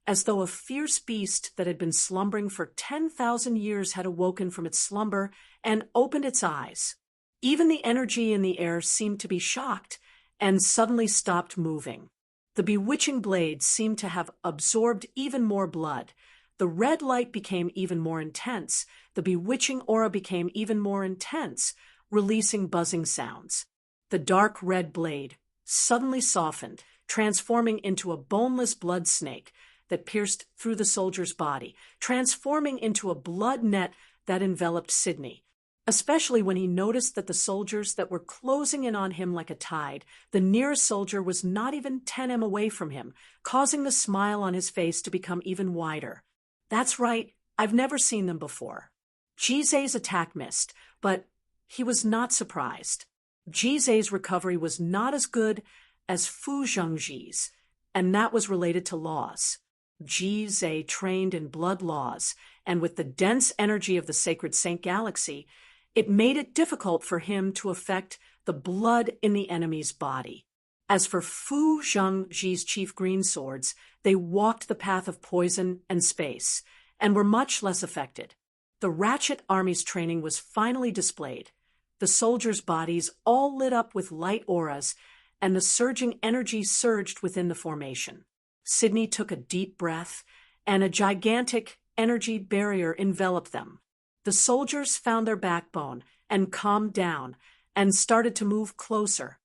as though a fierce beast that had been slumbering for 10,000 years had awoken from its slumber and opened its eyes. Even the energy in the air seemed to be shocked and suddenly stopped moving. The bewitching blade seemed to have absorbed even more blood. The red light became even more intense. The bewitching aura became even more intense, releasing buzzing sounds. The dark red blade suddenly softened, transforming into a boneless blood snake that pierced through the soldier's body, transforming into a blood net that enveloped Sydney, especially when he noticed that the soldiers that were closing in on him like a tide, the nearest soldier was not even 10 m away from him, causing the smile on his face to become even wider. That's right, I've never seen them before. Jizai's attack missed, but he was not surprised. Jizai's recovery was not as good as Fu Zhengji's, and that was related to laws. Jizai trained in blood laws, and with the dense energy of the Sacred Saint Galaxy, it made it difficult for him to affect the blood in the enemy's body. As for Fu Zhengji's chief green swords, they walked the path of poison and space, and were much less affected. The Ratchet Army's training was finally displayed. The soldiers' bodies all lit up with light auras, and the surging energy surged within the formation. Sydney took a deep breath, and a gigantic energy barrier enveloped them. The soldiers found their backbone and calmed down and started to move closer.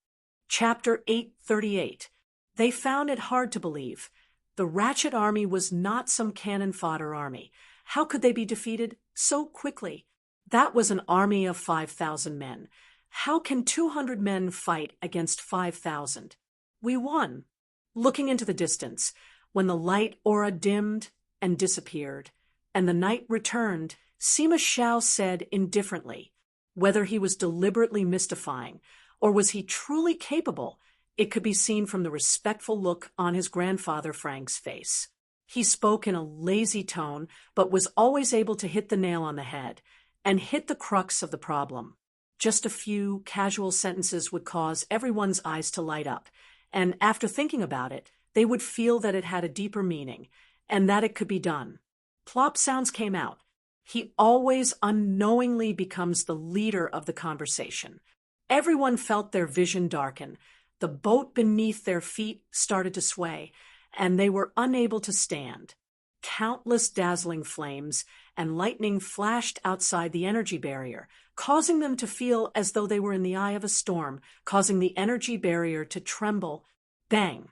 Chapter 838. They found it hard to believe. The Ratchet Army was not some cannon fodder army. How could they be defeated so quickly? That was an army of 5,000 men. How can 200 men fight against 5,000? We won. Looking into the distance, when the light aura dimmed and disappeared, and the night returned, Sima Xiao said indifferently, whether he was deliberately mystifying, or was he truly capable, it could be seen from the respectful look on his grandfather Frank's face. He spoke in a lazy tone, but was always able to hit the nail on the head, and hit the crux of the problem. Just a few casual sentences would cause everyone's eyes to light up, and after thinking about it, they would feel that it had a deeper meaning, and that it could be done. Plop sounds came out. He always unknowingly becomes the leader of the conversation. Everyone felt their vision darken. The boat beneath their feet started to sway, and they were unable to stand. Countless dazzling flames and lightning flashed outside the energy barrier, causing them to feel as though they were in the eye of a storm, causing the energy barrier to tremble. Bang!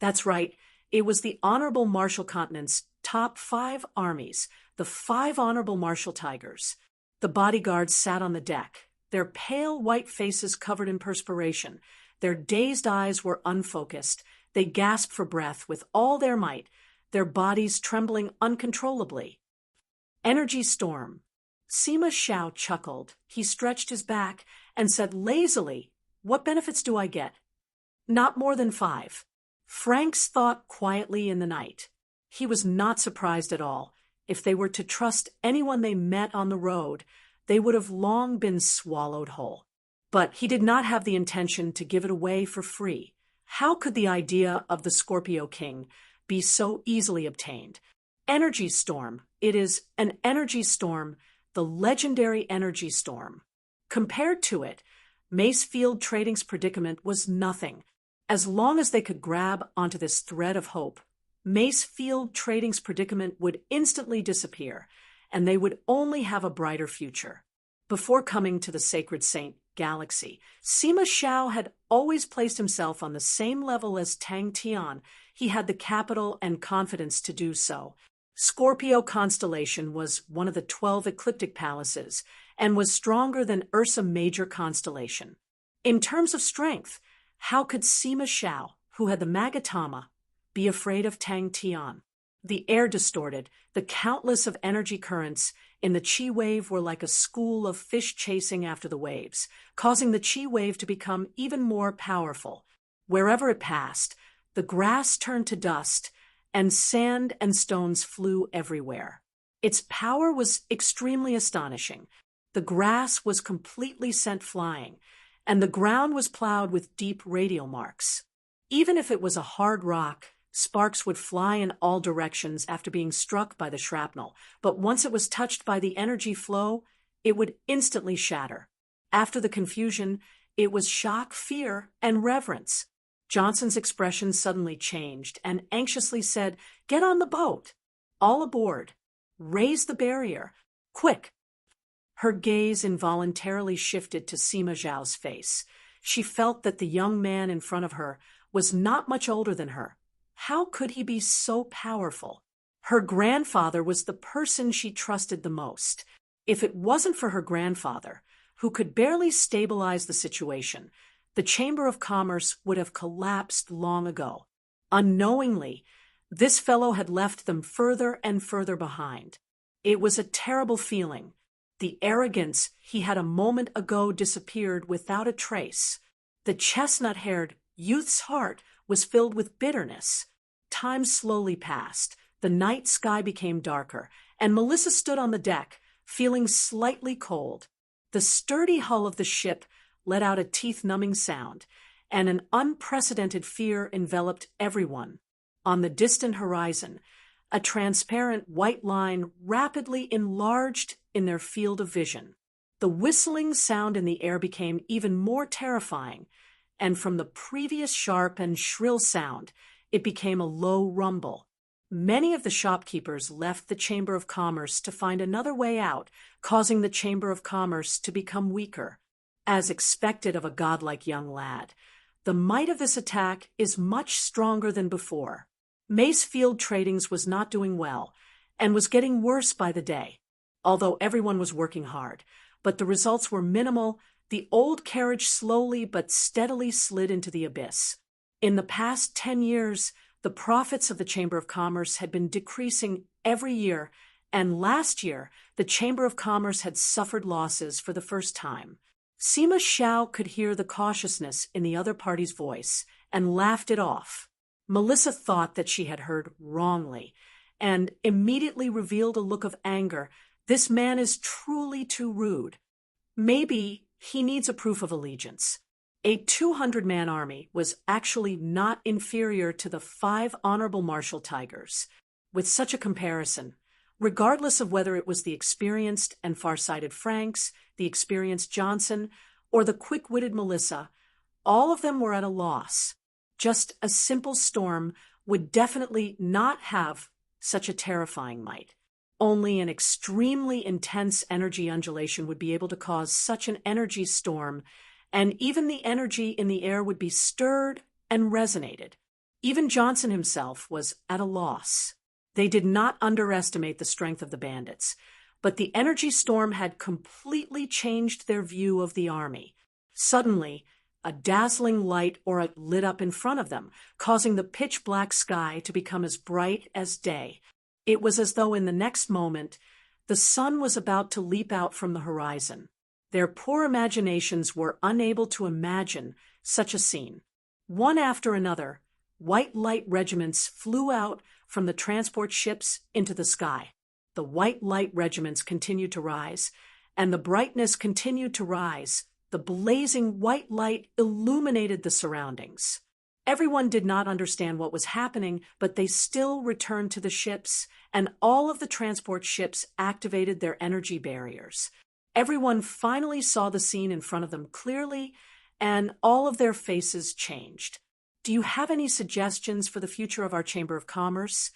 That's right, it was the Honorable Marshal Continent's top 5 armies, the 5 Honorable Marshal Tigers. The bodyguards sat on the deck, their pale white faces covered in perspiration. Their dazed eyes were unfocused. They gasped for breath with all their might, their bodies trembling uncontrollably. Energy storm. Sima Xiao chuckled. He stretched his back and said lazily, "What benefits do I get?" "Not more than 5. Franks thought quietly in the night. He was not surprised at all. If they were to trust anyone they met on the road, they would have long been swallowed whole. But he did not have the intention to give it away for free. How could the idea of the Scorpio King be so easily obtained? Energy storm. It is an energy storm, the legendary energy storm. Compared to it, Macefield Trading's predicament was nothing. As long as they could grab onto this thread of hope, Macefield Trading's predicament would instantly disappear, and they would only have a brighter future. Before coming to the Sacred Saint Galaxy, Sima Xiao had always placed himself on the same level as Tang Tian. He had the capital and confidence to do so. Scorpio constellation was one of the 12 ecliptic palaces and was stronger than Ursa Major constellation. In terms of strength, how could Sima Xiao, who had the Magatama, be afraid of Tang Tian? The air distorted. The countless of energy currents in the chi wave were like a school of fish chasing after the waves, causing the chi wave to become even more powerful. Wherever it passed, the grass turned to dust, and sand and stones flew everywhere. Its power was extremely astonishing. The grass was completely sent flying, and the ground was plowed with deep radial marks. Even if it was a hard rock, sparks would fly in all directions after being struck by the shrapnel, but once it was touched by the energy flow, it would instantly shatter. After the confusion, it was shock, fear, and reverence. Johnson's expression suddenly changed and anxiously said, "Get on the boat! All aboard! Raise the barrier! Quick!" Her gaze involuntarily shifted to Sima Zhao's face. She felt that the young man in front of her was not much older than her. How could he be so powerful? Her grandfather was the person she trusted the most. If it wasn't for her grandfather, who could barely stabilize the situation, the Chamber of Commerce would have collapsed long ago. Unknowingly, this fellow had left them further and further behind. It was a terrible feeling. The arrogance he had a moment ago disappeared without a trace. The chestnut-haired youth's heart was filled with bitterness. Time slowly passed. The night sky became darker, and Melissa stood on the deck, feeling slightly cold. The sturdy hull of the ship let out a teeth-numbing sound, and an unprecedented fear enveloped everyone. On the distant horizon, a transparent white line rapidly enlarged in their field of vision. The whistling sound in the air became even more terrifying, and from the previous sharp and shrill sound, it became a low rumble. Many of the shopkeepers left the Chamber of Commerce to find another way out, causing the Chamber of Commerce to become weaker. As expected of a godlike young lad, the might of this attack is much stronger than before. Macefield Tradings was not doing well, and was getting worse by the day. Although everyone was working hard, but the results were minimal, the old carriage slowly but steadily slid into the abyss. In the past 10 years, the profits of the Chamber of Commerce had been decreasing every year, and last year, the Chamber of Commerce had suffered losses for the first time. Sima Zhao could hear the cautiousness in the other party's voice and laughed it off. Melissa thought that she had heard wrongly and immediately revealed a look of anger. This man is truly too rude. Maybe he needs a proof of allegiance. A 200-man army was actually not inferior to the 5 honorable martial tigers. With such a comparison, regardless of whether it was the experienced and far-sighted Franks, the experienced Johnson, or the quick-witted Melissa, all of them were at a loss. Just a simple storm would definitely not have such a terrifying might. Only an extremely intense energy undulation would be able to cause such an energy storm, and even the energy in the air would be stirred and resonated. Even Johnson himself was at a loss. They did not underestimate the strength of the bandits, but the energy storm had completely changed their view of the army. Suddenly, a dazzling light aura lit up in front of them, causing the pitch-black sky to become as bright as day. It was as though in the next moment, the sun was about to leap out from the horizon. Their poor imaginations were unable to imagine such a scene. One after another, white light regiments flew out from the transport ships into the sky. The white light regiments continued to rise, and the brightness continued to rise. The blazing white light illuminated the surroundings. Everyone did not understand what was happening, but they still returned to the ships, and all of the transport ships activated their energy barriers. Everyone finally saw the scene in front of them clearly, and all of their faces changed. Do you have any suggestions for the future of our Chamber of Commerce?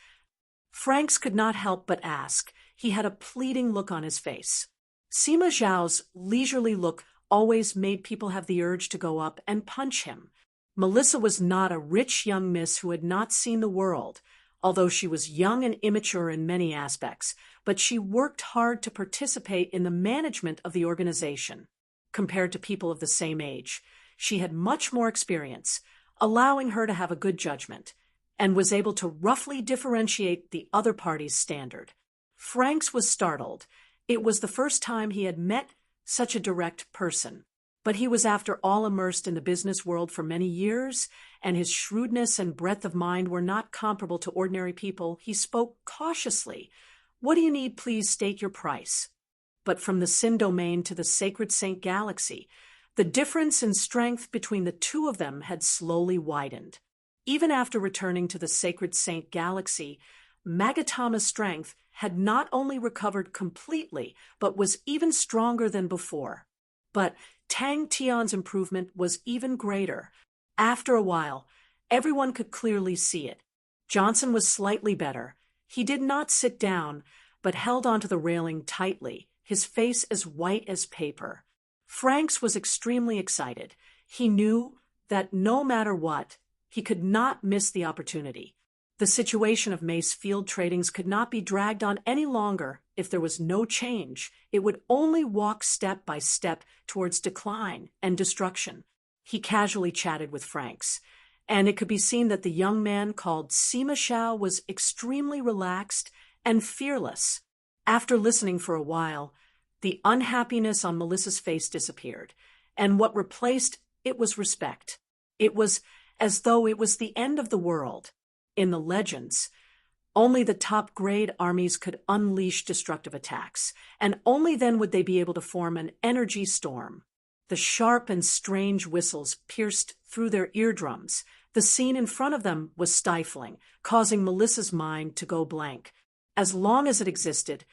Franks could not help but ask. He had a pleading look on his face. Sima Zhao's leisurely look always made people have the urge to go up and punch him. Melissa was not a rich young miss who had not seen the world, although she was young and immature in many aspects, but she worked hard to participate in the management of the organization. Compared to people of the same age, she had much more experience, allowing her to have a good judgment. and was able to roughly differentiate the other party's standard. Franks was startled. It was the first time he had met such a direct person. But he was, after all, immersed in the business world for many years, and his shrewdness and breadth of mind were not comparable to ordinary people. He spoke cautiously. "What do you need? Please state your price." But from the Sin domain to the Sacred Saint Galaxy, the difference in strength between the two of them had slowly widened. Even after returning to the Sacred Saint Galaxy, Magatama's strength had not only recovered completely, but was even stronger than before. But Tang Tian's improvement was even greater. After a while, everyone could clearly see it. Johnson was slightly better. He did not sit down, but held onto the railing tightly, his face as white as paper. Franks was extremely excited. He knew that no matter what, he could not miss the opportunity. The situation of Mace Field Tradings could not be dragged on any longer. If there was no change, it would only walk step by step towards decline and destruction. He casually chatted with Franks, and it could be seen that the young man called Sima Shao was extremely relaxed and fearless. After listening for a while, the unhappiness on Melissa's face disappeared, and what replaced it was respect. It was as though it was the end of the world. In the legends, only the top-grade armies could unleash destructive attacks, and only then would they be able to form an energy storm. The sharp and strange whistles pierced through their eardrums. The scene in front of them was stifling, causing Melissa's mind to go blank. As long as it existed,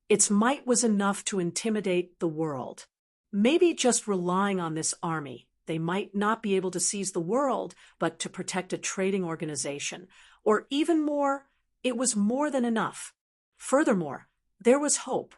its might was enough to intimidate the world. Maybe just relying on this army, they might not be able to seize the world, but to protect a trading organization. Or even more, it was more than enough. Furthermore, there was hope.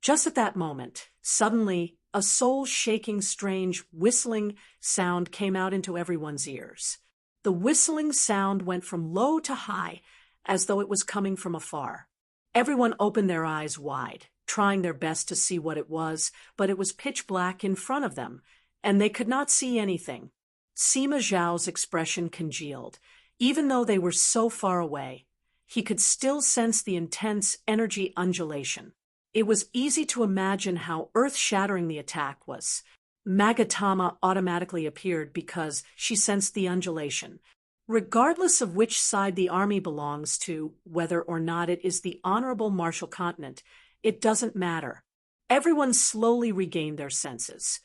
Just at that moment, suddenly, a soul-shaking, strange, whistling sound came out into everyone's ears. The whistling sound went from low to high, as though it was coming from afar. Everyone opened their eyes wide, trying their best to see what it was, but it was pitch black in front of them, and they could not see anything. Sima Zhao's expression congealed. Even though they were so far away, he could still sense the intense energy undulation. It was easy to imagine how earth-shattering the attack was. Magatama automatically appeared because she sensed the undulation. Regardless of which side the army belongs to, whether or not it is the honorable Marshall Continent, it doesn't matter. Everyone slowly regained their senses.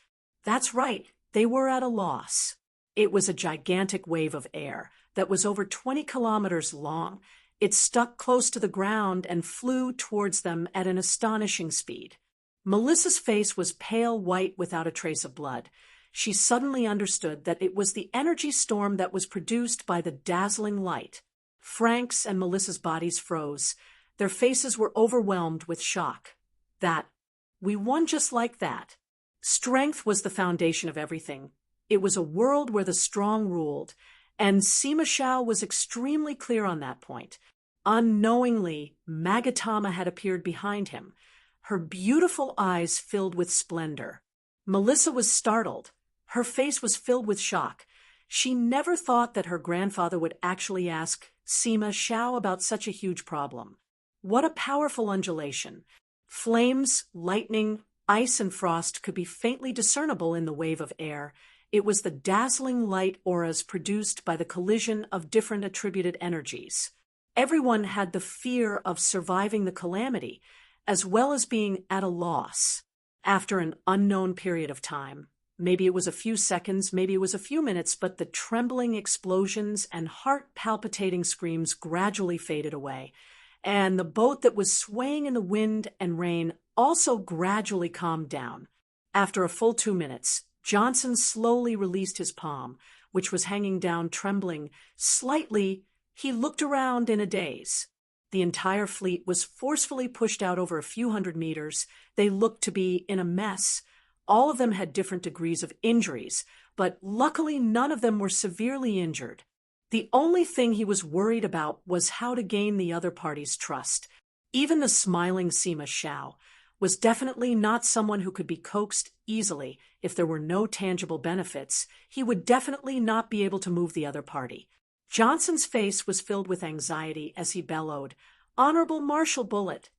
That's right, they were at a loss. It was a gigantic wave of air that was over 20 kilometers long. It stuck close to the ground and flew towards them at an astonishing speed. Melissa's face was pale white without a trace of blood. She suddenly understood that it was the energy storm that was produced by the dazzling light. Frank's and Melissa's bodies froze. Their faces were overwhelmed with shock. We won just like that. Strength was the foundation of everything. It was a world where the strong ruled, and Sima Shao was extremely clear on that point. Unknowingly, Magatama had appeared behind him. Her beautiful eyes filled with splendor. Melissa was startled. Her face was filled with shock. She never thought that her grandfather would actually ask Sima Shao about such a huge problem. What a powerful undulation. Flames, lightning, ice, and frost could be faintly discernible in the wave of air. It was the dazzling light auras produced by the collision of different attributed energies. Everyone had the fear of surviving the calamity, as well as being at a loss. After an unknown period of time, maybe it was a few seconds, maybe it was a few minutes, but the trembling explosions and heart-palpitating screams gradually faded away, and the boat that was swaying in the wind and rain also gradually calmed down. After a full 2 minutes, Johnson slowly released his palm, which was hanging down trembling slightly. He looked around in a daze. The entire fleet was forcefully pushed out over a few hundred meters. They looked to be in a mess. All of them had different degrees of injuries, but luckily none of them were severely injured. The only thing he was worried about was how to gain the other party's trust. Even the smiling Sima Shao was definitely not someone who could be coaxed easily. If there were no tangible benefits, he would definitely not be able to move the other party. Johnson's face was filled with anxiety as he bellowed, "Honorable Marshal Bullet!"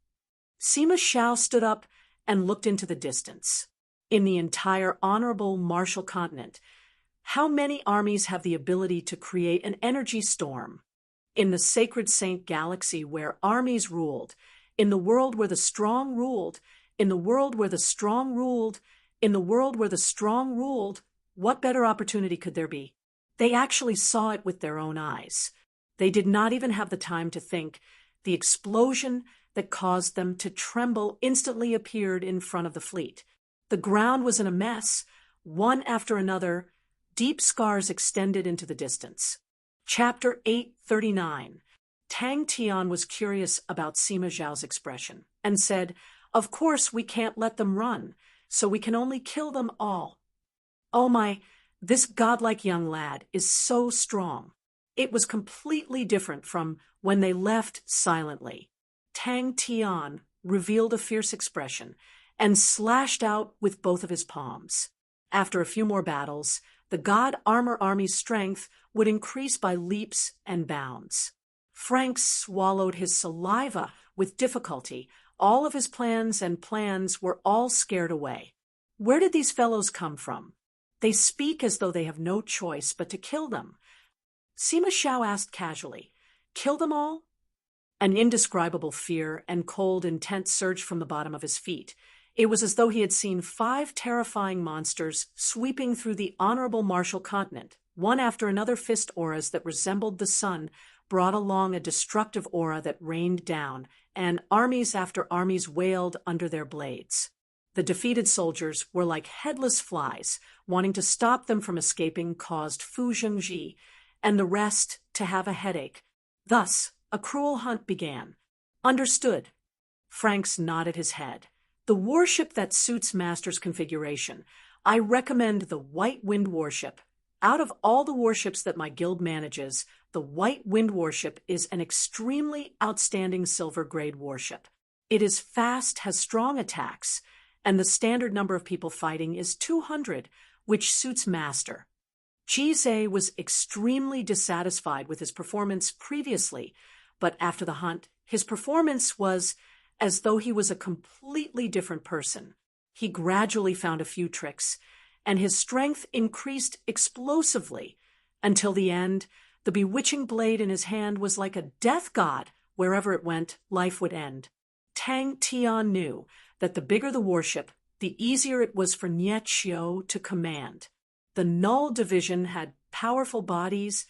Sima Shao stood up and looked into the distance. In the entire Honorable Marshal continent, how many armies have the ability to create an energy storm? In the Sacred Saint Galaxy where armies ruled, in the world where the strong ruled, in the world where the strong ruled, in the world where the strong ruled, what better opportunity could there be? They actually saw it with their own eyes. They did not even have the time to think. The explosion that caused them to tremble instantly appeared in front of the fleet. The ground was in a mess. One after another, deep scars extended into the distance. Chapter 839. Tang Tian was curious about Sima Zhao's expression and said, "Of course we can't let them run, so we can only kill them all." "Oh my, this godlike young lad is so strong." It was completely different from when they left silently. Tang Tian revealed a fierce expression and slashed out with both of his palms. After a few more battles, the God Armor Army's strength would increase by leaps and bounds. Frank swallowed his saliva with difficulty. All of his plans were all scared away. Where did these fellows come from? They speak as though they have no choice but to kill them. Sima Shao asked casually, "Kill them all?" An indescribable fear and cold intent surged from the bottom of his feet. It was as though he had seen 5 terrifying monsters sweeping through the Honorable Marshal continent. One after another fist auras that resembled the sun brought along a destructive aura that rained down, and armies after armies wailed under their blades. The defeated soldiers were like headless flies. Wanting to stop them from escaping caused Fu Zhengji and the rest to have a headache. Thus, a cruel hunt began. "Understood." Franks nodded his head. "The warship that suits Master's configuration. I recommend the White Wind warship. Out of all the warships that my guild manages, the White Wind warship is an extremely outstanding silver-grade warship. It is fast, has strong attacks, and the standard number of people fighting is 200, which suits Master." Jizhe was extremely dissatisfied with his performance previously, but after the hunt, his performance was as though he was a completely different person. He gradually found a few tricks, and his strength increased explosively. Until the end, the bewitching blade in his hand was like a death god. Wherever it went, life would end. Tang Tian knew that the bigger the warship, the easier it was for Nie Qiu to command. The Null Division had powerful bodies,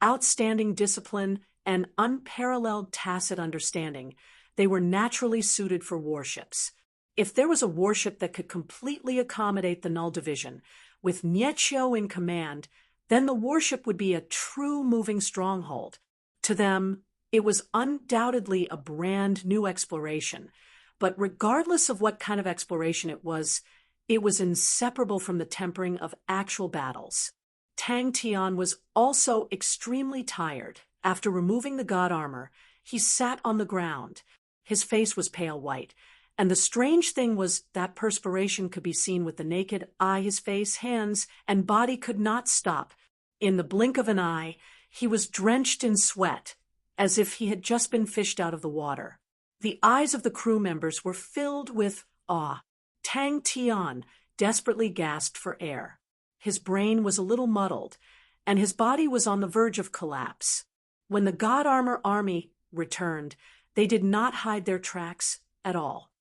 outstanding discipline, and unparalleled tacit understanding. They were naturally suited for warships. If there was a warship that could completely accommodate the Null Division, with Nie Qiu in command, then the warship would be a true moving stronghold. To them, it was undoubtedly a brand new exploration. But regardless of what kind of exploration it was inseparable from the tempering of actual battles. Tang Tian was also extremely tired. After removing the god armor, he sat on the ground. His face was pale white, and the strange thing was that perspiration could be seen with the naked eye. His face, hands, and body could not stop. In the blink of an eye, he was drenched in sweat, as if he had just been fished out of the water. The eyes of the crew members were filled with awe. Tang Tian desperately gasped for air. His brain was a little muddled, and his body was on the verge of collapse. When the God Armor Army returned, they did not hide their tracks at all.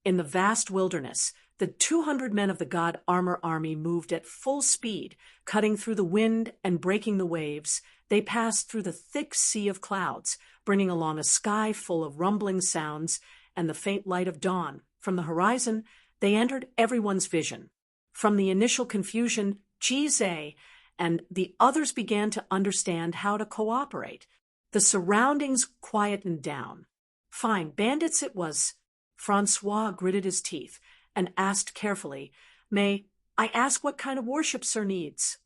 In the vast wilderness, the 200 men of the God Armor Army moved at full speed, cutting through the wind and breaking the waves. They passed through the thick sea of clouds, bringing along a sky full of rumbling sounds and the faint light of dawn. From the horizon, they entered everyone's vision. From the initial confusion, Jizhe and the others began to understand how to cooperate. The surroundings quietened down. "Fine, bandits it was." Francois gritted his teeth and asked carefully, "May I ask what kind of warship Sir needs?"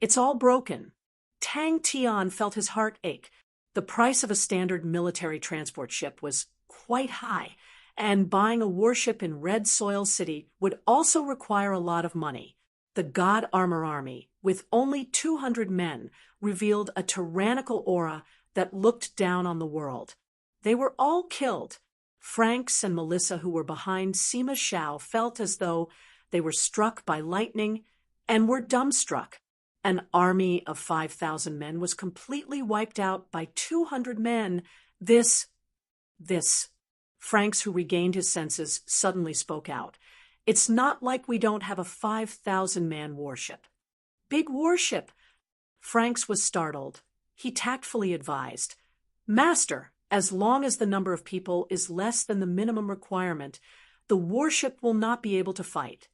"It's all broken." Tang Tian felt his heart ache. The price of a standard military transport ship was quite high, and buying a warship in Red Soil City would also require a lot of money. The God Armor Army with only 200 men, revealed a tyrannical aura that looked down on the world. They were all killed. Franks and Melissa, who were behind Sima Shao, felt as though they were struck by lightning and were dumbstruck. An army of 5,000 men was completely wiped out by 200 men. This. Franks, who regained his senses, suddenly spoke out. It's not like we don't have a 5,000-man warship. Big warship. Franks was startled. He tactfully advised, Master, as long as the number of people is less than the minimum requirement, the warship will not be able to fight.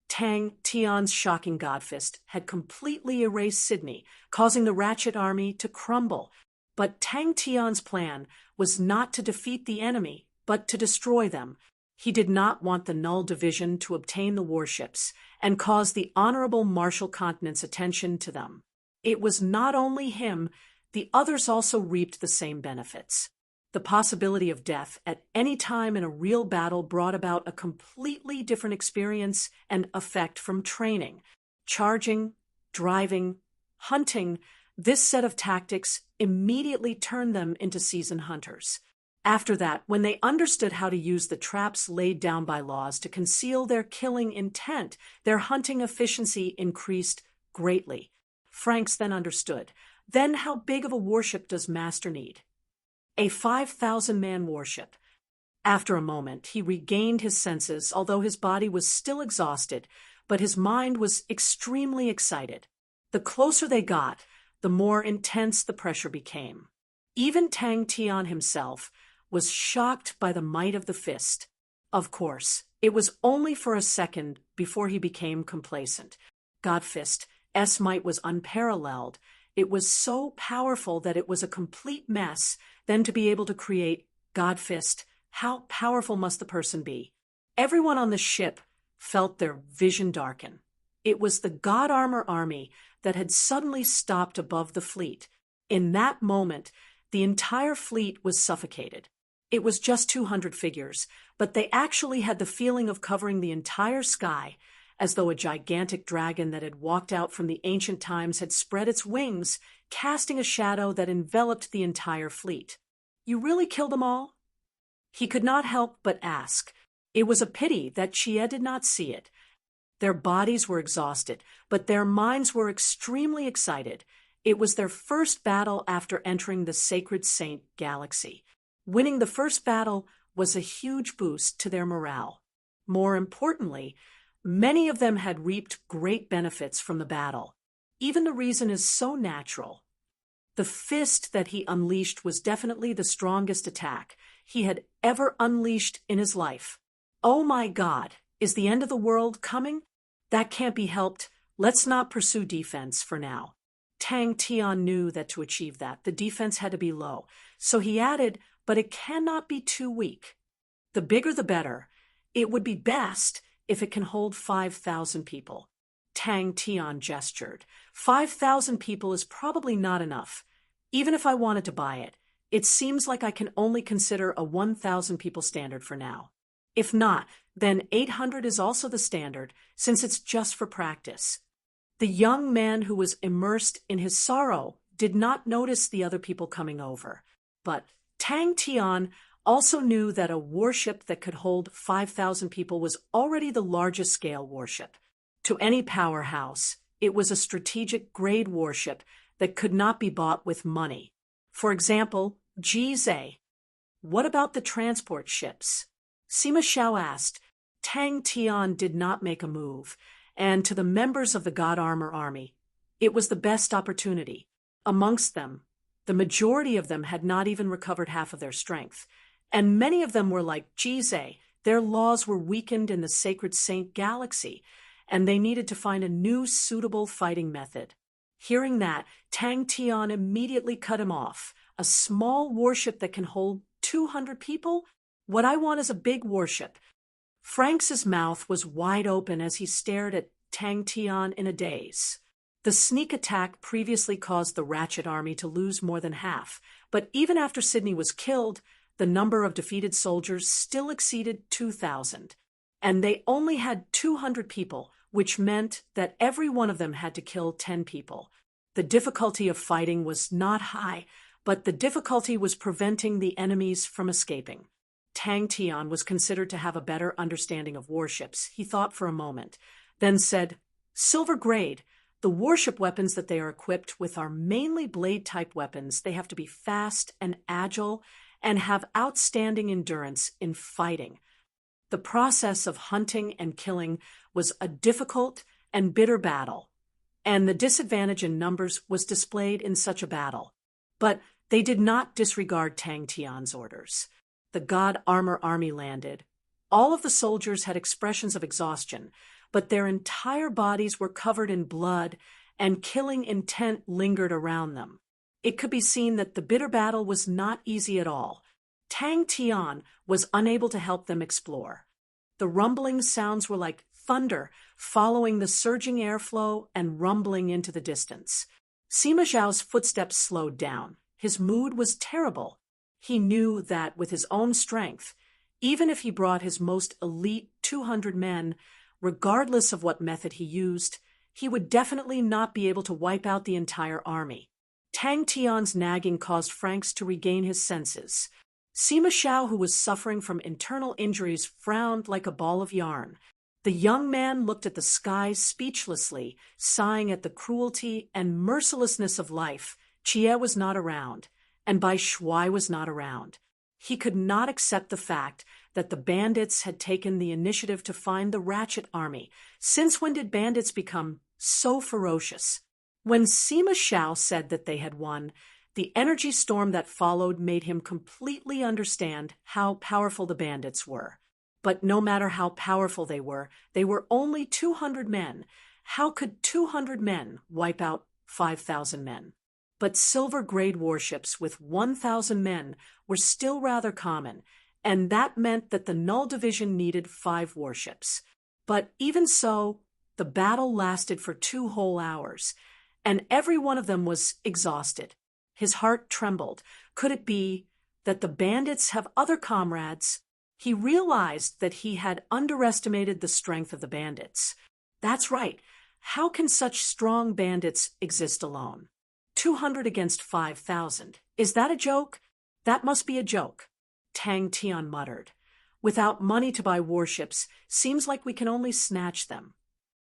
Tang Tian's shocking godfist had completely erased Sydney, causing the Ratchet army to crumble. But Tang Tian's plan was not to defeat the enemy, but to destroy them. He did not want the Null Division to obtain the warships and cause the Honorable Marshall Continent's attention to them. It was not only him, the others also reaped the same benefits. The possibility of death at any time in a real battle brought about a completely different experience and effect from training. Charging, driving, hunting, this set of tactics immediately turned them into seasoned hunters. After that, when they understood how to use the traps laid down by laws to conceal their killing intent, their hunting efficiency increased greatly. Franks then understood. Then how big of a warship does Master need? A 5,000-man warship. After a moment, he regained his senses, although his body was still exhausted, but his mind was extremely excited. The closer they got, the more intense the pressure became. Even Tang Tian himself was shocked by the might of the fist. Of course, it was only for a second before he became complacent. Godfist's might was unparalleled. It was so powerful that it was a complete mess. Then to be able to create Godfist, how powerful must the person be? Everyone on the ship felt their vision darken. It was the God Armor army that had suddenly stopped above the fleet. In that moment, the entire fleet was suffocated. It was just 200 figures, but they actually had the feeling of covering the entire sky, as though a gigantic dragon that had walked out from the ancient times had spread its wings, casting a shadow that enveloped the entire fleet. You really killed them all? He could not help but ask. It was a pity that Chia did not see it. Their bodies were exhausted, but their minds were extremely excited. It was their first battle after entering the Sacred Saint Galaxy. Winning the first battle was a huge boost to their morale. More importantly, many of them had reaped great benefits from the battle. Even the reason is so natural. The fist that he unleashed was definitely the strongest attack he had ever unleashed in his life. Oh my God, is the end of the world coming? That can't be helped. Let's not pursue defense for now. Tang Tian knew that to achieve that, the defense had to be low. So he added, but it cannot be too weak. The bigger the better. It would be best if it can hold 5,000 people. Tang Tian gestured. 5,000 people is probably not enough. Even if I wanted to buy it, it seems like I can only consider a 1,000 people standard for now. If not, then 800 is also the standard, since it's just for practice. The young man who was immersed in his sorrow did not notice the other people coming over. But Tang Tian also knew that a warship that could hold 5,000 people was already the largest scale warship. To any powerhouse, it was a strategic grade warship that could not be bought with money. For example, Jize. What about the transport ships? Sima Shao asked. Tang Tian did not make a move, and to the members of the God Armor army, it was the best opportunity. Amongst them, the majority of them had not even recovered half of their strength, and many of them were like Jize. Their laws were weakened in the Sacred Saint Galaxy, and they needed to find a new suitable fighting method. Hearing that, Tang Tian immediately cut him off. A small warship that can hold 200 people? What I want is a big warship. Franks's mouth was wide open as he stared at Tang Tian in a daze. The sneak attack previously caused the Ratchet army to lose more than half, but even after Sydney was killed, the number of defeated soldiers still exceeded 2,000. And they only had 200 people, which meant that every one of them had to kill 10 people. The difficulty of fighting was not high, but the difficulty was preventing the enemies from escaping. Tang Tian was considered to have a better understanding of warships. He thought for a moment, then said, "Silver grade. The warship weapons that they are equipped with are mainly blade-type weapons. They have to be fast and agile and have outstanding endurance in fighting." The process of hunting and killing was a difficult and bitter battle, and the disadvantage in numbers was displayed in such a battle. But they did not disregard Tang Tian's orders. The God Armor Army landed. All of the soldiers had expressions of exhaustion, but their entire bodies were covered in blood, and killing intent lingered around them. It could be seen that the bitter battle was not easy at all. Tang Tian was unable to help them explore. The rumbling sounds were like thunder following the surging airflow and rumbling into the distance. Sima Zhao's footsteps slowed down. His mood was terrible. He knew that with his own strength, even if he brought his most elite 200 men, regardless of what method he used, he would definitely not be able to wipe out the entire army. Tang Tian's nagging caused Franks to regain his senses. Sima Zhao, who was suffering from internal injuries, frowned like a ball of yarn. The young man looked at the sky speechlessly, sighing at the cruelty and mercilessness of life. Jie was not around, and Bai Shuai was not around. He could not accept the fact that the bandits had taken the initiative to find the Ratchet army. Since when did bandits become so ferocious? When Sima Zhao said that they had won, the energy storm that followed made him completely understand how powerful the bandits were. But no matter how powerful they were only 200 men. How could 200 men wipe out 5,000 men? But silver-grade warships with 1,000 men were still rather common, and that meant that the Null Division needed 5 warships. But even so, the battle lasted for 2 whole hours, and every one of them was exhausted. His heart trembled. Could it be that the bandits have other comrades? He realized that he had underestimated the strength of the bandits. That's right. How can such strong bandits exist alone? 200 against 5,000. Is that a joke? That must be a joke, Tang Tian muttered. Without money to buy warships, seems like we can only snatch them.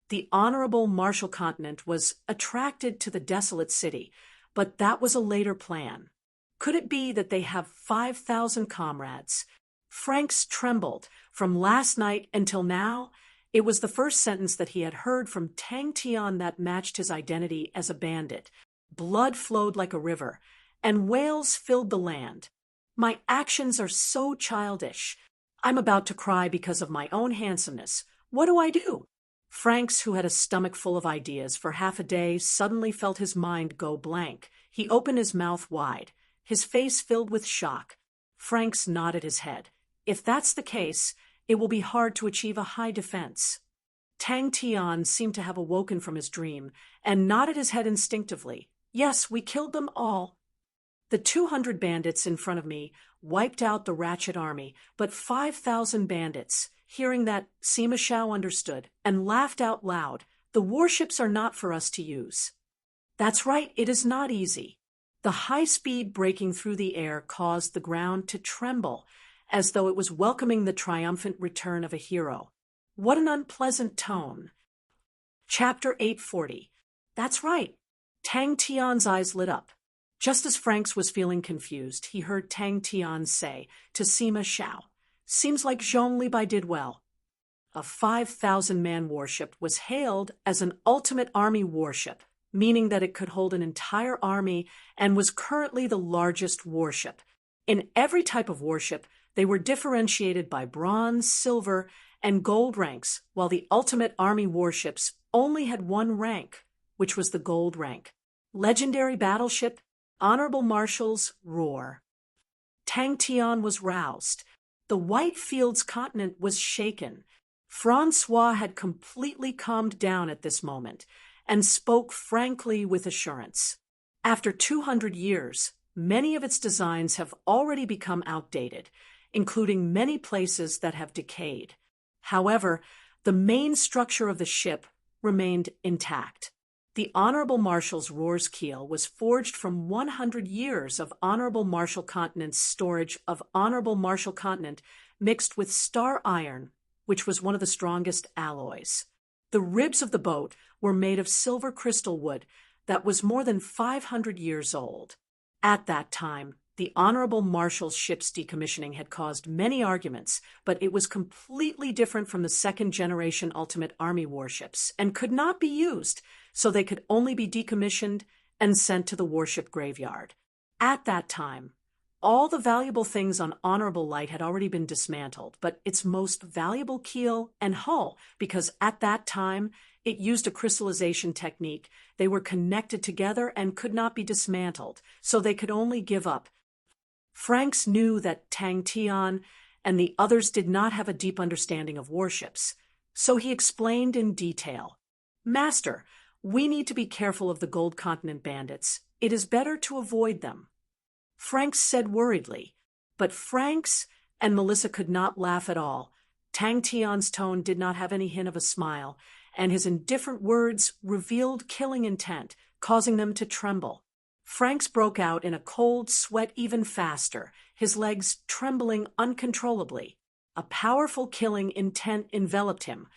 The honorable Marshall Continent was attracted to the desolate city, but that was a later plan. Could it be that they have 5,000 comrades? Franks trembled. From last night until now, it was the first sentence that he had heard from Tang Tian that matched his identity as a bandit. Blood flowed like a river, and wails filled the land. My actions are so childish. I'm about to cry because of my own handsomeness. What do I do? Franks, who had a stomach full of ideas for half a day, suddenly felt his mind go blank. He opened his mouth wide, his face filled with shock. Franks nodded his head. If that's the case, it will be hard to achieve a high defense. Tang Tian seemed to have awoken from his dream and nodded his head instinctively. Yes, we killed them all. The 200 bandits in front of me wiped out the Ratchet army, but 5,000 bandits. Hearing that, Sima Zhao understood and laughed out loud. The warships are not for us to use. That's right, it is not easy. The high speed breaking through the air caused the ground to tremble, as though it was welcoming the triumphant return of a hero. What an unpleasant tone. Chapter 840. That's right. Tang Tian's eyes lit up. Just as Franks was feeling confused, he heard Tang Tian say to Sima Zhao, "Seems like Zhong Libai did well." A 5,000-man warship was hailed as an ultimate army warship, meaning that it could hold an entire army and was currently the largest warship. In every type of warship, they were differentiated by bronze, silver, and gold ranks, while the ultimate army warships only had one rank, which was the gold rank. Legendary battleship, Honorable Marshals, roar. Tang Tian was roused. The White Fields continent was shaken. Francois had completely calmed down at this moment and spoke frankly with assurance. After 200 years, many of its designs have already become outdated, including many places that have decayed. However, The main structure of the ship remained intact. The Honorable Marshal's Roar's keel was forged from 100 years of Honorable Marshal Continent's storage of Honorable Marshal Continent mixed with star iron, which was one of the strongest alloys. The ribs of the boat were made of silver crystal wood that was more than 500 years old. At that time, the Honorable Marshal's ship's decommissioning had caused many arguments, but it was completely different from the second-generation Ultimate Army warships and could not be used, so they could only be decommissioned and sent to the warship graveyard. At that time, all the valuable things on Honorable Light had already been dismantled, but its most valuable keel and hull, because at that time it used a crystallization technique, they were connected together and could not be dismantled, so they could only give up. Franks knew that Tang Tian and the others did not have a deep understanding of warships, so he explained in detail. "Master, we need to be careful of the Gold Continent bandits. It is better to avoid them." Franks said worriedly, but Franks and Melissa could not laugh at all. Tang Tian's tone did not have any hint of a smile, and his indifferent words revealed killing intent, causing them to tremble. Franks broke out in a cold sweat even faster, his legs trembling uncontrollably. A powerful killing intent enveloped him,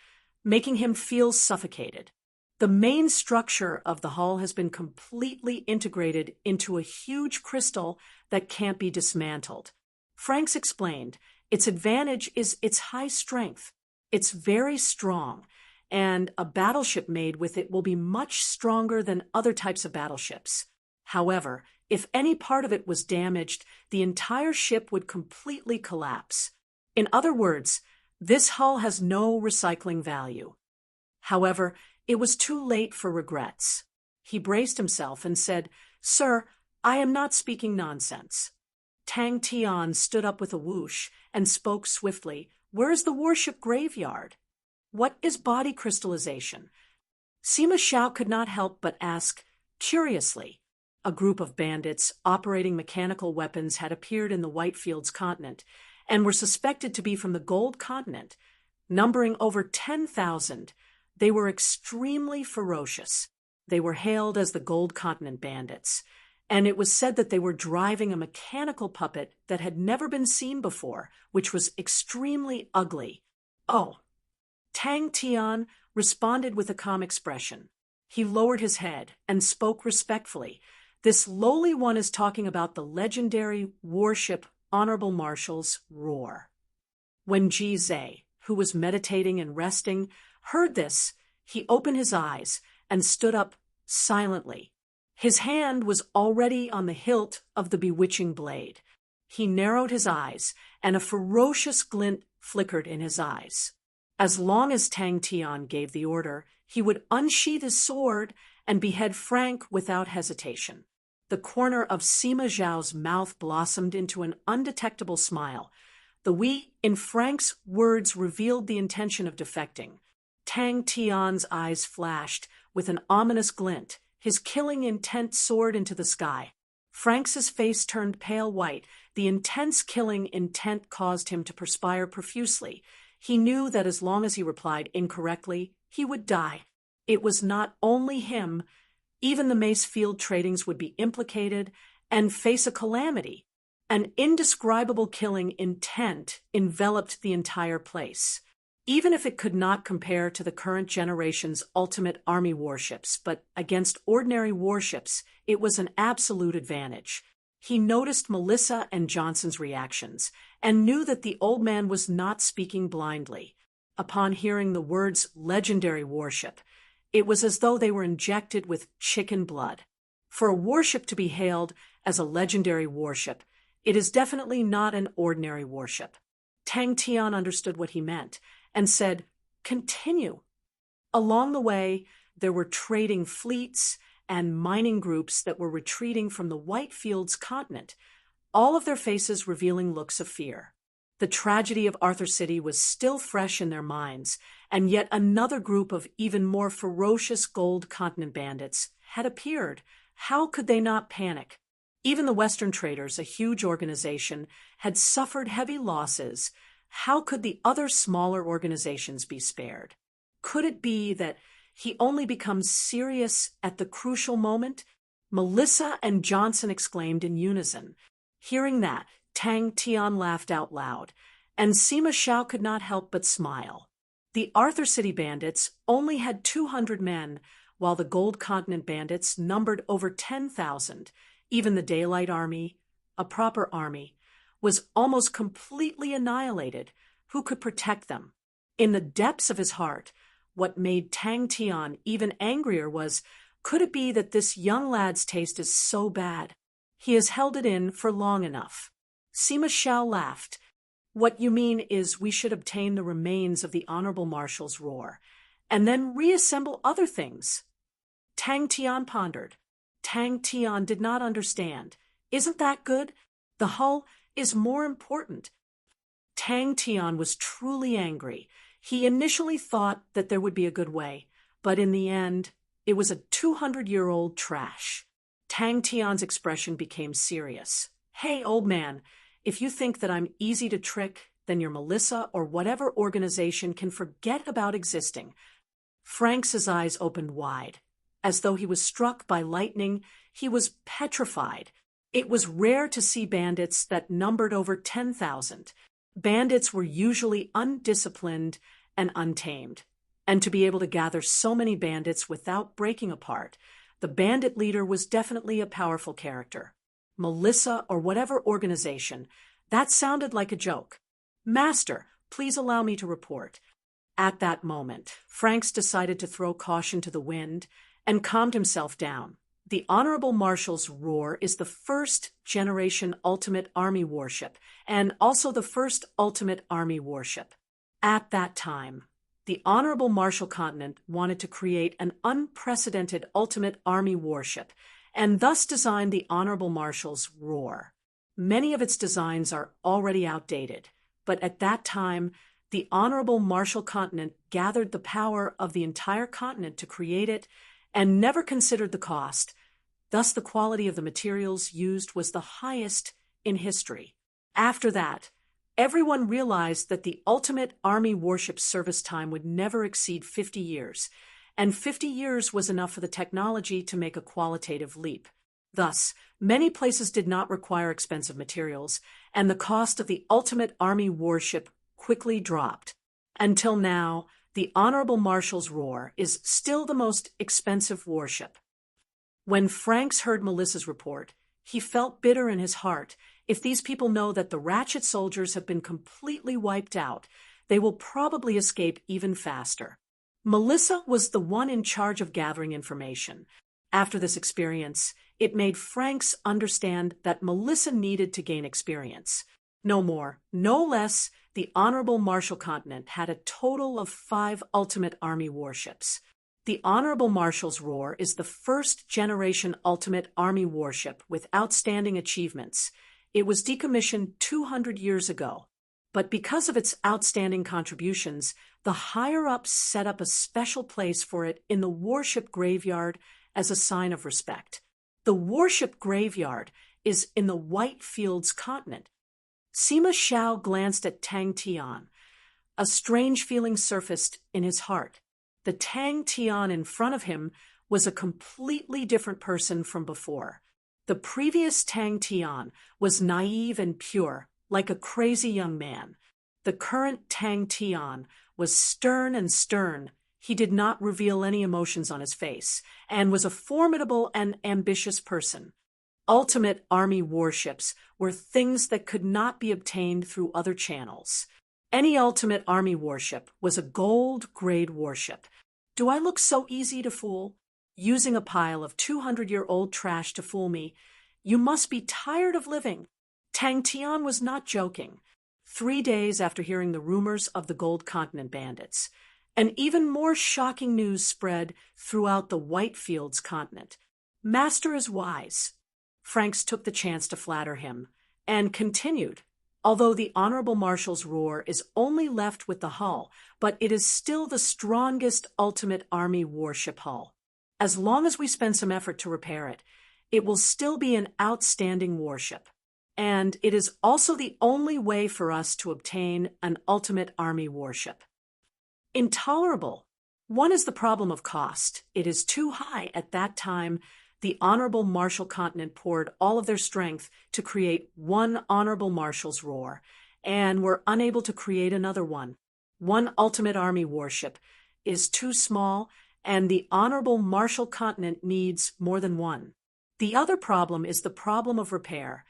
making him feel suffocated. The main structure of the hull has been completely integrated into a huge crystal that can't be dismantled. Franks explained, its advantage is its high strength. It's very strong, and a battleship made with it will be much stronger than other types of battleships. However, if any part of it was damaged, the entire ship would completely collapse. In other words, this hull has no recycling value. However, it was too late for regrets. He braced himself and said, "Sir, I am not speaking nonsense." Tang Tian stood up with a whoosh and spoke swiftly. "Where is the warship graveyard? What is body crystallization?" Sima Xiao could not help but ask, curiously. A group of bandits operating mechanical weapons had appeared in the Whitefields continent and were suspected to be from the Gold Continent. Numbering over 10,000, they were extremely ferocious. They were hailed as the Gold Continent bandits, and it was said that they were driving a mechanical puppet that had never been seen before, which was extremely ugly. "Oh." Tang Tian responded with a calm expression. He lowered his head and spoke respectfully. "This lowly one is talking about the legendary warship Honorable Marshal's Roar." When Ji Zhe, who was meditating and resting, heard this, he opened his eyes and stood up silently. His hand was already on the hilt of the bewitching blade. He narrowed his eyes, and a ferocious glint flickered in his eyes. As long as Tang Tian gave the order, he would unsheath his sword and behead Frank without hesitation. The corner of Sima Zhao's mouth blossomed into an undetectable smile. The "we" in Frank's words revealed the intention of defecting. Tang Tian's eyes flashed with an ominous glint. His killing intent soared into the sky. Frank's face turned pale white. The intense killing intent caused him to perspire profusely. He knew that as long as he replied incorrectly, he would die. It was not only him. Even the Mace Field Tradings would be implicated and face a calamity. An indescribable killing intent enveloped the entire place. Even if it could not compare to the current generation's Ultimate Army warships, but against ordinary warships, it was an absolute advantage. He noticed Melissa and Johnson's reactions and knew that the old man was not speaking blindly. Upon hearing the words legendary warship, it was as though they were injected with chicken blood. For a warship to be hailed as a legendary warship, it is definitely not an ordinary warship. Tang Tian understood what he meant and said, "Continue." Along the way, there were trading fleets and mining groups that were retreating from the Whitefields continent, all of their faces revealing looks of fear. The tragedy of Arthur City was still fresh in their minds, and yet another group of even more ferocious Gold Continent bandits had appeared. How could they not panic? Even the Western Traders, a huge organization, had suffered heavy losses. How could the other smaller organizations be spared? Could it be that he only becomes serious at the crucial moment? Melissa and Johnson exclaimed in unison. Hearing that, Tang Tian laughed out loud, and Sima Shao could not help but smile. The Arthur City Bandits only had 200 men, while the Gold Continent Bandits numbered over 10,000. Even the Daylight Army, a proper army, was almost completely annihilated. Who could protect them? In the depths of his heart, what made Tang Tian even angrier was, could it be that this young lad's taste is so bad? He has held it in for long enough. Sima Shao laughed. What you mean is we should obtain the remains of the Honorable Marshal's roar, and then reassemble other things. Tang Tian pondered. Tang Tian did not understand. Isn't that good? The hull is more important. Tang Tian was truly angry. He initially thought that there would be a good way, but in the end, it was a 200-year-old trash. Tang Tian's expression became serious. Hey, old man, if you think that I'm easy to trick, then your Melissa or whatever organization can forget about existing. Frank's eyes opened wide. As though he was struck by lightning, he was petrified. It was rare to see bandits that numbered over 10,000. Bandits were usually undisciplined and untamed. And to be able to gather so many bandits without breaking apart, the bandit leader was definitely a powerful character. Melissa or whatever organization, that sounded like a joke. Master, please allow me to report. At that moment, Franks decided to throw caution to the wind and calmed himself down. The Honorable Marshal's roar is the first generation Ultimate Army warship, and also the first Ultimate Army warship. At that time, the Honorable Marshal Continent wanted to create an unprecedented Ultimate Army warship, and thus designed the Honorable Marshal's roar. Many of its designs are already outdated, but at that time, the Honorable Marshal Continent gathered the power of the entire continent to create it and never considered the cost. Thus, the quality of the materials used was the highest in history. After that, everyone realized that the Ultimate Army warship service time would never exceed 50 years, and 50 years was enough for the technology to make a qualitative leap. Thus, many places did not require expensive materials, and the cost of the Ultimate Army warship quickly dropped. Until now, the Honorable Marshal's roar is still the most expensive warship. When Franks heard Melissa's report, he felt bitter in his heart. If these people know that the Ratchet soldiers have been completely wiped out, they will probably escape even faster. Melissa was the one in charge of gathering information. After this experience, it made Franks understand that Melissa needed to gain experience. No more, no less, the Honorable Marshal Continent had a total of 5 Ultimate Army warships. The Honorable Marshal's roar is the first generation Ultimate Army warship with outstanding achievements. It was decommissioned 200 years ago. But because of its outstanding contributions, the higher-ups set up a special place for it in the warship graveyard as a sign of respect. The warship graveyard is in the White Fields continent. Sima Shao glanced at Tang Tian. A strange feeling surfaced in his heart. The Tang Tian in front of him was a completely different person from before. The previous Tang Tian was naive and pure, like a crazy young man. The current Tang Tian was stern and stern. He did not reveal any emotions on his face, and was a formidable and ambitious person. Ultimate Army warships were things that could not be obtained through other channels. Any Ultimate Army warship was a gold-grade warship. Do I look so easy to fool? Using a pile of 200-year-old trash to fool me, you must be tired of living. Tang Tian was not joking. 3 days after hearing the rumors of the Gold Continent bandits, and even more shocking news spread throughout the Whitefields continent. Master is wise. Franks took the chance to flatter him, and continued. Although the Honorable Marshal's roar is only left with the hull, but it is still the strongest Ultimate Army warship hull. As long as we spend some effort to repair it, it will still be an outstanding warship. and it is also the only way for us to obtain an ultimate army warship. Intolerable. One is the problem of cost. It is too high. At that time, the Honorable Marshal Continent poured all of their strength to create one Honorable Marshal's roar, and were unable to create another one. One ultimate army warship is too small, and the Honorable Marshal Continent needs more than one. The other problem is the problem of repair.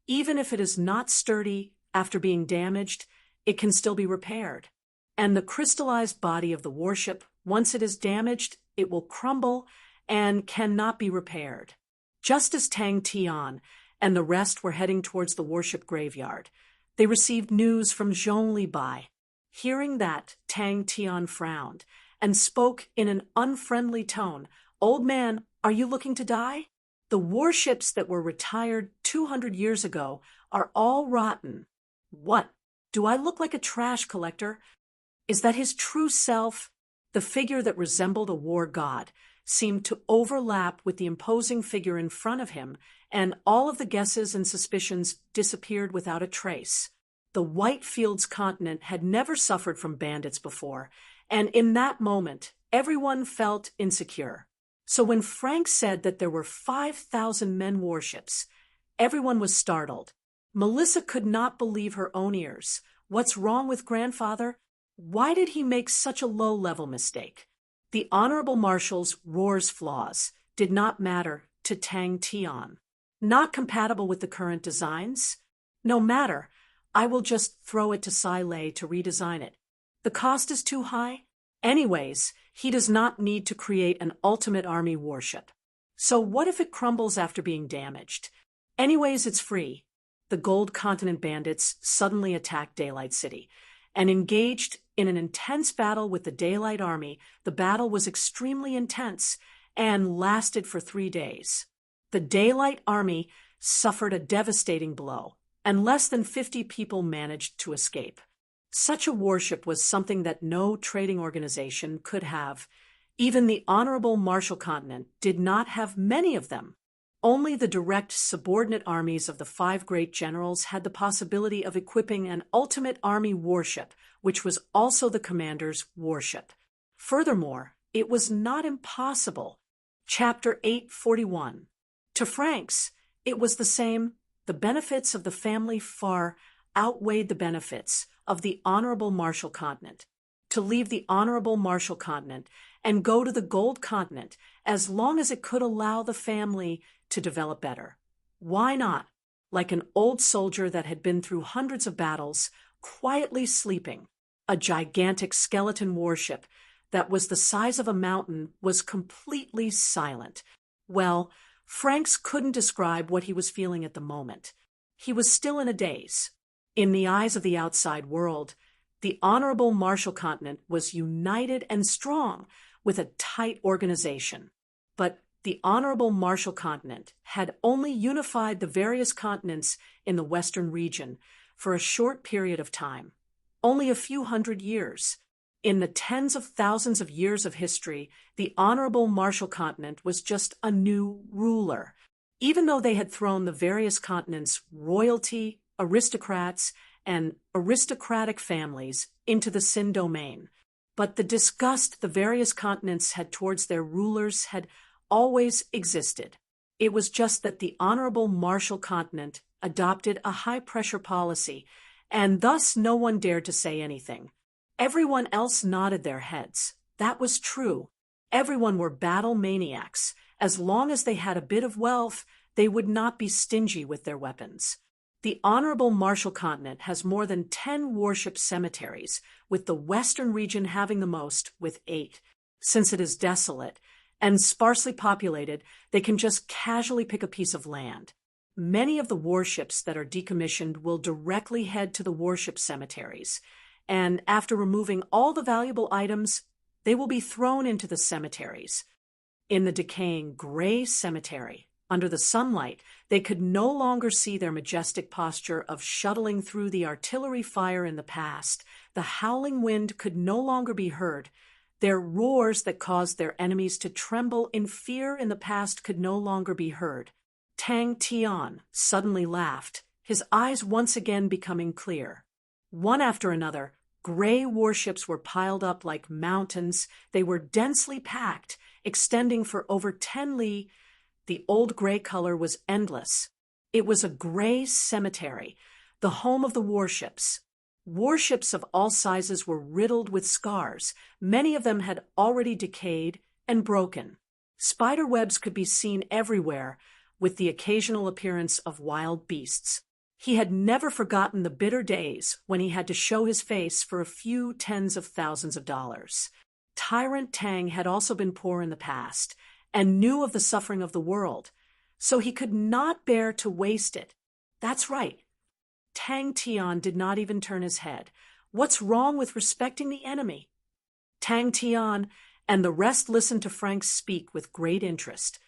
Even if it is not sturdy after being damaged, it can still be repaired. And the crystallized body of the warship, once it is damaged, it will crumble and cannot be repaired. Just as Tang Tian and the rest were heading towards the warship graveyard, they received news from Zhong Li Bai. Hearing that, Tang Tian frowned and spoke in an unfriendly tone. "Old man, are you looking to die? The warships that were retired 200 years ago are all rotten." "What? Do I look like a trash collector?" Is that his true self? The figure that resembled a war god seemed to overlap with the imposing figure in front of him, and all of the guesses and suspicions disappeared without a trace. The Whitefields continent had never suffered from bandits before, and in that moment, everyone felt insecure. So when Frank said that there were 5,000 men warships, everyone was startled. Melissa could not believe her own ears. What's wrong with grandfather? Why did he make such a low-level mistake? The Honorable Marshal's roar's flaws did not matter to Tang Tian. Not compatible with the current designs? No matter. I will just throw it to Sai Lei to redesign it. The cost is too high? Anyways, he does not need to create an ultimate army warship. So what if it crumbles after being damaged? Anyways, it's free. The Gold Continent bandits suddenly attacked Daylight City and engaged in an intense battle with the Daylight Army. The battle was extremely intense and lasted for 3 days. The Daylight Army suffered a devastating blow, and less than 50 people managed to escape. Such a warship was something that no trading organization could have. Even the Honorable Marshal Continent did not have many of them. Only the direct subordinate armies of the 5 great generals had the possibility of equipping an ultimate army warship, which was also the commander's warship. Furthermore, it was not impossible. Chapter 841. To Franks, it was the same. The benefits of the family far outweighed the benefits of the Honorable Marshal Continent. To leave the Honorable Marshal Continent and go to the Gold Continent, as long as it could allow the family to develop better. Why not? Like an old soldier that had been through hundreds of battles, quietly sleeping, a gigantic skeleton warship that was the size of a mountain was completely silent. Well, Franks couldn't describe what he was feeling at the moment. He was still in a daze. In the eyes of the outside world, the Honorable Marshal Continent was united and strong with a tight organization. But the Honorable Marshal Continent had only unified the various continents in the Western region for a short period of time, only a few hundred years. In the tens of thousands of years of history, the Honorable Marshal Continent was just a new ruler. Even though they had thrown the various continents' royalty, aristocrats, and aristocratic families into the Sin domain. But the disgust the various continents had towards their rulers had always existed. It was just that the Honorable Marshal Continent adopted a high-pressure policy, and thus no one dared to say anything. Everyone else nodded their heads. That was true. Everyone were battle maniacs. As long as they had a bit of wealth, they would not be stingy with their weapons. The Honorable Marshal Continent has more than 10 warship cemeteries, with the Western region having the most, with 8. Since it is desolate and sparsely populated, they can just casually pick a piece of land. Many of the warships that are decommissioned will directly head to the warship cemeteries, and after removing all the valuable items, they will be thrown into the cemeteries. In the decaying gray cemetery, under the sunlight, they could no longer see their majestic posture of shuttling through the artillery fire in the past. The howling wind could no longer be heard. Their roars that caused their enemies to tremble in fear in the past could no longer be heard. Tang Tian suddenly laughed. his eyes once again becoming clear. One after another, gray warships were piled up like mountains. They were densely packed, extending for over 10 li. The old gray color was endless. It was a gray cemetery, the home of the warships. Warships of all sizes were riddled with scars. Many of them had already decayed and broken. Spider webs could be seen everywhere, with the occasional appearance of wild beasts. He had never forgotten the bitter days when he had to show his face for a few tens of thousands of dollars. Tyrant Tang had also been poor in the past, and knew of the suffering of the world, so he could not bear to waste it. That's right. Tang Tian did not even turn his head. What's wrong with respecting the enemy? Tang Tian and the rest listened to Frank speak with great interest.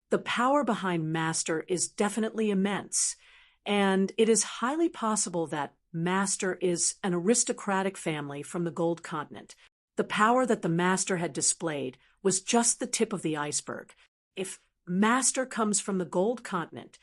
The power behind Master is definitely immense, and it is highly possible that Master is an aristocratic family from the Gold Continent. The power that the Master had displayed was just the tip of the iceberg. If Master comes from the Gold Continent,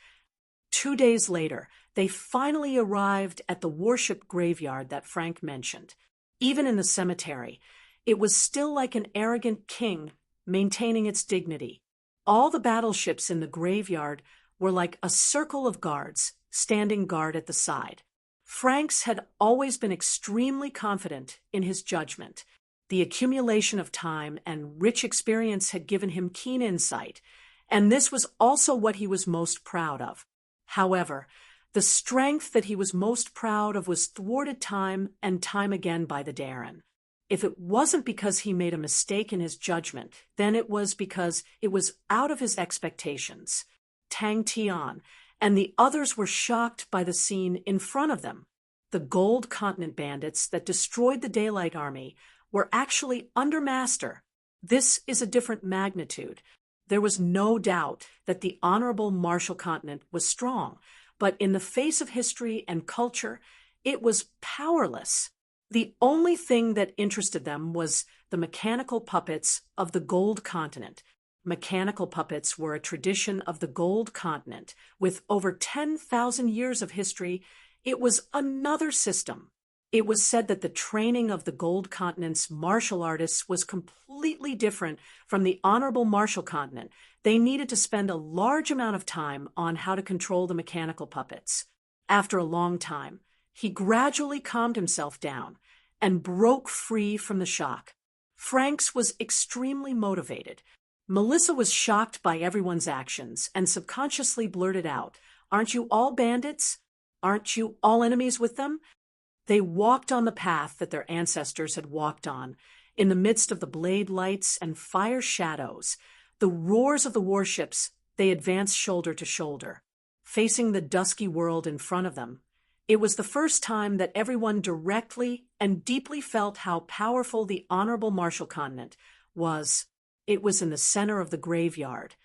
2 days later, they finally arrived at the warship graveyard that Frank mentioned. Even in the cemetery, it was still like an arrogant king maintaining its dignity. All the battleships in the graveyard were like a circle of guards, standing guard at the side. Frank's had always been extremely confident in his judgment. The accumulation of time and rich experience had given him keen insight, and this was also what he was most proud of. However, the strength that he was most proud of was thwarted time and time again by the Darren. If it wasn't because he made a mistake in his judgment, then it was because it was out of his expectations. Tang Tian and the others were shocked by the scene in front of them. The Gold Continent bandits that destroyed the Daylight Army were actually under Master. This is a different magnitude. There was no doubt that the honorable Marshall Continent was strong, but in the face of history and culture, it was powerless. The only thing that interested them was the mechanical puppets of the Gold Continent. Mechanical puppets were a tradition of the Gold Continent. With over 10,000 years of history, it was another system. It was said that the training of the Gold Continent's martial artists was completely different from the Honorable Marshall Continent. They needed to spend a large amount of time on how to control the mechanical puppets. After a long time, he gradually calmed himself down and broke free from the shock. Franks was extremely motivated. Melissa was shocked by everyone's actions and subconsciously blurted out, "Aren't you all bandits? Aren't you all enemies with them?" They walked on the path that their ancestors had walked on, in the midst of the blade lights and fire shadows, the roars of the warships. They advanced shoulder to shoulder, facing the dusky world in front of them. It was the first time that everyone directly and deeply felt how powerful the Honorable Marshall Continent was. It was in the center of the graveyard,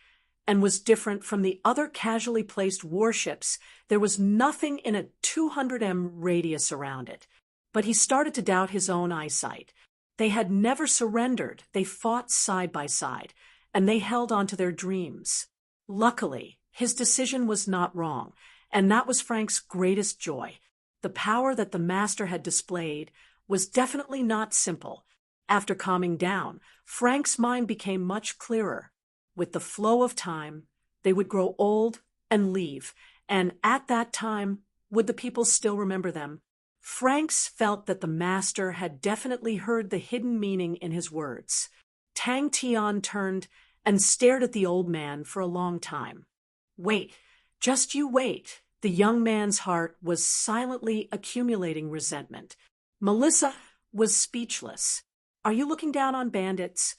and was different from the other casually placed warships. There was nothing in a 200 m radius around it. But he started to doubt his own eyesight. They had never surrendered. They fought side by side, and they held on to their dreams. Luckily, his decision was not wrong, and that was Frank's greatest joy. The power that the Master had displayed was definitely not simple. After calming down, Frank's mind became much clearer. With the flow of time, they would grow old and leave, and at that time, would the people still remember them? Franks felt that the Master had definitely heard the hidden meaning in his words. Tang Tian turned and stared at the old man for a long time. "Wait, just you wait." The young man's heart was silently accumulating resentment. Melissa was speechless. "Are you looking down on bandits?"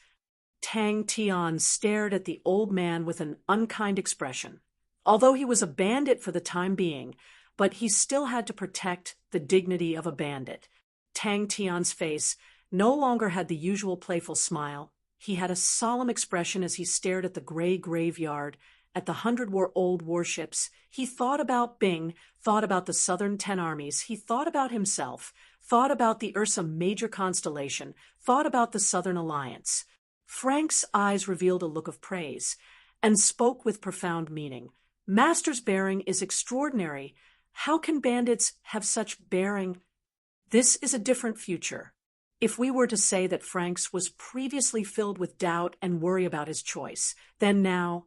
Tang Tian stared at the old man with an unkind expression. Although he was a bandit for the time being, but he still had to protect the dignity of a bandit. Tang Tian's face no longer had the usual playful smile. He had a solemn expression as he stared at the gray graveyard, at the 100-year-old warships. He thought about Bing, thought about the Southern 10 armies. He thought about himself, thought about the Ursa Major constellation, thought about the Southern Alliance. Frank's eyes revealed a look of praise, and spoke with profound meaning. "Master's bearing is extraordinary, How can bandits have such bearing? This is a different future. If we were to say that Franks was previously filled with doubt and worry about his choice, then now,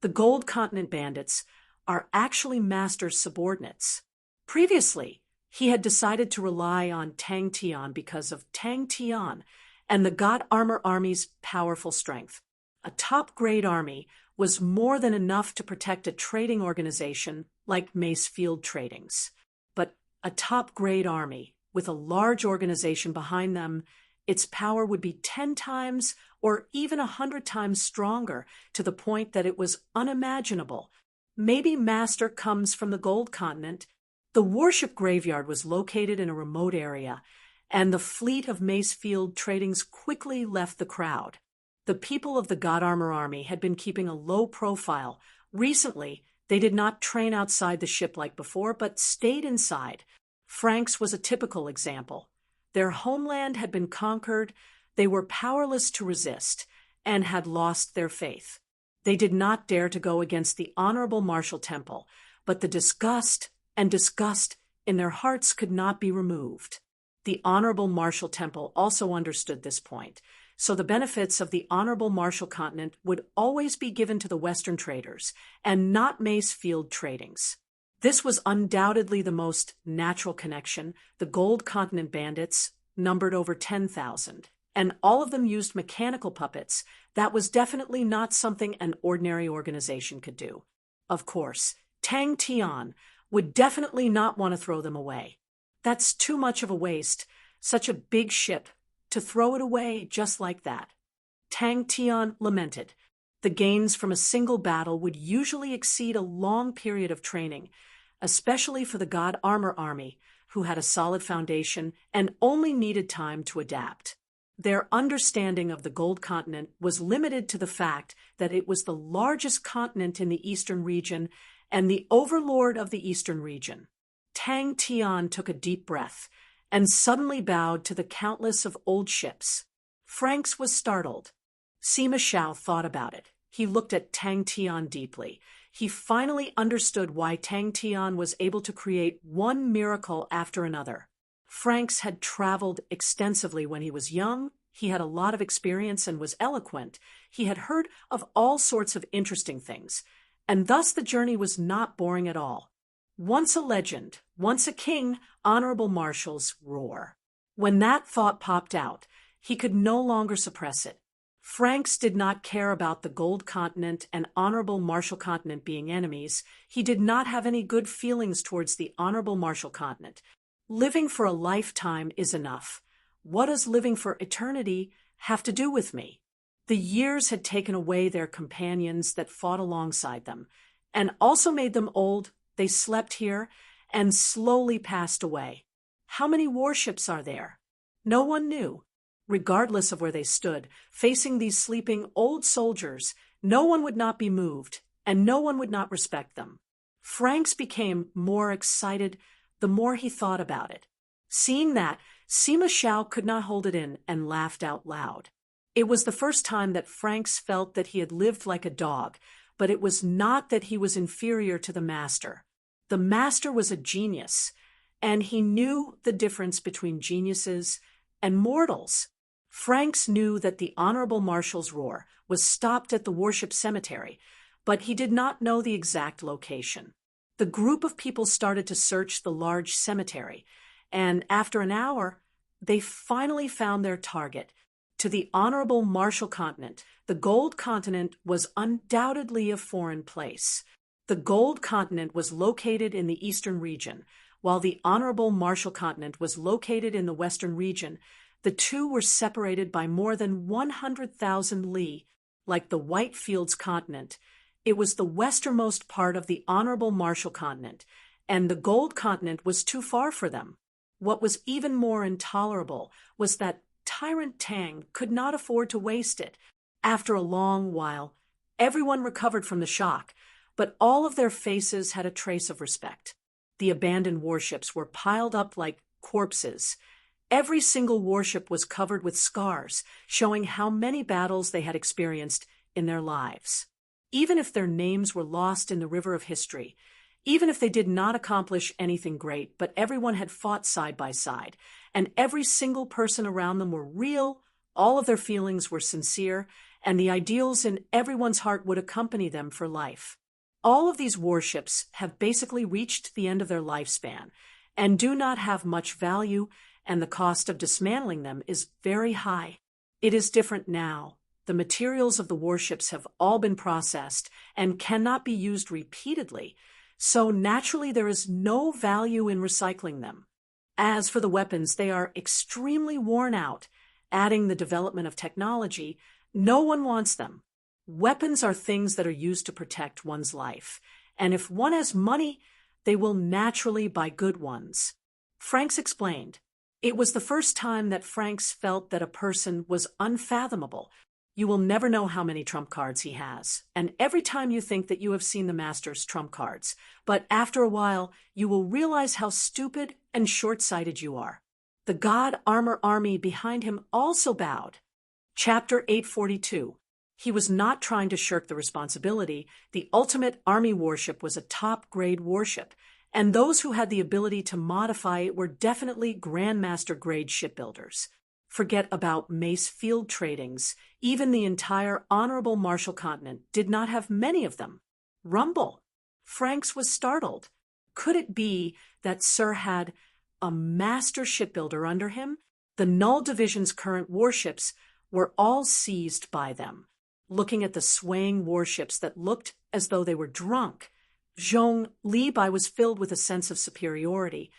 the Gold Continent bandits are actually Master's subordinates. Previously, he had decided to rely on Tang Tian because of Tang Tian and the God Armor Army's powerful strength. A top-grade army was more than enough to protect a trading organization like Macefield Tradings. But a top-grade army with a large organization behind them, its power would be 10 times or even 100 times stronger, to the point that it was unimaginable. Maybe Master comes from the Gold Continent. The warship graveyard was located in a remote area, and the fleet of Macefield Tradings quickly left the crowd. The people of the God Armor Army had been keeping a low profile. Recently, they did not train outside the ship like before, but stayed inside. Franks was a typical example. Their homeland had been conquered, they were powerless to resist, and had lost their faith. They did not dare to go against the Honorable Martial Temple, but the disgust in their hearts could not be removed. The Honorable Martial Temple also understood this point, so the benefits of the Honorable Martial Continent would always be given to the Western traders, and not Macefield Tradings. This was undoubtedly the most natural connection. The Gold Continent bandits numbered over 10,000, and all of them used mechanical puppets. That was definitely not something an ordinary organization could do. Of course, Tang Tian would definitely not want to throw them away. That's too much of a waste, such a big ship, to throw it away just like that. Tang Tian lamented. The gains from a single battle would usually exceed a long period of training, especially for the God Armor Army, who had a solid foundation and only needed time to adapt. Their understanding of the Gold Continent was limited to the fact that it was the largest continent in the Eastern region and the overlord of the Eastern region. Tang Tian took a deep breath and suddenly bowed to the countless of old ships. Franks was startled. Sima Shao thought about it. He looked at Tang Tian deeply. He finally understood why Tang Tian was able to create one miracle after another. Franks had traveled extensively when he was young. He had a lot of experience and was eloquent. He had heard of all sorts of interesting things, and thus the journey was not boring at all. Once a legend, once a king, Honorable Marshals roar. When that thought popped out, he could no longer suppress it. Franks did not care about the Gold Continent and Honorable Martial Continent being enemies. He did not have any good feelings towards the Honorable Martial Continent. Living for a lifetime is enough. What does living for eternity have to do with me? The years had taken away their companions that fought alongside them, and also made them old. They slept here and slowly passed away. How many warships are there? No one knew. Regardless of where they stood, facing these sleeping old soldiers, no one would not be moved, and no one would not respect them. Franks became more excited the more he thought about it. Seeing that, Sima Shao could not hold it in and laughed out loud. It was the first time that Franks felt that he had lived like a dog, but it was not that he was inferior to the Master. The Master was a genius, and he knew the difference between geniuses and mortals. Franks knew that the Honorable Marshal's roar was stopped at the warship cemetery, but he did not know the exact location. The group of people started to search the large cemetery, and after an hour, they finally found their target. To the Honorable Martial Continent, the Gold Continent was undoubtedly a foreign place. The Gold Continent was located in the Eastern region, while the Honorable Martial Continent was located in the Western region. The two were separated by more than 100,000 li, like the Whitefields continent. It was the westernmost part of the Honorable Martial Continent, and the Gold Continent was too far for them. What was even more intolerable was that Tyrant Tang could not afford to waste it. After a long while, everyone recovered from the shock, but all of their faces had a trace of respect. The abandoned warships were piled up like corpses. Every single warship was covered with scars, showing how many battles they had experienced in their lives. Even if their names were lost in the river of history, even if they did not accomplish anything great, but everyone had fought side by side, and every single person around them were real, all of their feelings were sincere, and the ideals in everyone's heart would accompany them for life. All of these warships have basically reached the end of their lifespan and do not have much value, and the cost of dismantling them is very high. It is different now. The materials of the warships have all been processed and cannot be used repeatedly, so naturally there is no value in recycling them. As for the weapons, they are extremely worn out. Adding the development of technology, no one wants them. Weapons are things that are used to protect one's life, and if one has money, they will naturally buy good ones. Franks explained. It was the first time that Franks felt that a person was unfathomable. You will never know how many trump cards he has, and every time you think that you have seen the master's trump cards, but after a while you will realize how stupid and short-sighted you are. The God Armor Army behind him also bowed. Chapter 842. He was not trying to shirk the responsibility. The ultimate army warship was a top-grade warship, and those who had the ability to modify it were definitely Grandmaster-grade shipbuilders. Forget about mace field tradings. Even the entire Honorable Marshall Continent did not have many of them. Rumble. Franks was startled. Could it be that Sir had a master shipbuilder under him? The Null Division's current warships were all seized by them. Looking at the swaying warships that looked as though they were drunk, Zhong Libai was filled with a sense of superiority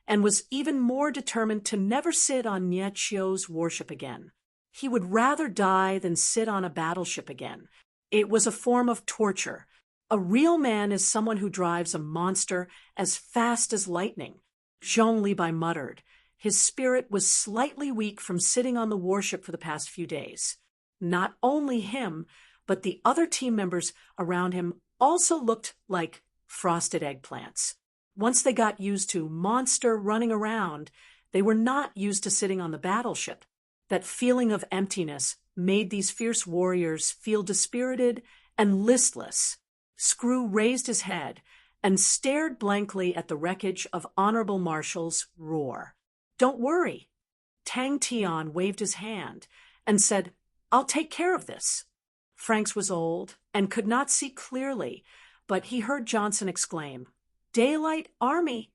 and was even more determined to never sit on Nie Chio's warship again. He would rather die than sit on a battleship again. It was a form of torture. A real man is someone who drives a monster as fast as lightning. Zhong Libai muttered. His spirit was slightly weak from sitting on the warship for the past few days. Not only him, but the other team members around him also looked like frosted eggplants. Once they got used to monster running around, they were not used to sitting on the battleship. That feeling of emptiness made these fierce warriors feel dispirited and listless. Screw raised his head and stared blankly at the wreckage of Honorable Marshall's roar. "Don't worry." Tang Tian waved his hand and said, "I'll take care of this." Franks was old and could not see clearly, but he heard Johnson exclaim, "Daylight Army!"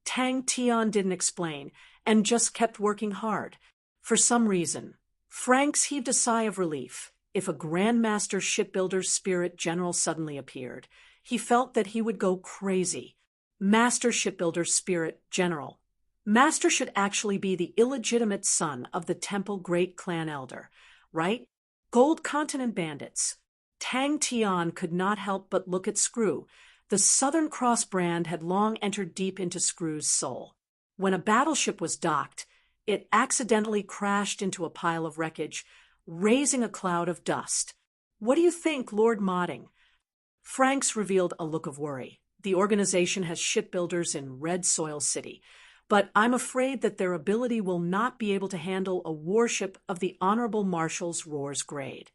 Tang Tian didn't explain and just kept working hard. For some reason, Franks heaved a sigh of relief. If a Grandmaster shipbuilder's spirit general suddenly appeared, he felt that he would go crazy. Master shipbuilder spirit general. Master should actually be the illegitimate son of the Temple Great Clan Elder, right? Gold Continent bandits. Tang Tian could not help but look at Screw. The Southern Cross brand had long entered deep into Screw's soul. When a battleship was docked, it accidentally crashed into a pile of wreckage, raising a cloud of dust. "What do you think, Lord Modding?" Franks revealed a look of worry. "The organization has shipbuilders in Red Soil City, but I'm afraid that their ability will not be able to handle a warship of the Honorable Marshall's Roar's grade.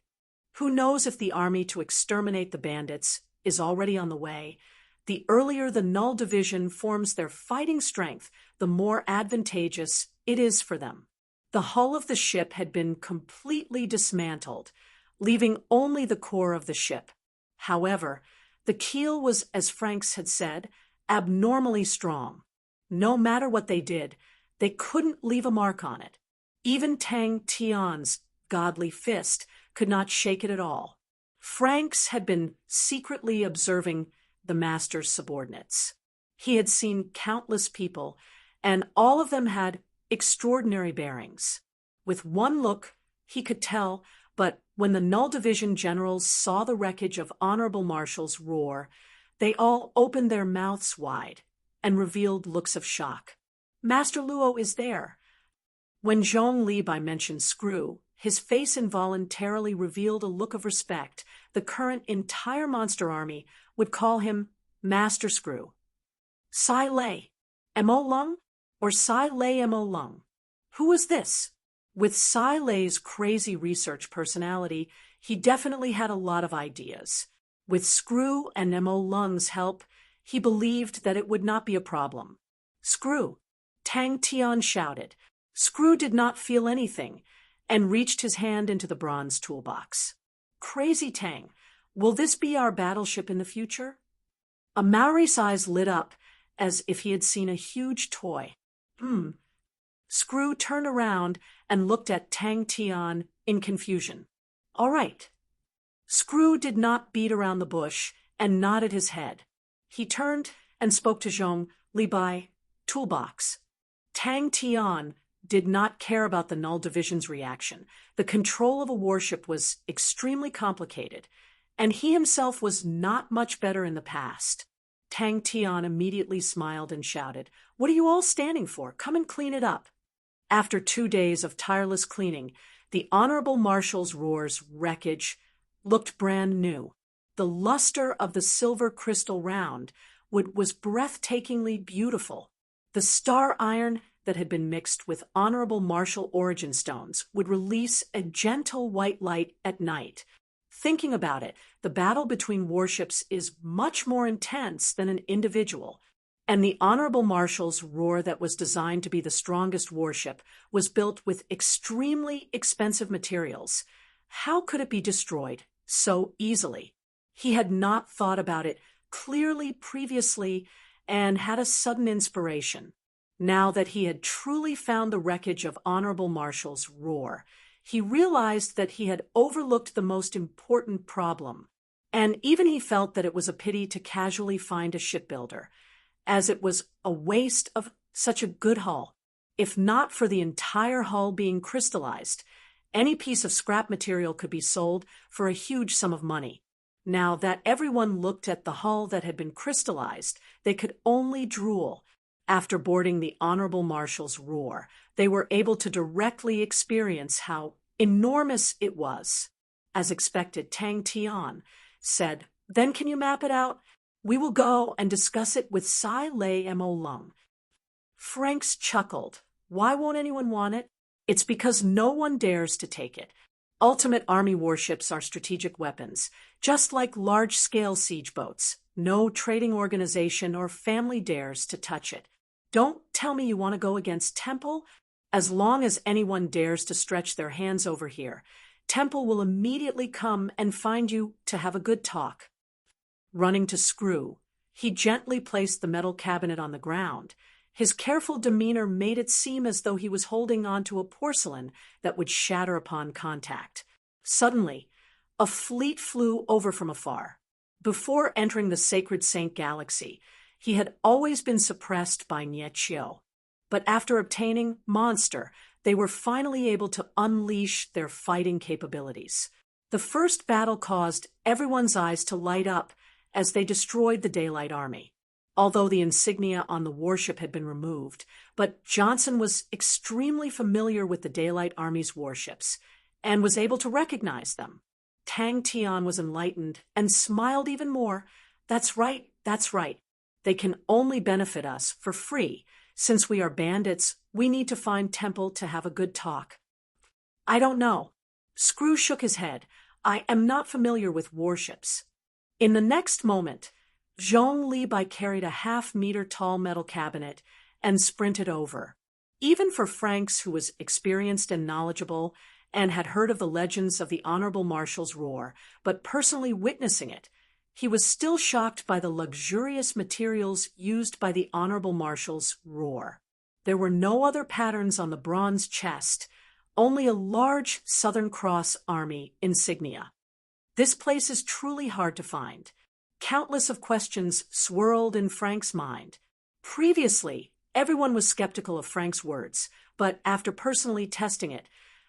Who knows if the army to exterminate the bandits is already on the way? The earlier the Null Division forms their fighting strength, the more advantageous it is for them." The hull of the ship had been completely dismantled, leaving only the core of the ship. However, the keel was, as Franks had said, abnormally strong. No matter what they did, they couldn't leave a mark on it. Even Tang Tian's godly fist could not shake it at all. Franks had been secretly observing the master's subordinates. He had seen countless people, and all of them had extraordinary bearings. With one look, he could tell, but when the Null Division generals saw the wreckage of Honorable Marshall's Roar, they all opened their mouths wide and revealed looks of shock. "Master Luo is there." When Zhong Libai mentioned Screw, his face involuntarily revealed a look of respect. The current entire monster army would call him Master Screw. Sai Lei, Mo Lung, or Sai Lei Mo Lung? Who was this? With Sai Lei's crazy research personality, he definitely had a lot of ideas. With Screw and Mo Lung's help, He believed that it would not be a problem. "Screw!" Tang Tian shouted. Screw did not feel anything and reached his hand into the bronze toolbox. "Crazy Tang, will this be our battleship in the future?" A Maori's eyes lit up as if he had seen a huge toy. Screw turned around and looked at Tang Tian in confusion. "All right." Screw did not beat around the bush and nodded his head. He turned and spoke to Zhong Li Bai, toolbox. Tang Tian did not care about the null division's reaction. The control of a warship was extremely complicated, and he himself was not much better in the past. Tang Tian immediately smiled and shouted, "What are you all standing for? Come and clean it up." After 2 days of tireless cleaning, the Honorable Marshal's roar's wreckage looked brand new. The luster of the silver crystal round was breathtakingly beautiful. The star iron that had been mixed with Honorable Marshal origin stones would release a gentle white light at night. Thinking about it, the battle between warships is much more intense than an individual, and the Honorable Marshal's roar that was designed to be the strongest warship was built with extremely expensive materials. How could it be destroyed so easily? He had not thought about it clearly previously and had a sudden inspiration. Now that he had truly found the wreckage of Honorable Marshal's roar, he realized that he had overlooked the most important problem, and even he felt that it was a pity to casually find a shipbuilder, as it was a waste of such a good hull. If not for the entire hull being crystallized, any piece of scrap material could be sold for a huge sum of money. Now that everyone looked at the hull that had been crystallized, they could only drool. After boarding the Honorable Marshal's roar, they were able to directly experience how enormous it was. As expected, Tang Tian said, "Then can you map it out? We will go and discuss it with Sai Lei Mo Lung." Franks chuckled. "Why won't anyone want it? It's because no one dares to take it. Ultimate Army warships are strategic weapons, just like large-scale siege boats. No trading organization or family dares to touch it. Don't tell me you want to go against Temple. As long as anyone dares to stretch their hands over here, Temple will immediately come and find you to have a good talk." Running to Screw, he gently placed the metal cabinet on the ground. His careful demeanor made it seem as though he was holding onto a porcelain that would shatter upon contact. Suddenly, a fleet flew over from afar. Before entering the Sacred Saint Galaxy, he had always been suppressed by Niechio. But after obtaining Monster, they were finally able to unleash their fighting capabilities. The first battle caused everyone's eyes to light up as they destroyed the Daylight Army. Although the insignia on the warship had been removed, but Johnson was extremely familiar with the Daylight Army's warships and was able to recognize them. Tang Tian was enlightened and smiled even more. That's right. They can only benefit us for free. Since we are bandits, we need to find Temple to have a good talk." "I don't know." Screw shook his head. "I am not familiar with warships." In the next moment, Zhong Li Bai carried a half-meter-tall metal cabinet and sprinted over. Even for Franks, who was experienced and knowledgeable and had heard of the legends of the Honorable Marshal's roar, but personally witnessing it, he was still shocked by the luxurious materials used by the Honorable Marshal's roar. There were no other patterns on the bronze chest, only a large Southern Cross Army insignia. This place is truly hard to find. Countless of questions swirled in Frank's mind. Previously, everyone was skeptical of Frank's words, but after personally testing it,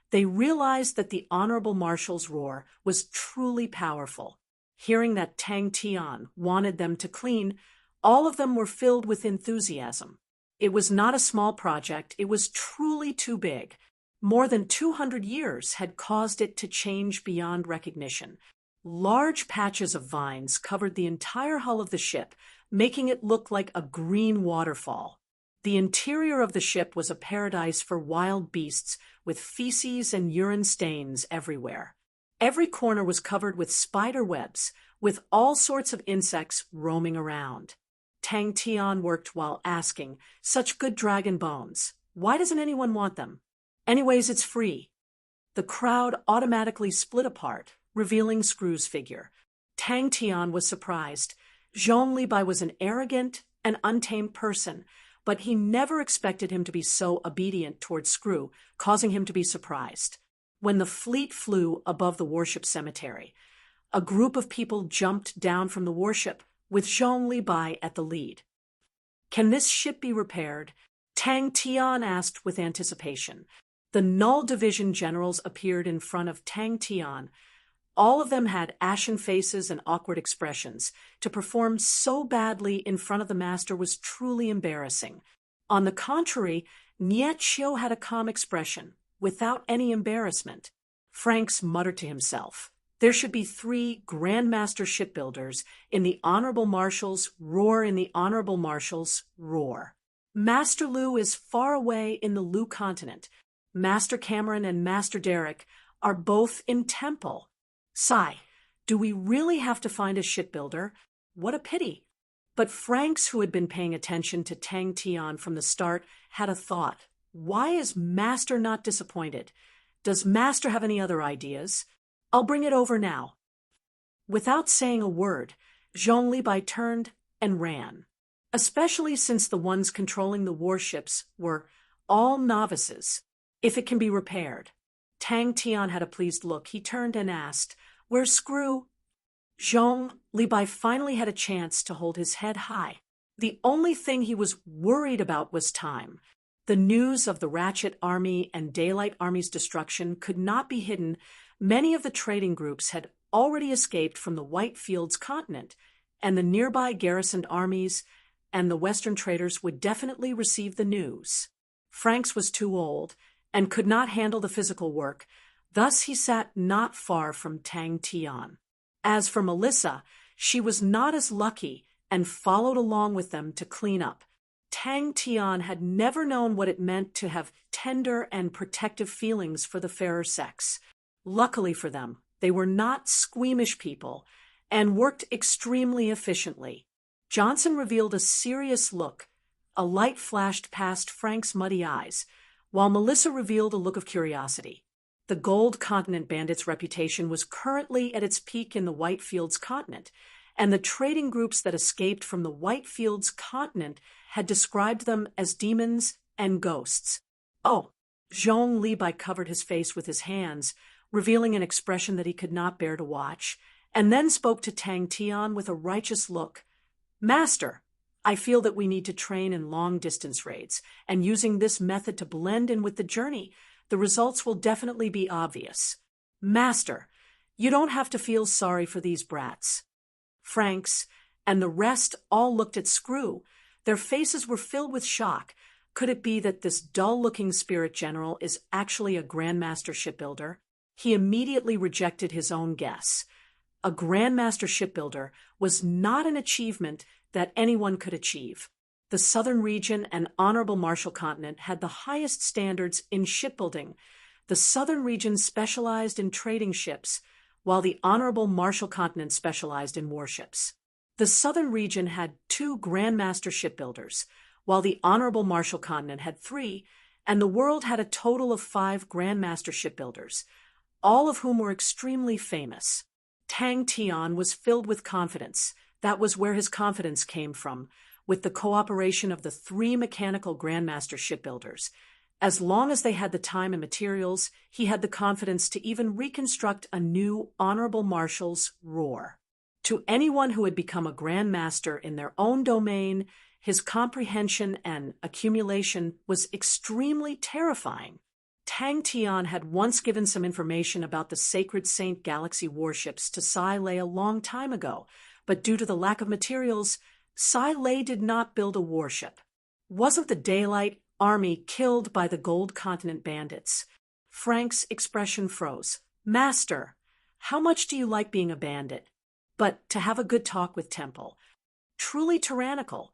they realized that the Honorable Marshal's roar was truly powerful. Hearing that Tang Tian wanted them to clean, all of them were filled with enthusiasm. It was not a small project, it was truly too big. More than 200 years had caused it to change beyond recognition. Large patches of vines covered the entire hull of the ship, making it look like a green waterfall. The interior of the ship was a paradise for wild beasts, with feces and urine stains everywhere. Every corner was covered with spider webs, with all sorts of insects roaming around. Tang Tian worked while asking, "Such good dragon bones. Why doesn't anyone want them? Anyways, it's free." The crowd automatically split apart, revealing Screw's figure. Tang Tian was surprised. Zhong Libai was an arrogant and untamed person, but he never expected him to be so obedient towards Screw, causing him to be surprised. When the fleet flew above the warship cemetery, a group of people jumped down from the warship, with Zhong Libai at the lead. "Can this ship be repaired?" Tang Tian asked with anticipation. The Null Division generals appeared in front of Tang Tian. All of them had ashen faces and awkward expressions. To perform so badly in front of the master was truly embarrassing. On the contrary, Niet Xiu had a calm expression, without any embarrassment. Franks muttered to himself, "There should be 3 Grandmaster shipbuilders in the Honorable Marshal's roar in the Honorable Marshal's roar. Master Lu is far away in the Lu continent. Master Cameron and Master Derek are both in Temple. Sigh, do we really have to find a shipbuilder? What a pity." But Franks, who had been paying attention to Tang Tian from the start, had a thought. Why is Master not disappointed? Does Master have any other ideas? I'll bring it over now. Without saying a word, Zhong Libai turned and ran. Especially since the ones controlling the warships were all novices. If it can be repaired. Tang Tian had a pleased look. He turned and asked, "Where's Screw?" Zhong Libai finally had a chance to hold his head high. The only thing he was worried about was time. The news of the Ratchet Army and Daylight Army's destruction could not be hidden. Many of the trading groups had already escaped from the White Fields continent, and the nearby garrisoned armies and the Western traders would definitely receive the news. Franks was too old and could not handle the physical work. Thus he sat not far from Tang Tian. As for Melissa, she was not as lucky and followed along with them to clean up. Tang Tian had never known what it meant to have tender and protective feelings for the fairer sex. Luckily for them, they were not squeamish people and worked extremely efficiently. Johnson revealed a serious look. A light flashed past Frank's muddy eyes, while Melissa revealed a look of curiosity. The Gold Continent Bandits' reputation was currently at its peak in the Whitefields continent, and the trading groups that escaped from the Whitefields continent had described them as demons and ghosts. "Oh!" Zhong Libai covered his face with his hands, revealing an expression that he could not bear to watch, and then spoke to Tang Tian with a righteous look. "Master, I feel that we need to train in long-distance raids, and using this method to blend in with the journey, the results will definitely be obvious. Master, you don't have to feel sorry for these brats." Franks and the rest all looked at Screw. Their faces were filled with shock. Could it be that this dull-looking spirit general is actually a Grandmaster shipbuilder? He immediately rejected his own guess. A Grandmaster shipbuilder was not an achievement that anyone could achieve. The Southern Region and Honorable Marshal Continent had the highest standards in shipbuilding. The Southern Region specialized in trading ships, while the Honorable Marshal Continent specialized in warships. The Southern Region had 2 Grandmaster shipbuilders, while the Honorable Marshal Continent had 3, and the world had a total of 5 Grandmaster shipbuilders, all of whom were extremely famous. Tang Tian was filled with confidence. That was where his confidence came from, with the cooperation of the 3 mechanical Grandmaster shipbuilders. As long as they had the time and materials, he had the confidence to even reconstruct a new Honorable Marshal's roar. To anyone who had become a Grandmaster in their own domain, his comprehension and accumulation was extremely terrifying. Tang Tian had once given some information about the Sacred Saint Galaxy warships to Sai Lei a long time ago, but due to the lack of materials, Sai Lei did not build a warship. Wasn't the Daylight Army killed by the Gold Continent Bandits? Frank's expression froze. "Master, how much do you like being a bandit? But to have a good talk with Temple. Truly tyrannical."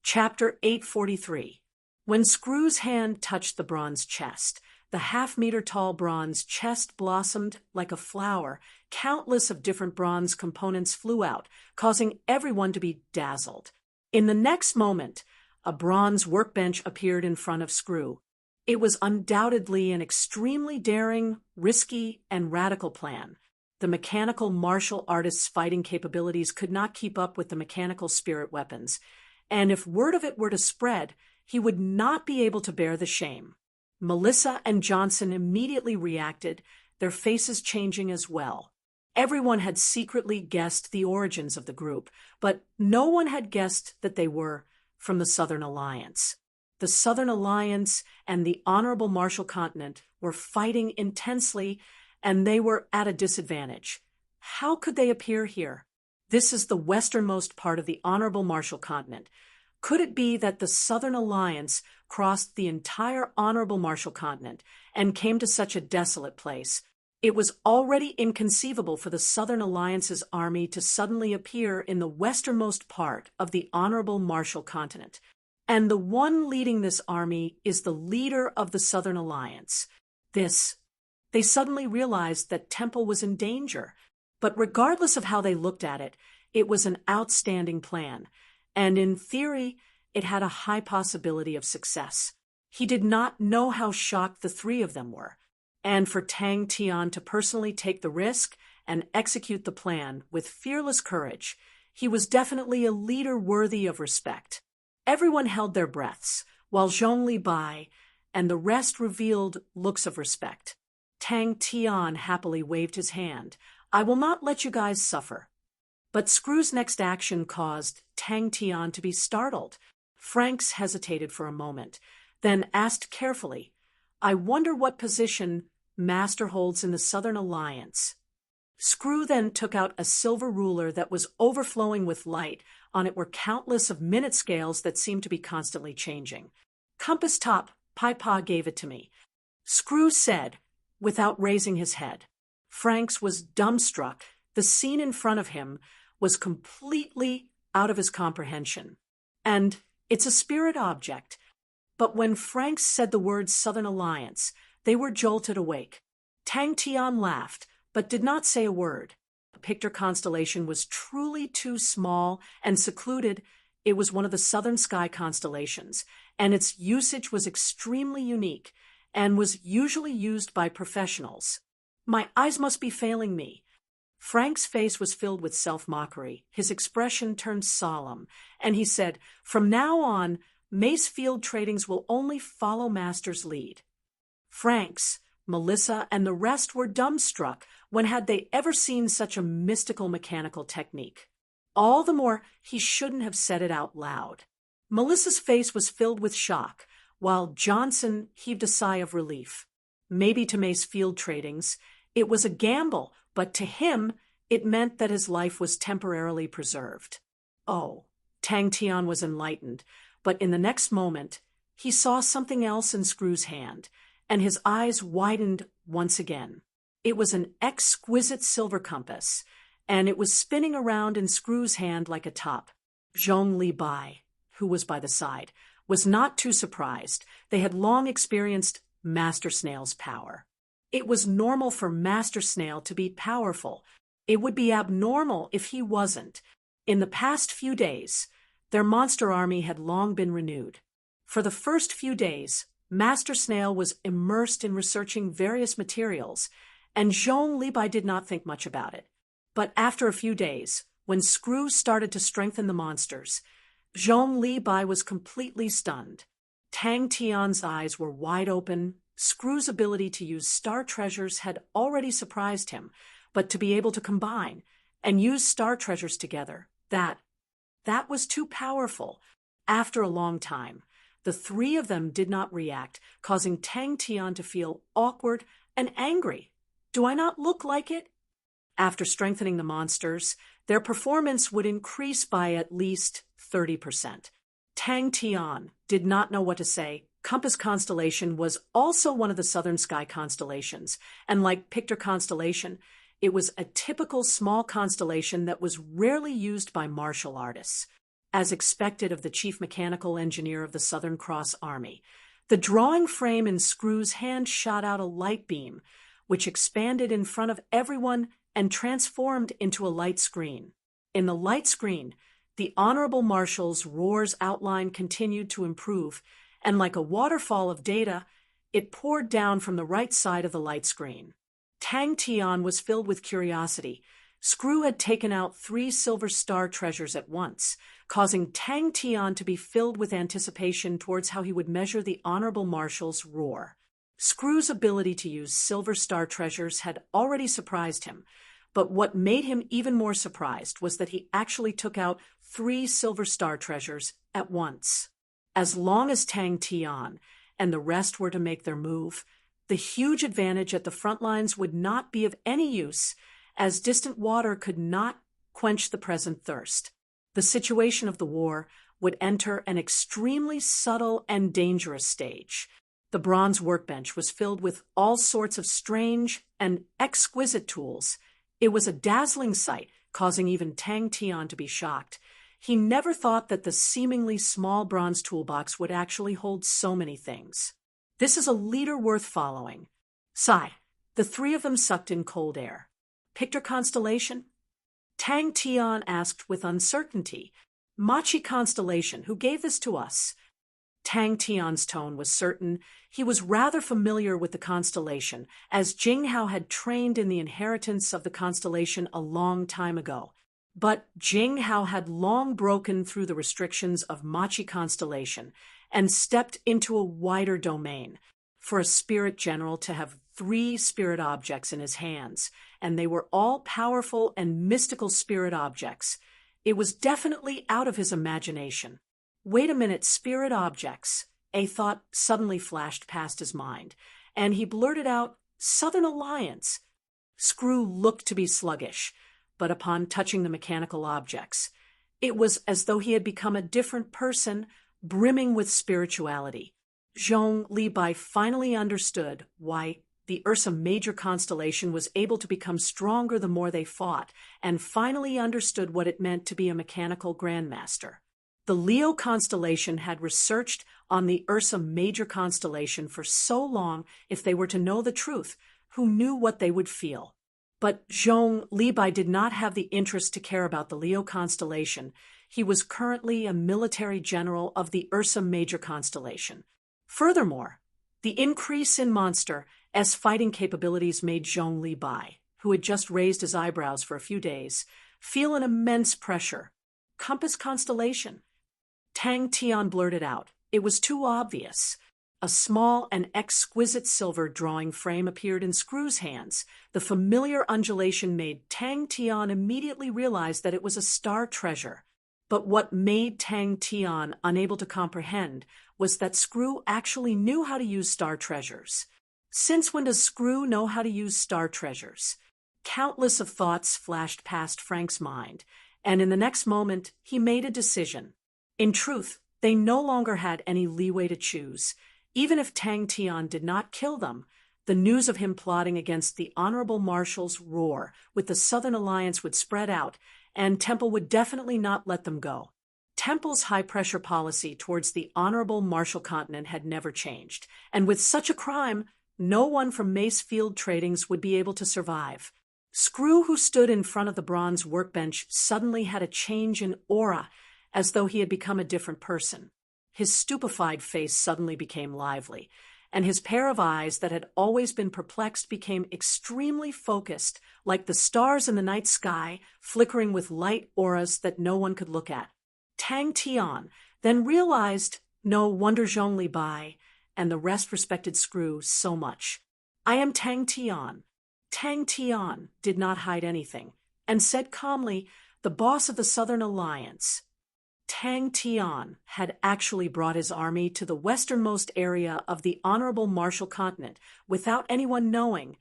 Chapter 843. When Screw's hand touched the bronze chest, the half-meter-tall bronze chest blossomed like a flower. Countless of different bronze components flew out, causing everyone to be dazzled. In the next moment, a bronze workbench appeared in front of Screw. It was undoubtedly an extremely daring, risky, and radical plan. The mechanical martial artist's fighting capabilities could not keep up with the mechanical spirit weapons, and if word of it were to spread, he would not be able to bear the shame. Melissa and Johnson immediately reacted, their faces changing as well. Everyone had secretly guessed the origins of the group, but no one had guessed that they were from the Southern Alliance. The Southern Alliance and the Honorable Marshall Continent were fighting intensely, and they were at a disadvantage. How could they appear here? This is the westernmost part of the Honorable Marshall Continent. Could it be that the Southern Alliance crossed the entire Honorable Marshall Continent and came to such a desolate place? It was already inconceivable for the Southern Alliance's army to suddenly appear in the westernmost part of the Honorable Marshall Continent. And the one leading this army is the leader of the Southern Alliance. They suddenly realized that Temple was in danger. But regardless of how they looked at it, it was an outstanding plan. And in theory, it had a high possibility of success. He did not know how shocked the three of them were. And for Tang Tian to personally take the risk and execute the plan with fearless courage, he was definitely a leader worthy of respect. Everyone held their breaths, while Zhong Li Bai and the rest revealed looks of respect. Tang Tian happily waved his hand. "I will not let you guys suffer." But Screw's next action caused Tang Tian to be startled. Franks hesitated for a moment, then asked carefully, "I wonder what position Master holds in the Southern Alliance." Screw then took out a silver ruler that was overflowing with light. On it were countless of minute scales that seemed to be constantly changing. "Compass top, Pai Pa gave it to me," Screw said, without raising his head. Franks was dumbstruck. The scene in front of him was completely out of his comprehension. And it's a spirit object. But when Franks said the words Southern Alliance, they were jolted awake. Tang Tian laughed, but did not say a word. The Pictor constellation was truly too small and secluded. It was one of the southern sky constellations, and its usage was extremely unique and was usually used by professionals. My eyes must be failing me. Frank's face was filled with self-mockery. His expression turned solemn, and he said, "From now on, Mace Field Tradings will only follow Master's lead." Franks, Melissa, and the rest were dumbstruck. When had they ever seen such a mystical mechanical technique? All the more he shouldn't have said it out loud. Melissa's face was filled with shock, while Johnson heaved a sigh of relief. Maybe to Mace Field Tradings, it was a gamble, but to him, it meant that his life was temporarily preserved. Oh, Tang Tian was enlightened, but in the next moment, he saw something else in Screw's hand, and his eyes widened once again. It was an exquisite silver compass, and it was spinning around in Screw's hand like a top. Zhong Li Bai, who was by the side, was not too surprised. They had long experienced Master Snail's power. It was normal for Master Snail to be powerful. It would be abnormal if he wasn't. In the past few days, their monster army had long been renewed. For the first few days, Master Snail was immersed in researching various materials, and Zhong Li Bai did not think much about it. But after a few days, when Screw started to strengthen the monsters, Zhong Li Bai was completely stunned. Tang Tian's eyes were wide open. Screw's ability to use star treasures had already surprised him, but to be able to combine and use star treasures together, that was too powerful. After a long time, the three of them did not react, causing Tang Tian to feel awkward and angry. Do I not look like it? After strengthening the monsters, their performance would increase by at least 30%. Tang Tian did not know what to say. Compass constellation was also one of the southern sky constellations, and like Pictor constellation, it was a typical small constellation that was rarely used by martial artists. As expected of the chief mechanical engineer of the Southern Cross Army, the drawing frame in Screw's hand shot out a light beam, which expanded in front of everyone and transformed into a light screen. In the light screen, The honorable marshal's roar's outline continued to improve, and like a waterfall of data, it poured down from the right side of the light screen. Tang Tian was filled with curiosity. Screw had taken out 3 silver star treasures at once, causing Tang Tian to be filled with anticipation towards how he would measure the honorable marshal's roar. Screw's ability to use silver star treasures had already surprised him, but what made him even more surprised was that he actually took out 3 silver star treasures at once. As long as Tang Tian and the rest were to make their move, the huge advantage at the front lines would not be of any use, as distant water could not quench the present thirst. The situation of the war would enter an extremely subtle and dangerous stage. The bronze workbench was filled with all sorts of strange and exquisite tools. It was a dazzling sight, causing even Tang Tian to be shocked. He never thought that the seemingly small bronze toolbox would actually hold so many things. This is a leader worth following. Sigh. The 3 of them sucked in cold air. Picked her constellation? Tang Tian asked with uncertainty. Machi constellation, who gave this to us? Tang Tian's tone was certain. He was rather familiar with the constellation, as Jing Hao had trained in the inheritance of the constellation a long time ago. But Jing Hao had long broken through the restrictions of Machi constellation and stepped into a wider domain. For a spirit general to have 3 spirit objects in his hands, and they were all powerful and mystical spirit objects, it was definitely out of his imagination. Wait a minute, spirit objects. A thought suddenly flashed past his mind, and he blurted out, Southern Alliance. Screw looked to be sluggish, but upon touching the mechanical objects, it was as though he had become a different person, brimming with spirituality. Zhong Libai finally understood why the Ursa Major constellation was able to become stronger the more they fought, and finally understood what it meant to be a mechanical grandmaster. The Leo constellation had researched on the Ursa Major constellation for so long. If they were to know the truth, who knew what they would feel? But Zhong Libai did not have the interest to care about the Leo constellation. He was currently a military general of the Ursa Major constellation. Furthermore, the increase in Monster S fighting capabilities made Zhong Libai, who had just raised his eyebrows for a few days, feel an immense pressure. Compass constellation. Tang Tian blurted out. It was too obvious. A small and exquisite silver drawing frame appeared in Screw's hands. The familiar undulation made Tang Tian immediately realize that it was a star treasure. But what made Tang Tian unable to comprehend was that Screw actually knew how to use star treasures. Since when does Screw know how to use star treasures? Countless of thoughts flashed past Frank's mind, and in the next moment he made a decision. In truth, they no longer had any leeway to choose. Even if Tang Tian did not kill them, the news of him plotting against the Honorable Marshal's roar with the Southern Alliance would spread out, and Temple would definitely not let them go. Temple's high-pressure policy towards the Honorable Marshal continent had never changed, and with such a crime, no one from Macefield Tradings would be able to survive. Screw, who stood in front of the bronze workbench, suddenly had a change in aura, as though he had become a different person. His stupefied face suddenly became lively, and his pair of eyes that had always been perplexed became extremely focused, like the stars in the night sky, flickering with light auras that no one could look at. Tang Tian then realized, no wonder Zhong Libai and the rest respected Screw so much. I am Tang Tian. Tang Tian did not hide anything, and said calmly, the boss of the Southern Alliance. Tang Tian had actually brought his army to the westernmost area of the Honorable Marshal continent without anyone knowing.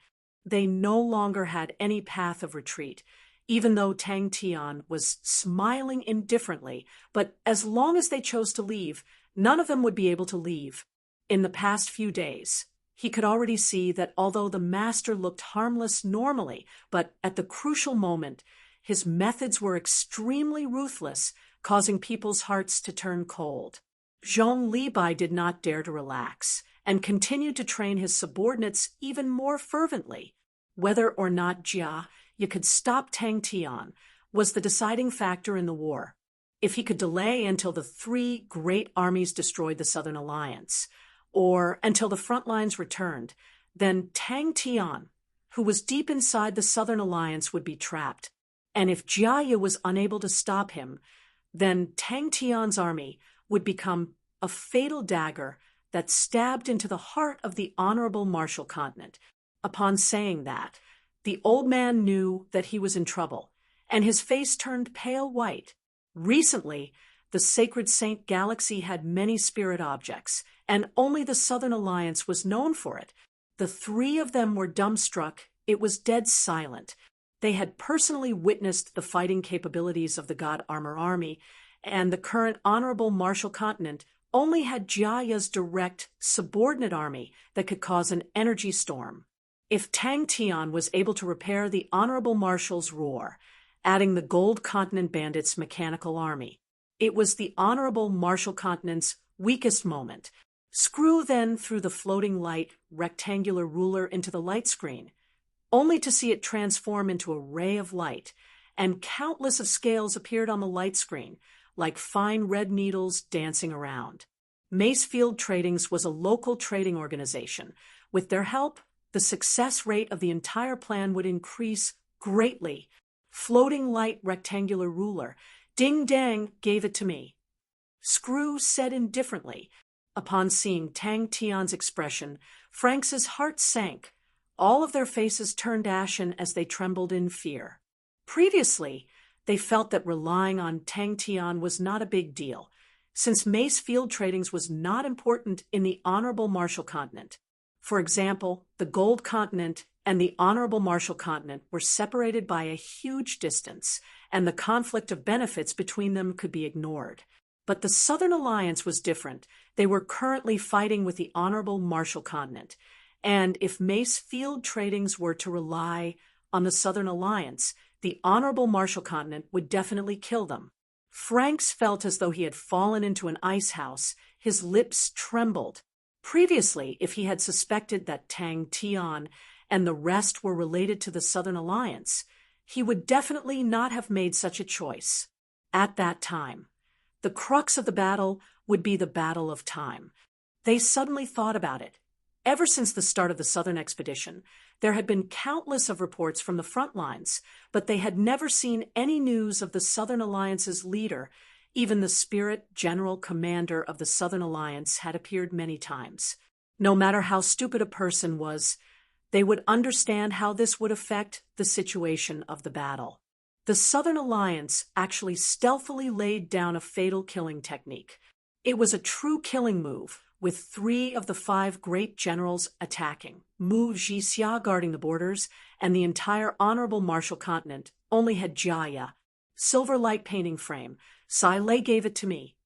They no longer had any path of retreat, even though Tang Tian was smiling indifferently, but as long as they chose to leave, none of them would be able to leave. In the past few days, he could already see that although the master looked harmless normally, but at the crucial moment, his methods were extremely ruthless, causing people's hearts to turn cold. Zhong Libai did not dare to relax, and continued to train his subordinates even more fervently. Whether or not you could stop Tang Tian was the deciding factor in the war. if he could delay until the three great armies destroyed the Southern Alliance, or until the front lines returned, then Tang Tian, who was deep inside the Southern Alliance, would be trapped. And if Jia was unable to stop him, then Tang Tian's army would become a fatal dagger that stabbed into the heart of the honorable Marshall continent. Upon saying that, the old man knew that he was in trouble, and his face turned pale white. Recently, the Sacred Saint Galaxy had many spirit objects, and only the Southern Alliance was known for it. The three of them were dumbstruck. It was dead silent. They had personally witnessed the fighting capabilities of the God Armor Army, and the current Honorable Marshall Continent only had Jaya's direct, subordinate army that could cause an energy storm. If Tang Tian was able to repair the Honorable Marshall's roar, adding the Gold Continent Bandits' mechanical army, it was the Honorable Marshall Continent's weakest moment. Screw then threw the floating light rectangular ruler into the light screen, only to see it transform into a ray of light, and countless of scales appeared on the light screen, like fine red needles dancing around. Macefield Tradings was a local trading organization. With their help, the success rate of the entire plan would increase greatly. Floating light rectangular ruler. Ding Dang gave it to me. Screw said indifferently. Upon seeing Tang Tian's expression, Franks's heart sank. All of their faces turned ashen as they trembled in fear. Previously, they felt that relying on Tang Tian was not a big deal, since Macefield Tradings was not important in the Honorable Marshall Continent. For example, the Gold Continent and the Honorable Marshall Continent were separated by a huge distance, and the conflict of benefits between them could be ignored. But the Southern Alliance was different. They were currently fighting with the Honorable Marshall Continent, and if Macefield Tradings were to rely on the Southern Alliance, the Honorable Marshall Continent would definitely kill them. Franks felt as though he had fallen into an ice house. His lips trembled. Previously, if he had suspected that Tang Tian and the rest were related to the Southern Alliance, he would definitely not have made such a choice. At that time, the crux of the battle would be the battle of time. They suddenly thought about it. Ever since the start of the Southern Expedition, there had been countless of reports from the front lines, but they had never seen any news of the Southern Alliance's leader. Even the spirit general commander of the Southern Alliance had appeared many times. No matter how stupid a person was, they would understand how this would affect the situation of the battle. The Southern Alliance actually stealthily laid down a fatal killing technique. It was a true killing move, with 3 of the 5 great generals attacking. Mu Jixia guarding the borders, and the entire Honorable Marshall Continent only had Jaya. Silver light painting frame. Sai Lei gave it to me.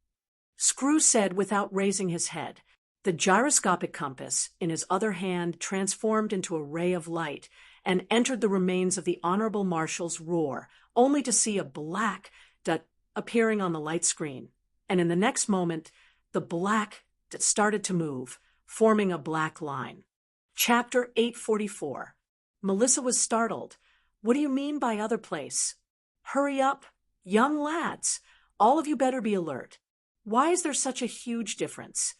Screw said without raising his head. The gyroscopic compass, in his other hand, transformed into a ray of light and entered the remains of the Honorable Marshall's roar, only to see a black dot appearing on the light screen. And in the next moment, the black dot started to move, forming a black line. Chapter 844. Melissa was startled. What do you mean by other place? Hurry up, young lads. All of you better be alert. Why is there such a huge difference?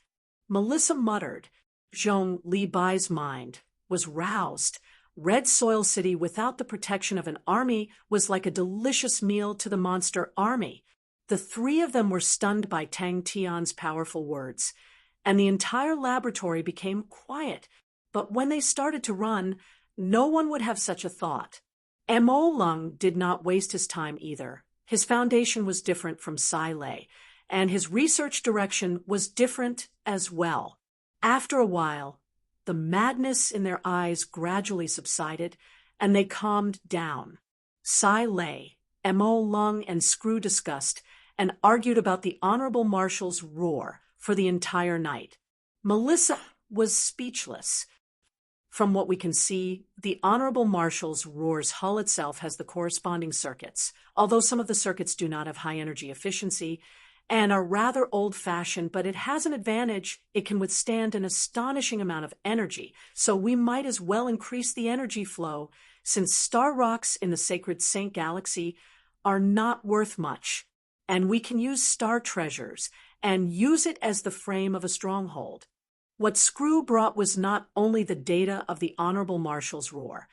Melissa muttered. Zhong Li Bai's mind was roused. Red Soil City without the protection of an army was like a delicious meal to the monster army. The 3 of them were stunned by Tang Tian's powerful words, and the entire laboratory became quiet. But when they started to run, no one would have such a thought. Mo Lung did not waste his time either. His foundation was different from Sai Lei, and his research direction was different as well. After a while, the madness in their eyes gradually subsided, and they calmed down. Sai Lei, Mo Lung, and Screw discussed and argued about the Honorable Marshall's roar for the entire night. Melissa was speechless. From what we can see, the Honorable Marshall's roar's hull itself has the corresponding circuits, although some of the circuits do not have high energy efficiency and are rather old-fashioned, but it has an advantage. It can withstand an astonishing amount of energy, so we might as well increase the energy flow, since star rocks in the Sacred Saint Galaxy are not worth much. and we can use star treasures and use it as the frame of a stronghold. What Screw brought was not only the data of the Honorable Marshal's roar,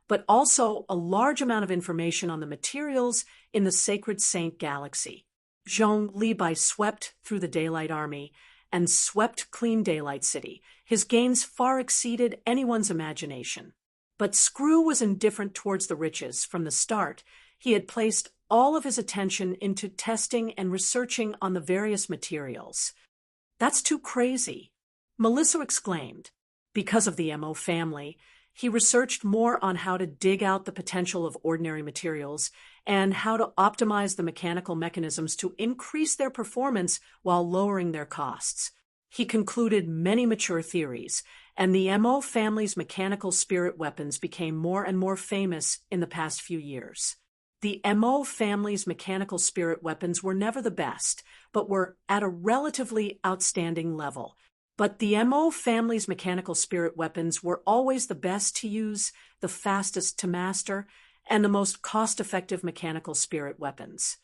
but also a large amount of information on the materials in the Sacred Saint galaxy. Zhong Libai swept through the Daylight Army and swept clean Daylight City. His gains far exceeded anyone's imagination. But Screw was indifferent towards the riches. From the start, he had placed all of his attention into testing and researching on the various materials. "That's too crazy," Melissa exclaimed. Because of the MO family, he researched more on how to dig out the potential of ordinary materials and how to optimize the mechanical mechanisms to increase their performance while lowering their costs. He concluded many mature theories, and the MO family's mechanical spirit weapons became more and more famous in the past few years. The MO family's mechanical spirit weapons were never the best, but were at a relatively outstanding level. But the MO family's mechanical spirit weapons were always the best to use, the fastest to master, and the most cost-effective mechanical spirit weapons.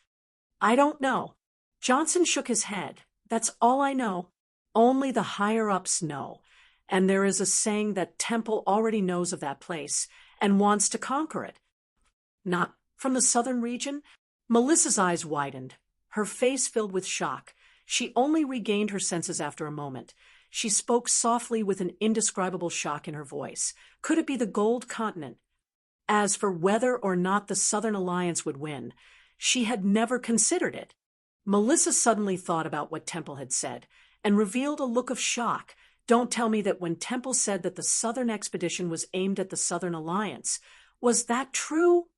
"I don't know." Johnson shook his head. "That's all I know. Only the higher-ups know. And there is a saying that Temple already knows of that place and wants to conquer it." "Not from the southern region?" Melissa's eyes widened. Her face filled with shock. She only regained her senses after a moment. She spoke softly with an indescribable shock in her voice. "Could it be the Gold Continent?" As for whether or not the Southern Alliance would win, she had never considered it. Melissa suddenly thought about what Temple had said and revealed a look of shock. "Don't tell me that when Temple said that the Southern expedition was aimed at the Southern Alliance, was that true?"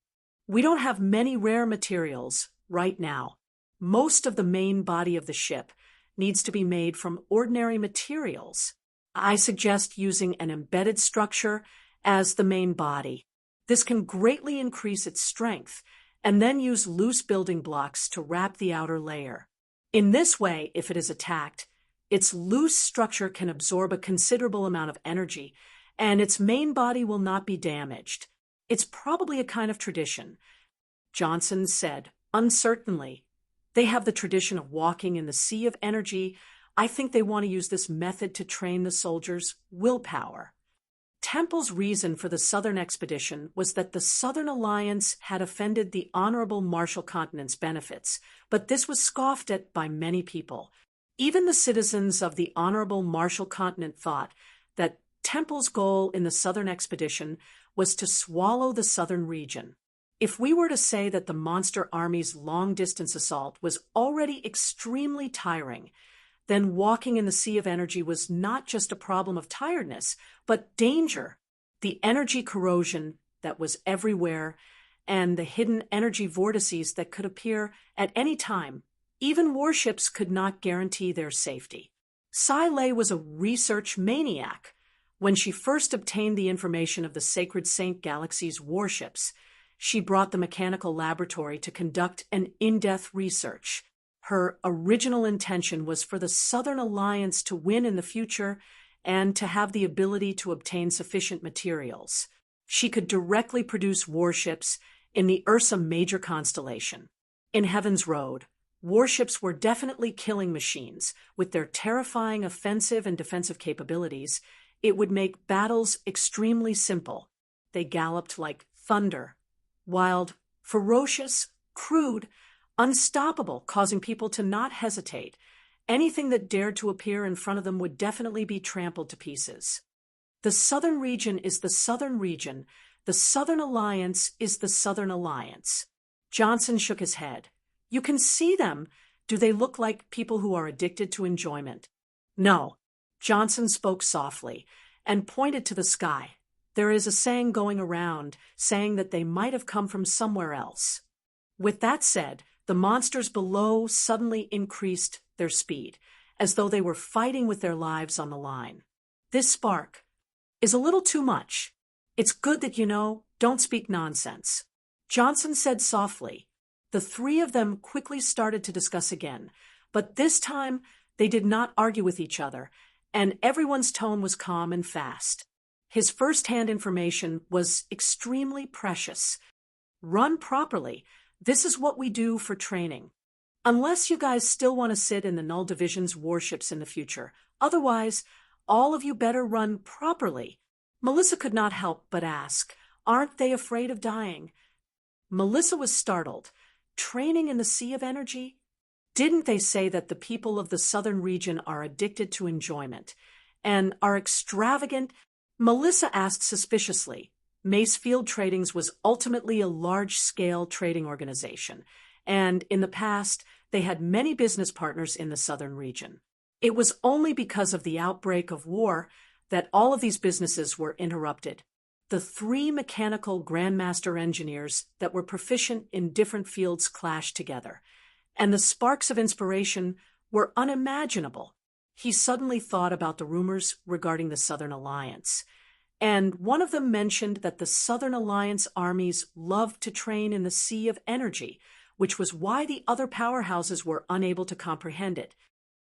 "We don't have many rare materials right now. Most of the main body of the ship needs to be made from ordinary materials. I suggest using an embedded structure as the main body. This can greatly increase its strength, and then use loose building blocks to wrap the outer layer. In this way, if it is attacked, its loose structure can absorb a considerable amount of energy, and its main body will not be damaged. It's probably a kind of tradition," Johnson said, uncertainly. "They have the tradition of walking in the sea of energy. I think they want to use this method to train the soldiers' willpower." Temple's reason for the Southern expedition was that the Southern Alliance had offended the Honorable Marshal Continent's benefits, but this was scoffed at by many people. Even the citizens of the Honorable Marshal Continent thought that Temple's goal in the Southern expedition was to swallow the Southern region. If we were to say that the monster army's long-distance assault was already extremely tiring, then walking in the sea of energy was not just a problem of tiredness, but danger. The energy corrosion that was everywhere, and the hidden energy vortices that could appear at any time. Even warships could not guarantee their safety. Sai Lei was a research maniac. When she first obtained the information of the Sacred Saint Galaxy's warships, she brought the mechanical laboratory to conduct an in-depth research. Her original intention was for the Southern Alliance to win in the future and to have the ability to obtain sufficient materials. She could directly produce warships in the Ursa Major constellation. In Heaven's Road, warships were definitely killing machines. With their terrifying offensive and defensive capabilities, it would make battles extremely simple. They galloped like thunder. Wild, ferocious, crude, unstoppable, causing people to not hesitate. Anything that dared to appear in front of them would definitely be trampled to pieces. The Southern region is the Southern region. The Southern Alliance is the Southern Alliance. Johnson shook his head. "You can see them. Do they look like people who are addicted to enjoyment?" "No." Johnson spoke softly and pointed to the sky. "There is a saying going around saying that they might have come from somewhere else." With that said, the monsters below suddenly increased their speed, as though they were fighting with their lives on the line. "This spark is a little too much. It's good that you know. Don't speak nonsense," Johnson said softly. The three of them quickly started to discuss again, but this time they did not argue with each other, and everyone's tone was calm and fast. His first-hand information was extremely precious. "Run properly. This is what we do for training." Unless you guys still want to sit in the Null Division's warships in the future. Otherwise, all of you better run properly. Melissa could not help but ask, aren't they afraid of dying? Melissa was startled. Training in the sea of energy? Didn't they say that the people of the southern region are addicted to enjoyment and are extravagant? Melissa asked suspiciously. Mace Field Tradings was ultimately a large-scale trading organization, and in the past, they had many business partners in the southern region. It was only because of the outbreak of war that all of these businesses were interrupted. The three mechanical grandmaster engineers that were proficient in different fields clashed together, and the sparks of inspiration were unimaginable. He suddenly thought about the rumors regarding the Southern Alliance, and one of them mentioned that the Southern Alliance armies loved to train in the sea of energy, which was why the other powerhouses were unable to comprehend it.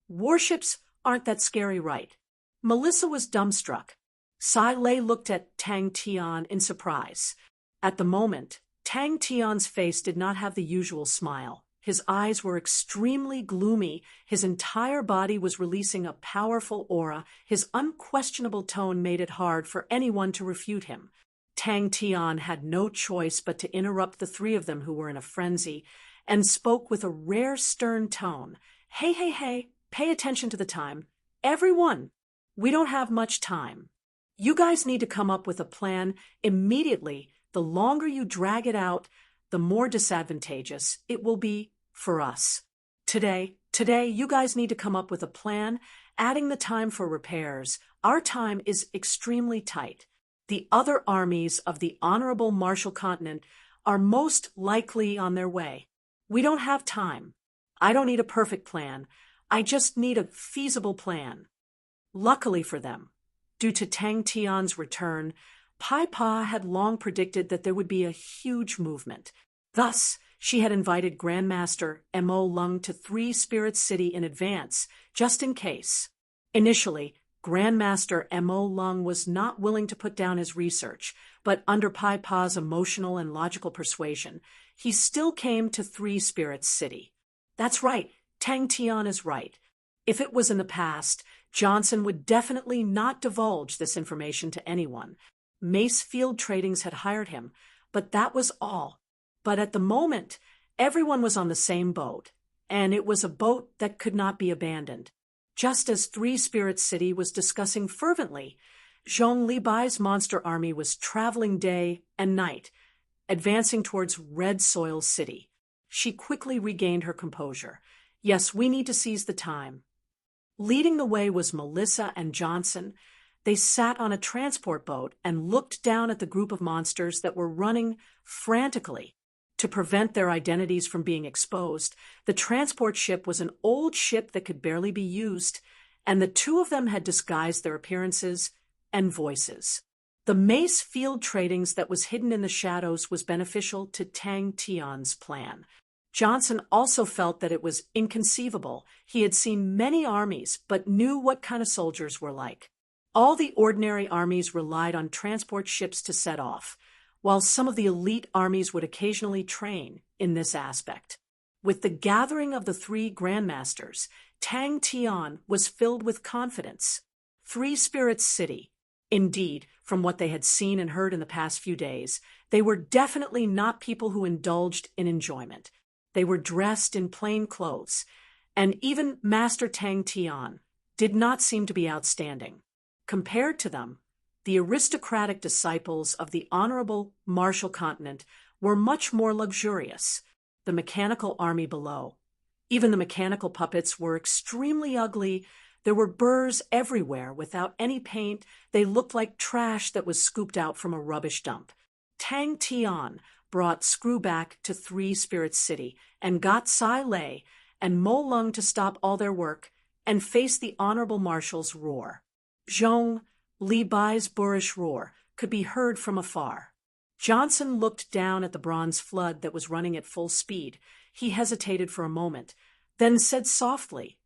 Warships aren't that scary, right? Melissa was dumbstruck. Sai Lei looked at Tang Tian in surprise. At the moment, Tang Tian's face did not have the usual smile. His eyes were extremely gloomy, his entire body was releasing a powerful aura, his unquestionable tone made it hard for anyone to refute him. Tang Tian had no choice but to interrupt the three of them who were in a frenzy, and spoke with a rare stern tone. Hey, pay attention to the time. Everyone, we don't have much time. You guys need to come up with a plan immediately. The longer you drag it out, the more disadvantageous it will be for us. Today, you guys need to come up with a plan, adding the time for repairs. Our time is extremely tight. The other armies of the Honorable Marshall Continent are most likely on their way. We don't have time. I don't need a perfect plan. I just need a feasible plan. Luckily for them, due to Tang Tian's return, Pai Pa had long predicted that there would be a huge movement. Thus, she had invited Grandmaster Mo Lung to Three Spirits City in advance, just in case. Initially, Grandmaster Mo Lung was not willing to put down his research, but under Pai Pa's emotional and logical persuasion, he still came to Three Spirits City. That's right, Tang Tian is right. If it was in the past, Johnson would definitely not divulge this information to anyone. Mace Field Tradings had hired him, but that was all. But at the moment, everyone was on the same boat, and it was a boat that could not be abandoned. Just as Three Spirits City was discussing fervently, Zhong Libai's monster army was traveling day and night, advancing towards Red Soil City. She quickly regained her composure. Yes, we need to seize the time. Leading the way was Melissa and Johnson. They sat on a transport boat and looked down at the group of monsters that were running frantically. To prevent their identities from being exposed, the transport ship was an old ship that could barely be used, and the two of them had disguised their appearances and voices. The Mace Field Tradings that was hidden in the shadows was beneficial to Tang Tian's plan. Johnson also felt that it was inconceivable. He had seen many armies, but knew what kind of soldiers were like. All the ordinary armies relied on transport ships to set off, while some of the elite armies would occasionally train in this aspect. With the gathering of the three grandmasters, Tang Tian was filled with confidence. Three Spirits City. Indeed, from what they had seen and heard in the past few days, they were definitely not people who indulged in enjoyment. They were dressed in plain clothes, and even Master Tang Tian did not seem to be outstanding. Compared to them, the aristocratic disciples of the Honorable Marshall Continent were much more luxurious. The mechanical army below. Even the mechanical puppets were extremely ugly. There were burrs everywhere without any paint. They looked like trash that was scooped out from a rubbish dump. Tang Tian brought Screwback to Three Spirits City and got Sai Lei and Mo Lung to stop all their work and face the Honorable Marshal's roar. Zhong Libai's boorish roar could be heard from afar. Johnson looked down at the bronze flood that was running at full speed. He hesitated for a moment, then said softly,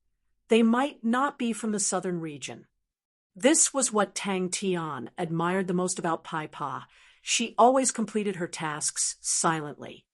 "They might not be from the southern region." This was what Tang Tian admired the most about Pai Pa. She always completed her tasks silently.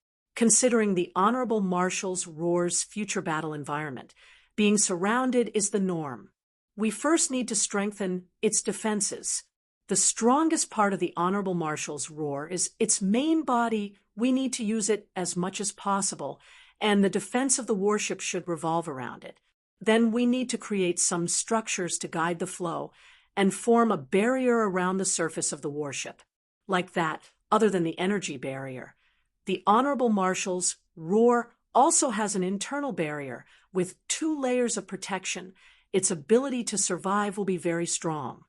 considering the Honorable Marshal's roar's future battle environment. Being surrounded is the norm. We first need to strengthen its defenses. The strongest part of the Honorable Marshal's roar is its main body. We need to use it as much as possible, and the defense of the warship should revolve around it. Then we need to create some structures to guide the flow and form a barrier around the surface of the warship. Like that, other than the energy barrier. The Honorable Marshal's roar also has an internal barrier with 2 layers of protection. Its ability to survive will be very strong.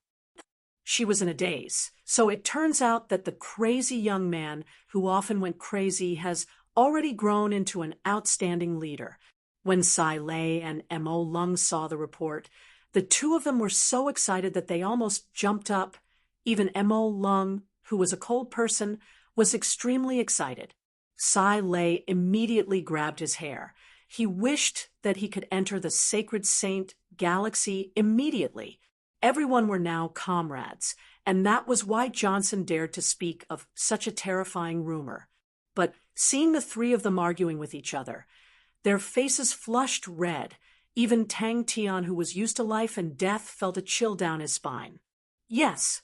She was in a daze. So it turns out that the crazy young man who often went crazy has already grown into an outstanding leader. When Sai Lei and Mo Lung saw the report, the 2 of them were so excited that they almost jumped up. Even Mo Lung, who was a cold person, was extremely excited. Sai Lei immediately grabbed his hair. He wished that he could enter the Sacred Saint galaxy immediately. Everyone were now comrades, and that was why Johnson dared to speak of such a terrifying rumor. But seeing the 3 of them arguing with each other, their faces flushed red. Even Tang Tian, who was used to life and death, felt a chill down his spine. Yes,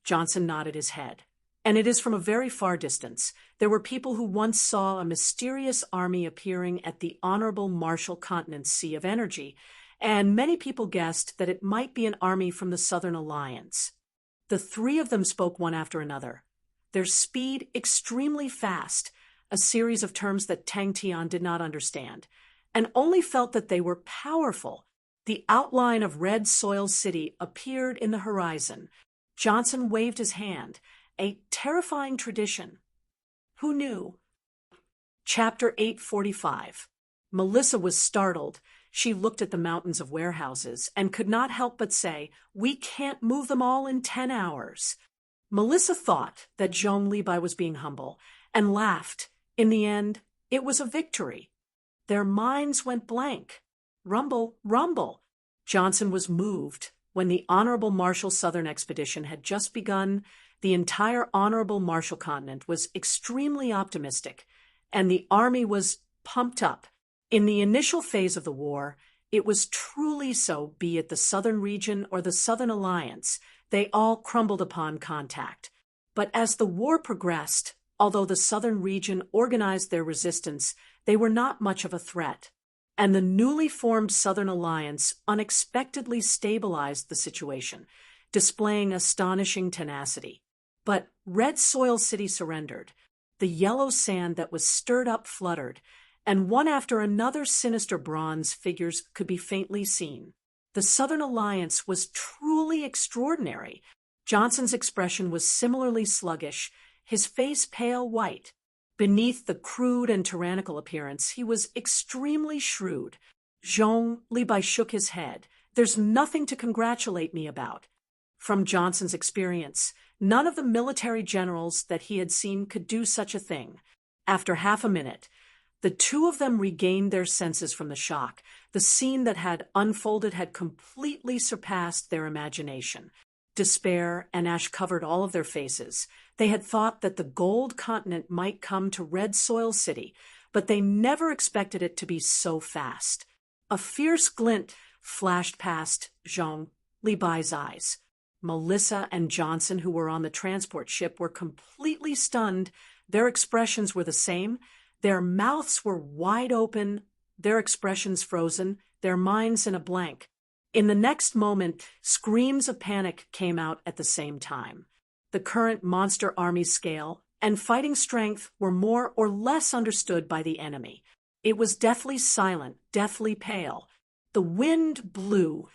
Johnson nodded his head. And it is from a very far distance. There were people who once saw a mysterious army appearing at the Honorable Marshal Continent's Sea of Energy, and many people guessed that it might be an army from the Southern Alliance. The 3 of them spoke one after another, their speed extremely fast, a series of terms that Tang Tian did not understand, and only felt that they were powerful. The outline of Red Soil City appeared in the horizon. Johnson waved his hand. A terrifying tradition. Who knew? Chapter 845. Melissa was startled. She looked at the mountains of warehouses and could not help but say, "We can't move them all in 10 hours." Melissa thought that Zhong Libai was being humble and laughed. In the end, it was a victory. Their minds went blank. Rumble, rumble. Johnson was moved. When the Honorable Marshal Southern Expedition had just begun, the entire Honorable Marshal Continent was extremely optimistic, and the army was pumped up. In the initial phase of the war, it was truly so, be it the Southern region or the Southern Alliance. They all crumbled upon contact. But as the war progressed, although the Southern region organized their resistance, they were not much of a threat. And the newly formed Southern Alliance unexpectedly stabilized the situation, displaying astonishing tenacity. But Red Soil City surrendered. The yellow sand that was stirred up fluttered, and one after another sinister bronze figures could be faintly seen. The Southern Alliance was truly extraordinary. Johnson's expression was similarly sluggish, his face pale white. Beneath the crude and tyrannical appearance, he was extremely shrewd. Zhong Libai shook his head. "There's nothing to congratulate me about." From Johnson's experience, none of the military generals that he had seen could do such a thing. After half a minute, the 2 of them regained their senses from the shock. The scene that had unfolded had completely surpassed their imagination. Despair and ash covered all of their faces. They had thought that the gold continent might come to Red Soil City, but they never expected it to be so fast. A fierce glint flashed past Zhong Libai's eyes. Melissa and Johnson, who were on the transport ship, were completely stunned. Their expressions were the same. Their mouths were wide open, their expressions frozen, their minds in a blank. In the next moment, screams of panic came out at the same time. The current monster army scale and fighting strength were more or less understood by the enemy. It was deathly silent, deathly pale. The wind blew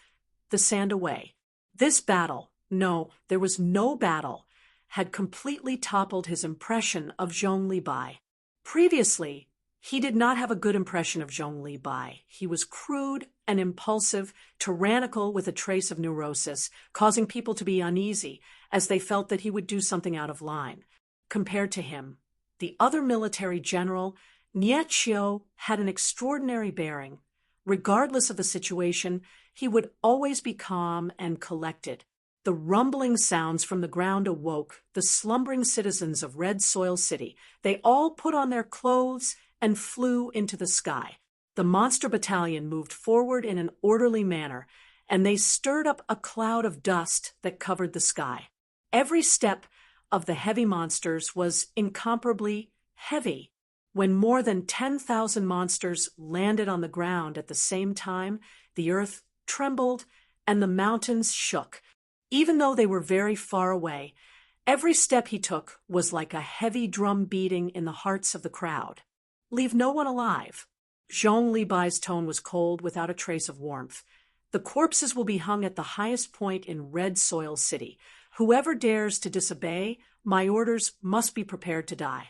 the sand away. This battle, no, there was no battle, had completely toppled his impression of Zhong Libai. Previously, he did not have a good impression of Zhong Libai. He was crude and impulsive, tyrannical with a trace of neurosis, causing people to be uneasy as they felt that he would do something out of line. Compared to him, the other military general, Nie Qiu, had an extraordinary bearing. Regardless of the situation, he would always be calm and collected. The rumbling sounds from the ground awoke the slumbering citizens of Red Soil City. They all put on their clothes and flew into the sky. The monster battalion moved forward in an orderly manner, and they stirred up a cloud of dust that covered the sky. Every step of the heavy monsters was incomparably heavy. When more than 10,000 monsters landed on the ground at the same time, the earth trembled and the mountains shook. Even though they were very far away, every step he took was like a heavy drum beating in the hearts of the crowd. Leave no one alive. Zhong Libai's tone was cold, without a trace of warmth. The corpses will be hung at the highest point in Red Soil City. Whoever dares to disobey my orders must be prepared to die.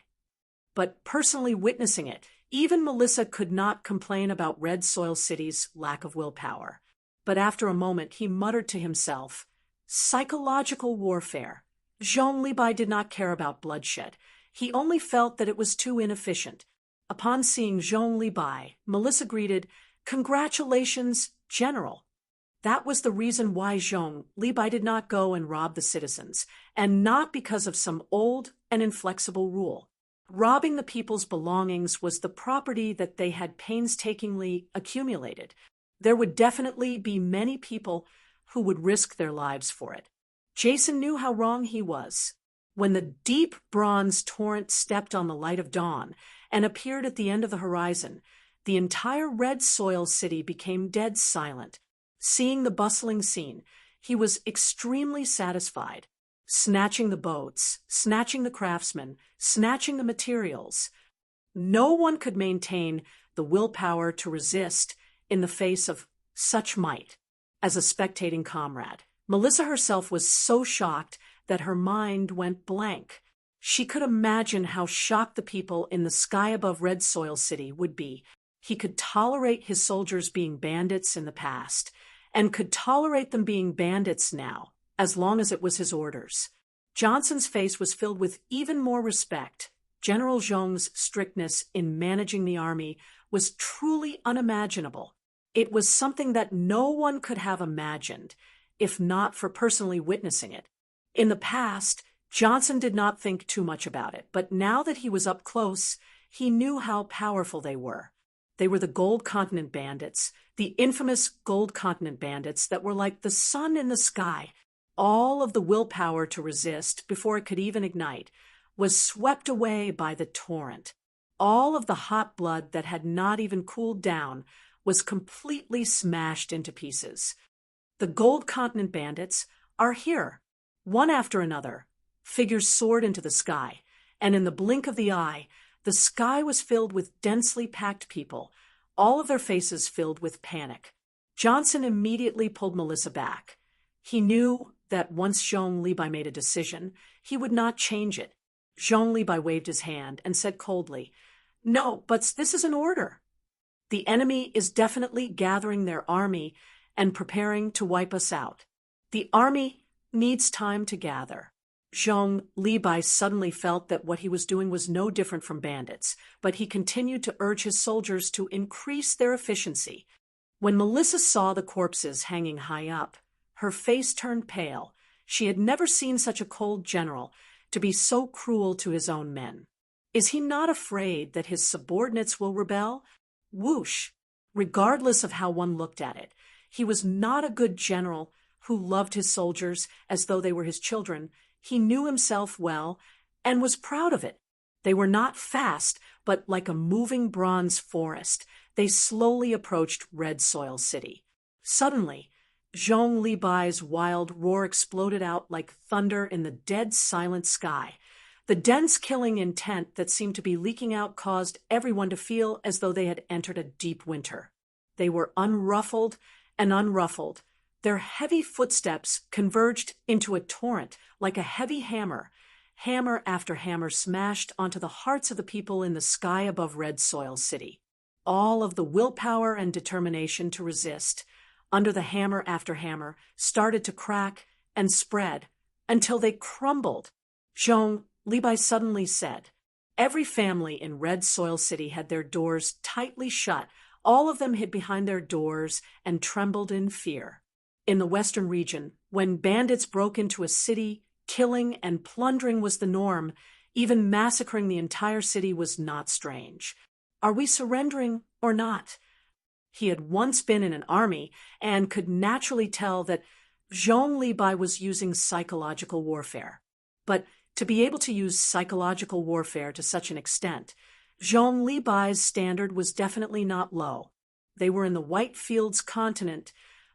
But personally witnessing it, even Melissa could not complain about Red Soil City's lack of willpower. But after a moment he muttered to himself, "Psychological warfare." Zhong Libai did not care about bloodshed. He only felt that it was too inefficient. Upon seeing Zhong Libai, Melissa greeted, "Congratulations, General." That was the reason why Zhong Libai did not go and rob the citizens, and not because of some old and inflexible rule. Robbing the people's belongings was the property that they had painstakingly accumulated. There would definitely be many people who would risk their lives for it. Jason knew how wrong he was. When the deep bronze torrent stepped on the light of dawn and appeared at the end of the horizon, the entire Red Soil City became dead silent. Seeing the bustling scene, he was extremely satisfied. Snatching the boats, snatching the craftsmen, snatching the materials. No one could maintain the willpower to resist in the face of such might. As a spectating comrade, Melissa herself was so shocked that her mind went blank. She could imagine how shocked the people in the sky above Red Soil City would be. He could tolerate his soldiers being bandits in the past, and could tolerate them being bandits now, as long as it was his orders. Johnson's face was filled with even more respect. General Zhong's strictness in managing the army was truly unimaginable. It was something that no one could have imagined, if not for personally witnessing it. In the past, Johnson did not think too much about it, but now that he was up close, he knew how powerful they were. They were the Gold Continent Bandits, the infamous Gold Continent Bandits that were like the sun in the sky. All of the willpower to resist, before it could even ignite, was swept away by the torrent. All of the hot blood that had not even cooled down was completely smashed into pieces. The Gold Continent Bandits are here. One after another, figures soared into the sky, and in the blink of the eye, the sky was filled with densely packed people, all of their faces filled with panic. Johnson immediately pulled Melissa back. He knew that once Zhong Libai made a decision, he would not change it. Zhong Libai waved his hand and said coldly, "No, but this is an order. The enemy is definitely gathering their army and preparing to wipe us out. The army needs time to gather." Zhong Libai suddenly felt that what he was doing was no different from bandits, but he continued to urge his soldiers to increase their efficiency. When Melissa saw the corpses hanging high up, her face turned pale. She had never seen such a cold general to be so cruel to his own men. Is he not afraid that his subordinates will rebel? Whoosh! Regardless of how one looked at it, he was not a good general who loved his soldiers as though they were his children. He knew himself well and was proud of it. They were not fast, but like a moving bronze forest, they slowly approached Red Soil City. Suddenly, Zhong Libai's wild roar exploded out like thunder in the dead silent sky. The dense killing intent that seemed to be leaking out caused everyone to feel as though they had entered a deep winter. They were unruffled and unruffled. Their heavy footsteps converged into a torrent like a heavy hammer. Hammer after hammer smashed onto the hearts of the people in the sky above Red Soil City. All of the willpower and determination to resist, under the hammer after hammer, started to crack and spread until they crumbled. Zhong Libai suddenly said, "Every family in Red Soil City had their doors tightly shut. All of them hid behind their doors and trembled in fear." In the western region, when bandits broke into a city, killing and plundering was the norm. Even massacring the entire city was not strange. Are we surrendering or not? He had once been in an army and could naturally tell that Zhong Libai was using psychological warfare. But to be able to use psychological warfare to such an extent, Zhong Libai's standard was definitely not low. They were in the White Fields continent,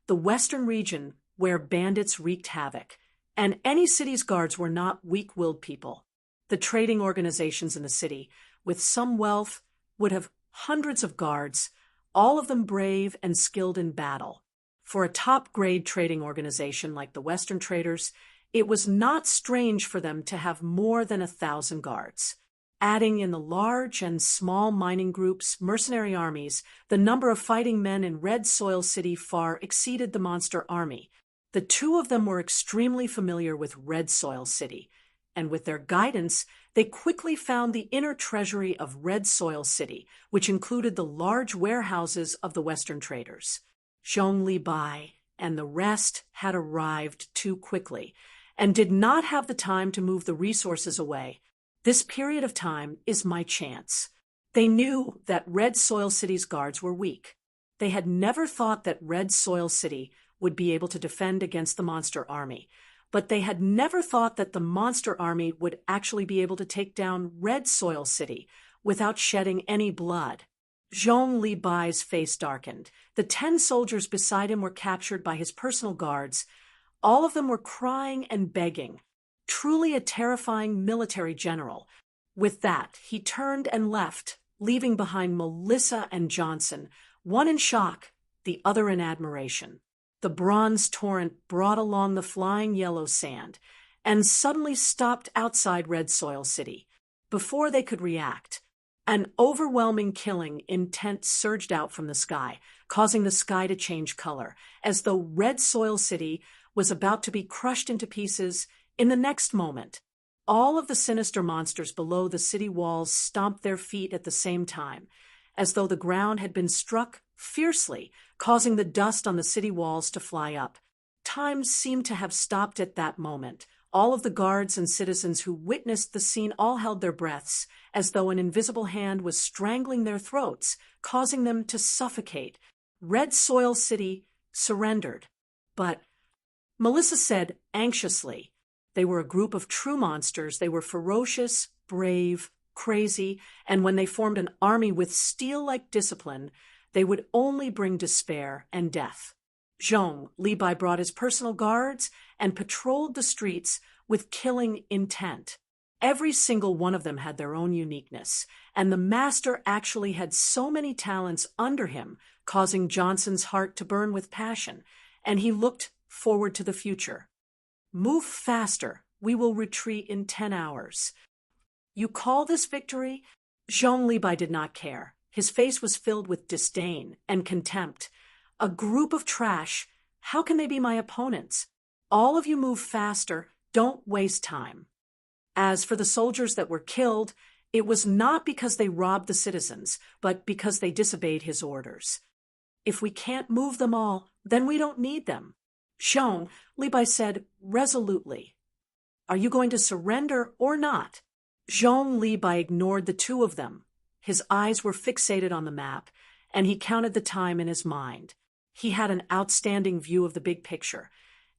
the western region where bandits wreaked havoc, and any city's guards were not weak-willed people. The trading organizations in the city, with some wealth, would have hundreds of guards, all of them brave and skilled in battle. For a top-grade trading organization like the Western Traders, it was not strange for them to have more than 1,000 guards. Adding in the large and small mining groups, mercenary armies, the number of fighting men in Red Soil City far exceeded the monster army. The two of them were extremely familiar with Red Soil City, and with their guidance, they quickly found the inner treasury of Red Soil City, which included the large warehouses of the Western Traders. Zhong Libai and the rest had arrived too quickly and did not have the time to move the resources away. This period of time is my chance. They knew that Red Soil City's guards were weak. They had never thought that Red Soil City would be able to defend against the monster army, but they had never thought that the monster army would actually be able to take down Red Soil City without shedding any blood. Zhong Libai's face darkened. The 10 soldiers beside him were captured by his personal guards. All of them were crying and begging. Truly a terrifying military general. With that, he turned and left, leaving behind Melissa and Johnson, one in shock, the other in admiration. The bronze torrent brought along the flying yellow sand and suddenly stopped outside Red Soil City. Before they could react, an overwhelming killing intent surged out from the sky, causing the sky to change color, as though Red Soil City was about to be crushed into pieces. In the next moment, all of the sinister monsters below the city walls stomped their feet at the same time, as though the ground had been struck fiercely, causing the dust on the city walls to fly up. Time seemed to have stopped at that moment. All of the guards and citizens who witnessed the scene all held their breaths, as though an invisible hand was strangling their throats, causing them to suffocate. Red Soil City surrendered. But Melissa said anxiously, they were a group of true monsters. They were ferocious, brave, crazy, and when they formed an army with steel-like discipline, they would only bring despair and death. Zhong Libai brought his personal guards and patrolled the streets with killing intent. Every single one of them had their own uniqueness, and the master actually had so many talents under him, causing Johnson's heart to burn with passion, and he looked forward to the future. Move faster. We will retreat in 10 hours. You call this victory? Zhong Libai did not care. His face was filled with disdain and contempt. A group of trash. How can they be my opponents? All of you move faster. Don't waste time. As for the soldiers that were killed, it was not because they robbed the citizens, but because they disobeyed his orders. If we can't move them all, then we don't need them. Zhong Libai said resolutely, "Are you going to surrender or not?" Zhong Libai ignored the two of them. His eyes were fixated on the map, and he counted the time in his mind. He had an outstanding view of the big picture,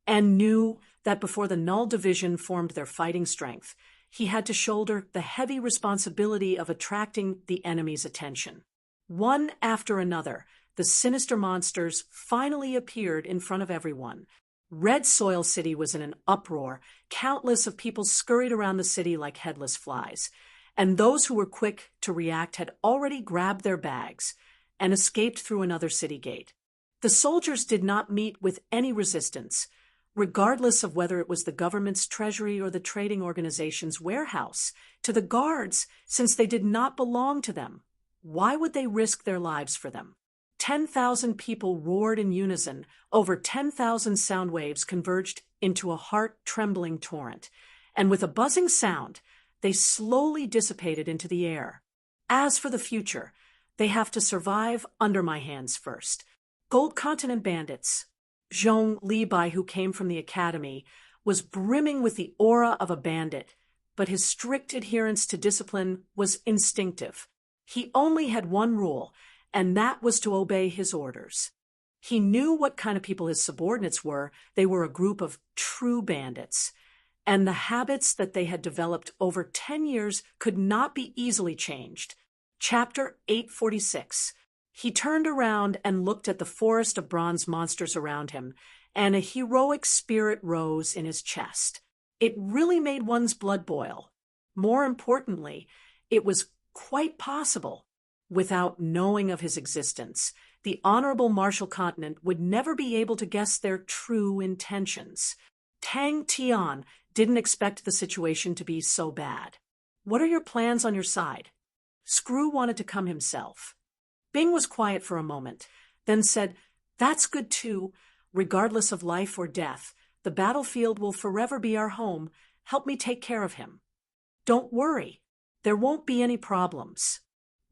and knew that before the Null Division formed their fighting strength, he had to shoulder the heavy responsibility of attracting the enemy's attention. One after another, the sinister monsters finally appeared in front of everyone. Red Soil City was in an uproar. Countless of people scurried around the city like headless flies, and those who were quick to react had already grabbed their bags and escaped through another city gate. The soldiers did not meet with any resistance, regardless of whether it was the government's treasury or the trading organization's warehouse. To the guards, since they did not belong to them, why would they risk their lives for them? 10,000 people roared in unison. Over 10,000 sound waves converged into a heart-trembling torrent, and with a buzzing sound, they slowly dissipated into the air. As for the future, they have to survive under my hands first. Gold Continent bandits. Zhong Libai, who came from the academy, was brimming with the aura of a bandit, but his strict adherence to discipline was instinctive. He only had one rule, and that was to obey his orders. He knew what kind of people his subordinates were. They were a group of true bandits, and the habits that they had developed over 10 years could not be easily changed. Chapter 846. He turned around and looked at the forest of bronze monsters around him, and a heroic spirit rose in his chest. It really made one's blood boil. More importantly, it was quite possible. Without knowing of his existence, the Honorable Martial Continent would never be able to guess their true intentions. Tang Tian didn't expect the situation to be so bad. What are your plans on your side? Screw wanted to come himself. Bing was quiet for a moment, then said, "That's good too. Regardless of life or death, the battlefield will forever be our home. Help me take care of him." "Don't worry. There won't be any problems."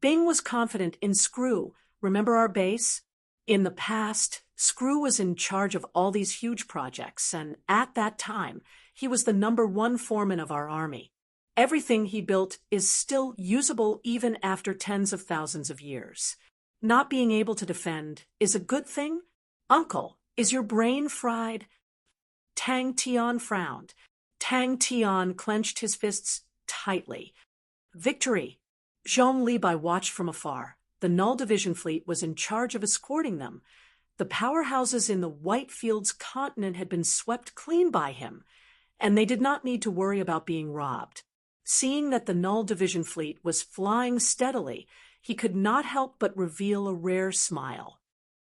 Bing was confident in Screw. Remember our base? In the past, Screw was in charge of all these huge projects, and at that time, he was the #1 foreman of our army. Everything he built is still usable even after tens of thousands of years. Not being able to defend is a good thing? Uncle, is your brain fried? Tang Tian frowned. Tang Tian clenched his fists tightly. Victory! Zhong Libai watched from afar. The Null Division fleet was in charge of escorting them. The powerhouses in the Whitefields continent had been swept clean by him, and they did not need to worry about being robbed. Seeing that the Null Division fleet was flying steadily, he could not help but reveal a rare smile.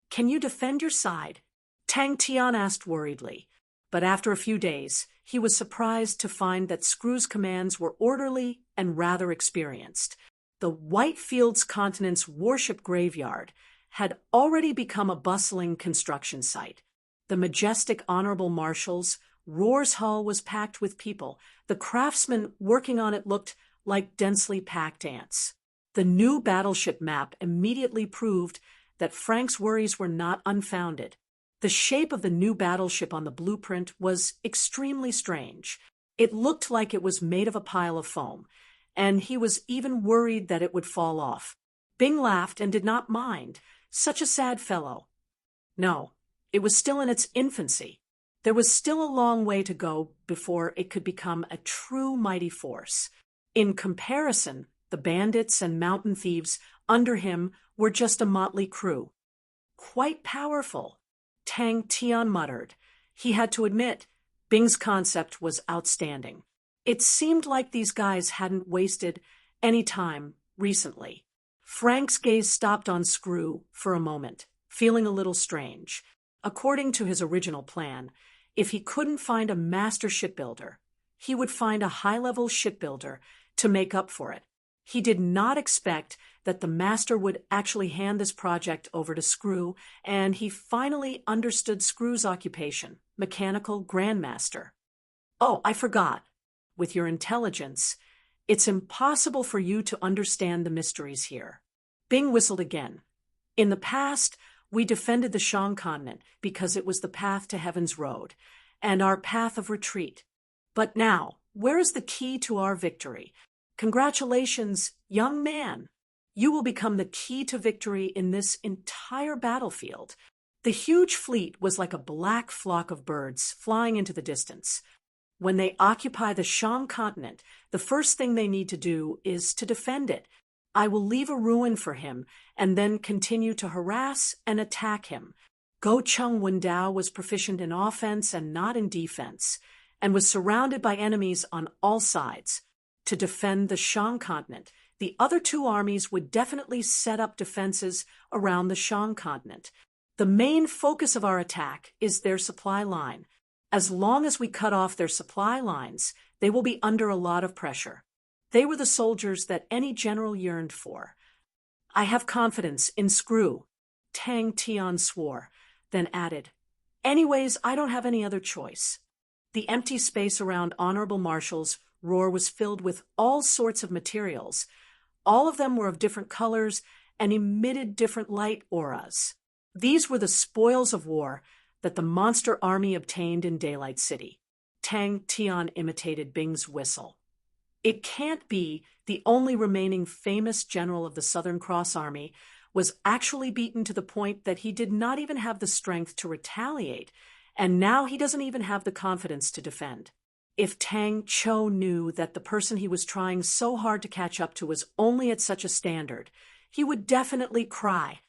"Can you defend your side?" Tang Tian asked worriedly, but after a few days, he was surprised to find that Screw's commands were orderly and rather experienced. The Whitefields continent's warship graveyard had already become a bustling construction site. The majestic Honorable Marshals, Roar's Hall was packed with people. The craftsmen working on it looked like densely packed ants. The new battleship map immediately proved that Frank's worries were not unfounded. The shape of the new battleship on the blueprint was extremely strange. It looked like it was made of a pile of foam, and he was even worried that it would fall off. Bing laughed and did not mind. Such a sad fellow. No, it was still in its infancy. There was still a long way to go before it could become a true mighty force. In comparison, the bandits and mountain thieves under him were just a motley crew. Quite powerful, Tang Tian muttered. He had to admit, Bing's concept was outstanding. It seemed like these guys hadn't wasted any time recently. Frank's gaze stopped on Screw for a moment, feeling a little strange. According to his original plan, if he couldn't find a master shipbuilder, he would find a high-level shipbuilder to make up for it. He did not expect that the master would actually hand this project over to Screw, and he finally understood Screw's occupation, mechanical grandmaster. "Oh, I forgot. With your intelligence, it's impossible for you to understand the mysteries here." Bing whistled again. "In the past, we defended the Shang continent because it was the path to Heaven's Road, and our path of retreat. But now, where is the key to our victory? Congratulations, young man. You will become the key to victory in this entire battlefield." The huge fleet was like a black flock of birds flying into the distance. When they occupy the Shang continent, the first thing they need to do is to defend it. I will leave a ruin for him and then continue to harass and attack him. Go Chung Wendao was proficient in offense and not in defense, and was surrounded by enemies on all sides. To defend the Shang continent, the other two armies would definitely set up defenses around the Shang continent. The main focus of our attack is their supply line. As long as we cut off their supply lines, they will be under a lot of pressure. They were the soldiers that any general yearned for. "I have confidence in Screw," Tang Tian swore, then added, "Anyways, I don't have any other choice." The empty space around Honorable Marshals Roar was filled with all sorts of materials. All of them were of different colors and emitted different light auras. These were the spoils of war, that the monster army obtained in Daylight City. Tang Tian imitated Bing's whistle. It can't be the only remaining famous general of the Southern Cross Army was actually beaten to the point that he did not even have the strength to retaliate, and now he doesn't even have the confidence to defend. If Tang Cho knew that the person he was trying so hard to catch up to was only at such a standard, he would definitely cry.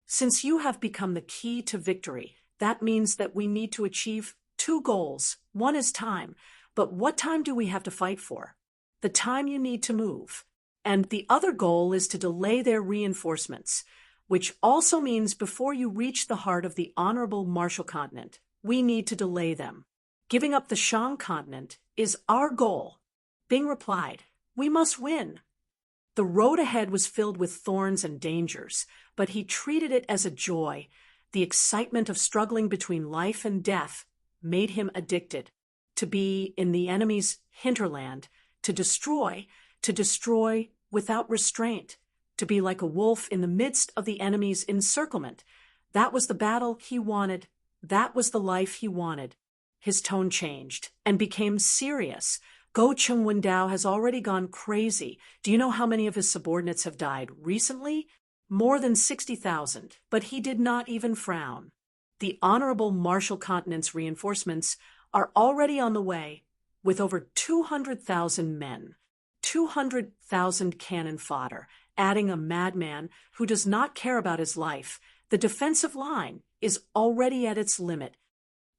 Since you have become the key to victory, that means that we need to achieve two goals. One is time, but what time do we have to fight for? The time you need to move. And the other goal is to delay their reinforcements, which also means before you reach the heart of the honorable Marshall Continent, we need to delay them. Giving up the Shang continent is our goal. Bing replied, we must win. The road ahead was filled with thorns and dangers, but he treated it as a joy. The excitement of struggling between life and death made him addicted. To be in the enemy's hinterland, to destroy without restraint, to be like a wolf in the midst of the enemy's encirclement. That was the battle he wanted. That was the life he wanted. His tone changed and became serious. Go Chung Wendao has already gone crazy. Do you know how many of his subordinates have died recently? More than 60,000, but he did not even frown. The honorable Marshall Continent's reinforcements are already on the way, with over 200,000 men, 200,000 cannon fodder, adding a madman who does not care about his life. The defensive line is already at its limit.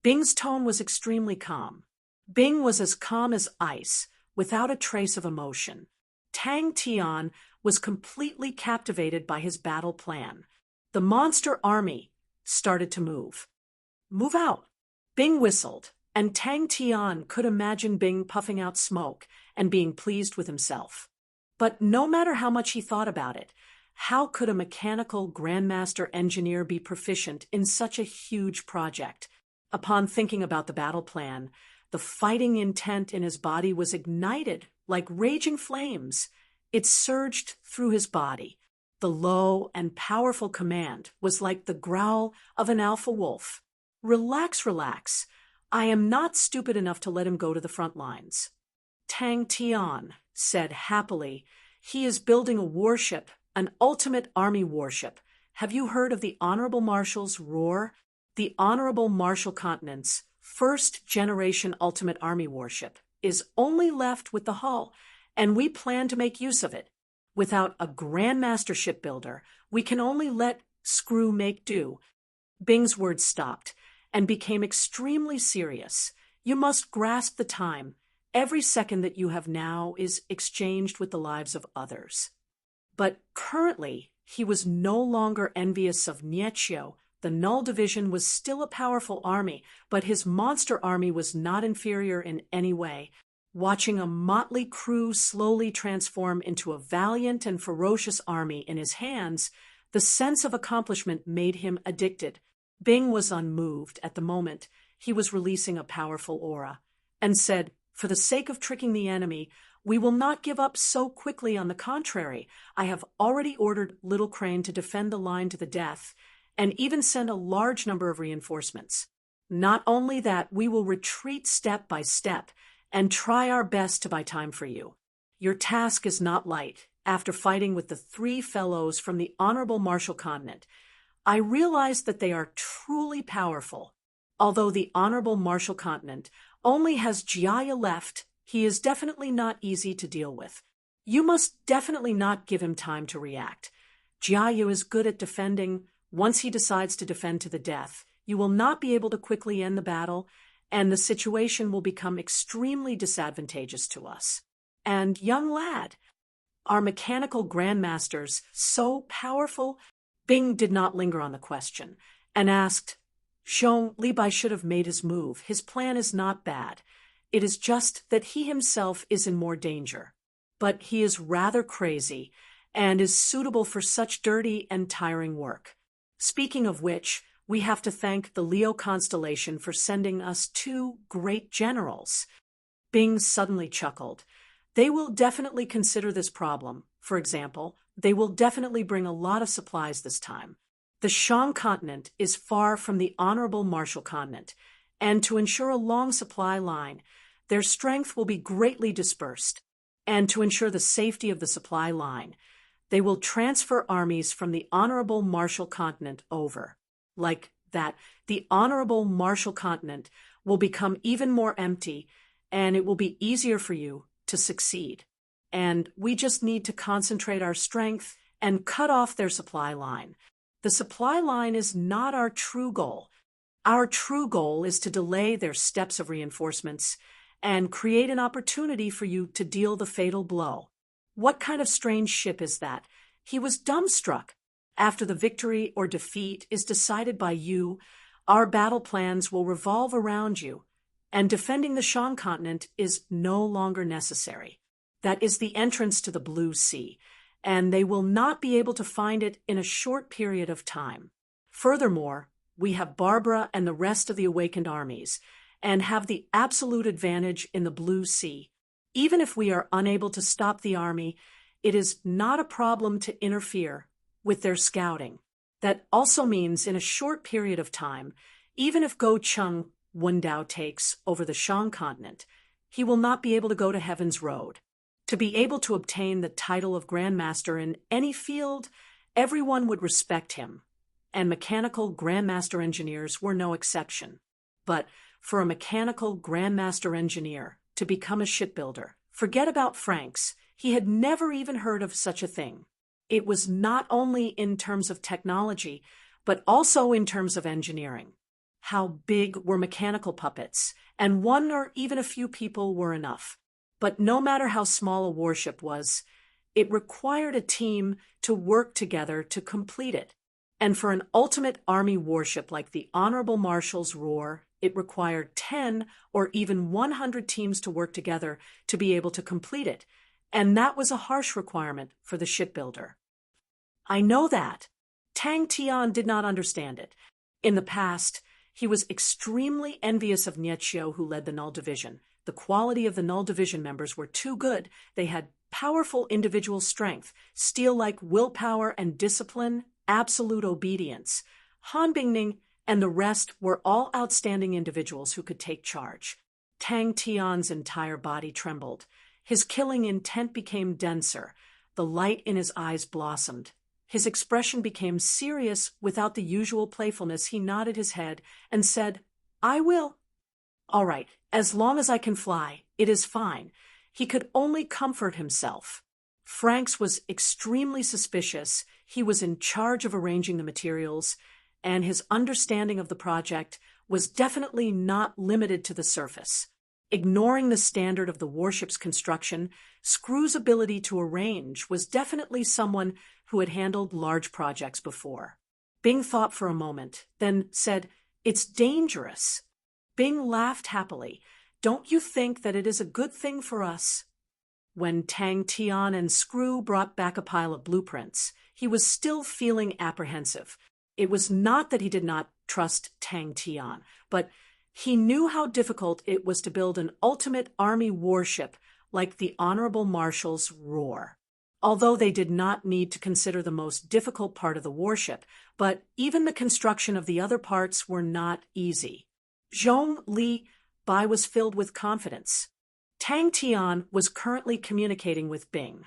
Bing's tone was extremely calm. Bing was as calm as ice, without a trace of emotion. Tang Tian was completely captivated by his battle plan. The monster army started to move. Move out. Bing whistled, and Tang Tian could imagine Bing puffing out smoke and being pleased with himself. But no matter how much he thought about it, how could a mechanical grandmaster engineer be proficient in such a huge project? Upon thinking about the battle plan, the fighting intent in his body was ignited like raging flames. It surged through his body. The low and powerful command was like the growl of an alpha wolf. Relax, relax. I am not stupid enough to let him go to the front lines. Tang Tian said happily, he is building a warship, an ultimate army warship. Have you heard of the Honorable Marshal's roar? The Honorable Marshall Continent's first-generation ultimate army warship is only left with the hull, and we plan to make use of it. Without a grandmaster shipbuilder, we can only let screw make do. Bing's words stopped and became extremely serious. You must grasp the time. Every second that you have now is exchanged with the lives of others. But currently, he was no longer envious of Nietschio. The Null Division was still a powerful army, but his monster army was not inferior in any way. Watching a motley crew slowly transform into a valiant and ferocious army in his hands, the sense of accomplishment made him addicted. Bing was unmoved at the moment. He was releasing a powerful aura, and said, for the sake of tricking the enemy, we will not give up so quickly. On the contrary, I have already ordered Little Crane to defend the line to the death, and even send a large number of reinforcements. Not only that, we will retreat step by step and try our best to buy time for you. Your task is not light. After fighting with the three fellows from the Honorable Marshall Continent, I realized that they are truly powerful. Although the Honorable Marshall Continent only has Jiaya left, he is definitely not easy to deal with. You must definitely not give him time to react. Jiaya is good at defending. Once he decides to defend to the death, you will not be able to quickly end the battle, and the situation will become extremely disadvantageous to us. And, young lad, are mechanical grandmasters so powerful? Bing did not linger on the question, and asked, Zhong Libai should have made his move. His plan is not bad. It is just that he himself is in more danger. But he is rather crazy, and is suitable for such dirty and tiring work. Speaking of which, we have to thank the Leo constellation for sending us two great generals. Bing suddenly chuckled. They will definitely consider this problem. For example, they will definitely bring a lot of supplies this time. The Shang continent is far from the Honorable Marshall continent, and to ensure a long supply line, their strength will be greatly dispersed. And to ensure the safety of the supply line, they will transfer armies from the Honorable Marshall continent over. Like that, the Honorable Marshall continent will become even more empty, and it will be easier for you to succeed. And we just need to concentrate our strength and cut off their supply line. The supply line is not our true goal. Our true goal is to delay their steps of reinforcements and create an opportunity for you to deal the fatal blow. What kind of strange ship is that? He was dumbstruck. After the victory or defeat is decided by you, our battle plans will revolve around you, and defending the Shang continent is no longer necessary. That is the entrance to the Blue Sea, and they will not be able to find it in a short period of time. Furthermore, we have Barbara and the rest of the awakened armies, and have the absolute advantage in the Blue Sea. Even if we are unable to stop the army, it is not a problem to interfere with their scouting. That also means in a short period of time, even if Go Chung Wundao takes over the Shang continent, he will not be able to go to Heaven's Road. To be able to obtain the title of Grandmaster in any field, everyone would respect him, and mechanical Grandmaster engineers were no exception. But for a mechanical Grandmaster engineer to become a shipbuilder, forget about Franks. He had never even heard of such a thing. It was not only in terms of technology, but also in terms of engineering. How big were mechanical puppets, and one or even a few people were enough. But no matter how small a warship was, it required a team to work together to complete it. And for an ultimate army warship like the Honorable Marshall's Roar, it required 10 or even 100 teams to work together to be able to complete it. And that was a harsh requirement for the shipbuilder. I know that. Tang Tian did not understand it. In the past, he was extremely envious of Nietxiu, who led the Null Division. The quality of the Null Division members were too good. They had powerful individual strength, steel-like willpower and discipline, absolute obedience. Han Bingning and the rest were all outstanding individuals who could take charge. Tang Tian's entire body trembled. His killing intent became denser. The light in his eyes blossomed. His expression became serious without the usual playfulness. He nodded his head and said, "I will." "All right, as long as I can fly, it is fine." He could only comfort himself. Franks was extremely suspicious. He was in charge of arranging the materials, and his understanding of the project was definitely not limited to the surface. Ignoring the standard of the warship's construction, Screw's ability to arrange was definitely someone who had handled large projects before. Bing thought for a moment, then said, "It's dangerous." Bing laughed happily. "Don't you think that it is a good thing for us?" When Tang Tian and Screw brought back a pile of blueprints, he was still feeling apprehensive. It was not that he did not trust Tang Tian, but he knew how difficult it was to build an ultimate army warship like the Honorable Marshall's Roar. Although they did not need to consider the most difficult part of the warship, but even the construction of the other parts were not easy. Zhong Li Bai was filled with confidence. Tang Tian was currently communicating with Bing.